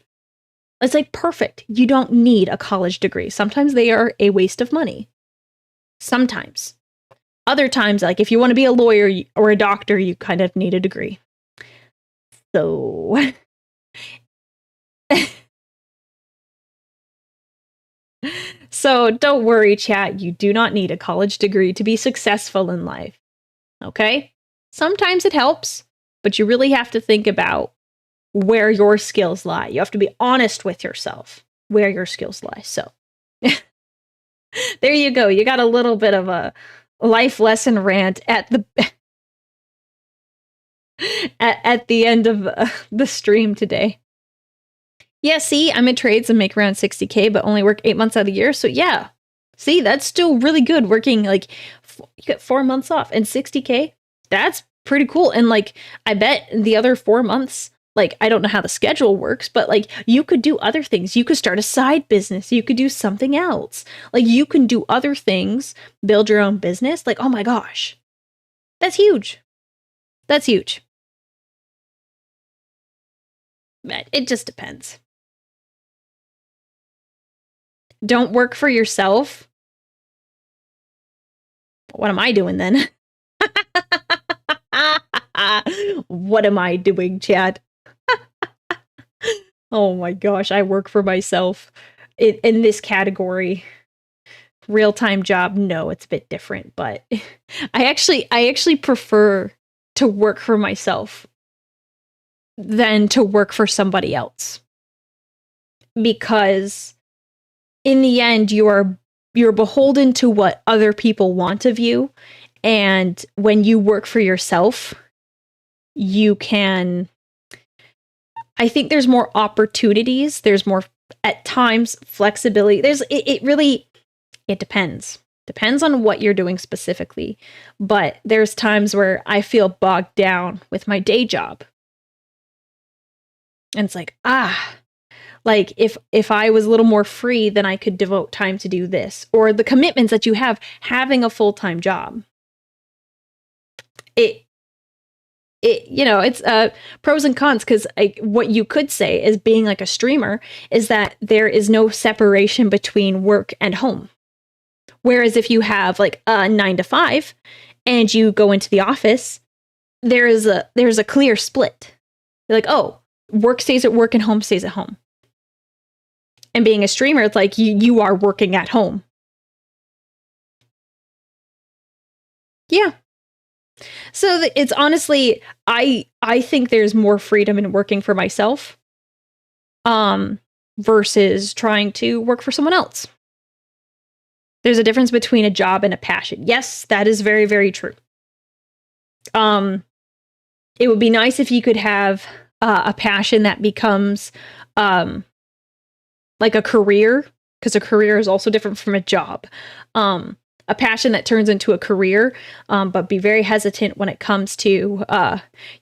it's like perfect. You don't need a college degree. Sometimes they are a waste of money. Sometimes. Other times, like if you want to be a lawyer or a doctor, you kind of need a degree. So so don't worry, chat. You do not need a college degree to be successful in life. Okay? Sometimes it helps, but you really have to think about where your skills lie. You have to be honest with yourself where your skills lie. So there you go. You got a little bit of a life lesson rant at the at the end of the stream today. Yeah, see, I'm in trades and make around 60K, but only work 8 months out of the year. So yeah, see, that's still really good. Working like you get 4 months off and 60K. That's pretty cool. And like, I bet the other 4 months, like, I don't know how the schedule works, but like, you could do other things. You could start a side business. You could do something else. Like, you can do other things, build your own business. Like, oh my gosh, that's huge. That's huge. But it just depends. Don't work for yourself. What am I doing then? What am I doing, chat? Oh my gosh, I work for myself. In this category. Real-time job, no, it's a bit different, but I actually prefer to work for myself than to work for somebody else. Because in the end, you're beholden to what other people want of you. And when you work for yourself, you can, I think there's more opportunities. There's more, at times, flexibility. It depends. Depends on what you're doing specifically. But there's times where I feel bogged down with my day job. And it's like, like if I was a little more free, then I could devote time to do this. Or the commitments that you have having a full-time job. It's pros and cons, because what you could say is being like a streamer is that there is no separation between work and home. Whereas if you have like a 9 to 5 and you go into the office, there's a clear split. You're like, oh, work stays at work and home stays at home. And being a streamer, it's like you are working at home. Yeah. So it's honestly, I think there's more freedom in working for myself versus trying to work for someone else. There's a difference between a job and a passion. Yes, that is very, very true. It would be nice if you could have a passion that becomes like a career, because a career is also different from a job. A passion that turns into a career, but be very hesitant when it comes to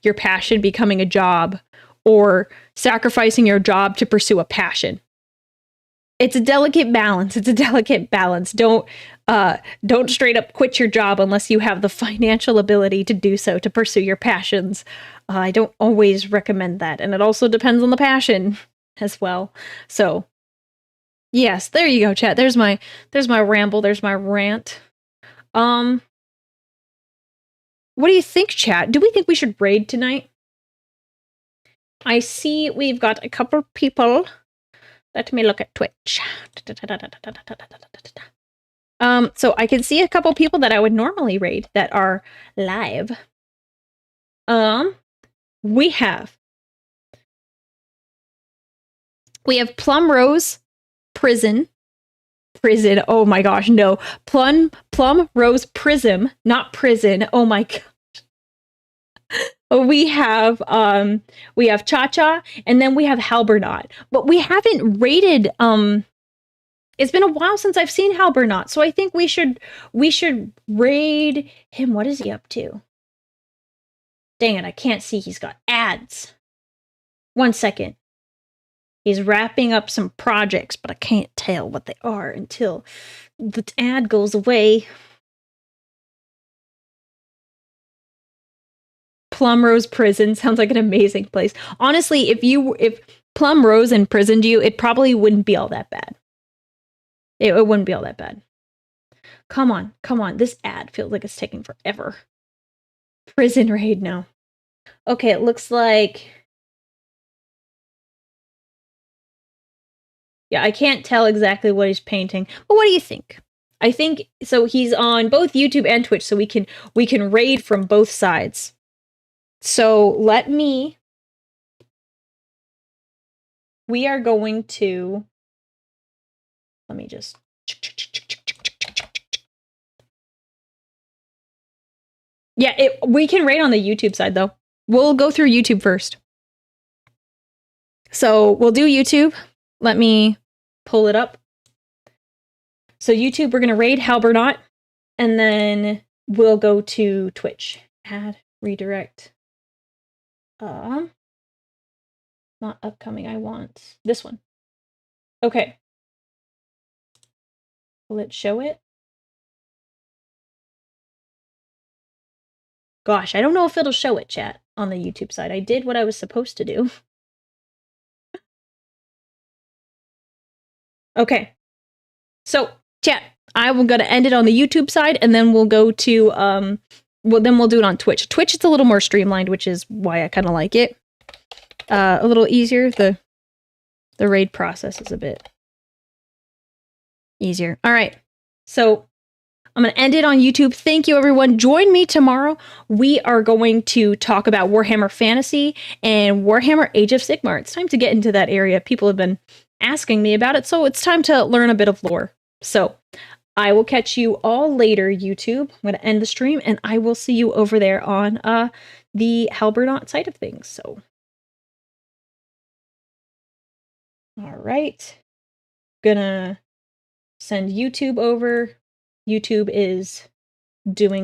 your passion becoming a job or sacrificing your job to pursue a passion. It's a delicate balance. Don't straight up quit your job unless you have the financial ability to do so, to pursue your passions. I don't always recommend that. And it also depends on the passion as well. So yes, there you go, chat. There's my ramble. There's my rant. What do you think, chat? Do we think we should raid tonight? I see we've got a couple people. Let me look at Twitch. So I can see a couple people that I would normally raid that are live. We have Plum Rose Prison. Oh my gosh, no. Plum Rose Prism, not prison. Oh my gosh. We have Cha-Cha, and then we have Halbernaut. But we haven't rated it's been a while since I've seen Halbernaut, so I think we should raid him. What is he up to? Dang it, I can't see. He's got ads. 1 second. He's wrapping up some projects, but I can't tell what they are until the ad goes away. Plum Rose Prison sounds like an amazing place. Honestly, if Plum Rose imprisoned you, it probably wouldn't be all that bad. It wouldn't be all that bad. Come on, come on. This ad feels like it's taking forever. Prison raid now. Okay, it looks like... Yeah, I can't tell exactly what he's painting, but what do you think? I think so. He's on both YouTube and Twitch, so we can raid from both sides. So we are going to, let me just, yeah, we can raid on the YouTube side though. We'll go through YouTube first. So we'll do YouTube. Let me pull it up. So YouTube, we're going to raid Halbernaut, and then we'll go to Twitch. Add, redirect. Not upcoming, I want this one. Okay. Will it show it? Gosh, I don't know if it'll show it, chat, on the YouTube side. I did what I was supposed to do. Okay. So, chat, I'm going to end it on the YouTube side, and then we'll go to, then we'll do it on Twitch. Twitch is a little more streamlined, which is why I kind of like it. A little easier. The raid process is a bit easier. All right. So, I'm going to end it on YouTube. Thank you, everyone. Join me tomorrow. We are going to talk about Warhammer Fantasy and Warhammer Age of Sigmar. It's time to get into that area. People have been asking me about it, so it's time to learn a bit of lore. So I will catch you all later, YouTube. I'm going to end the stream, and I will see you over there on the Halbernaut side of things. So, all right. Gonna send YouTube over. YouTube is doing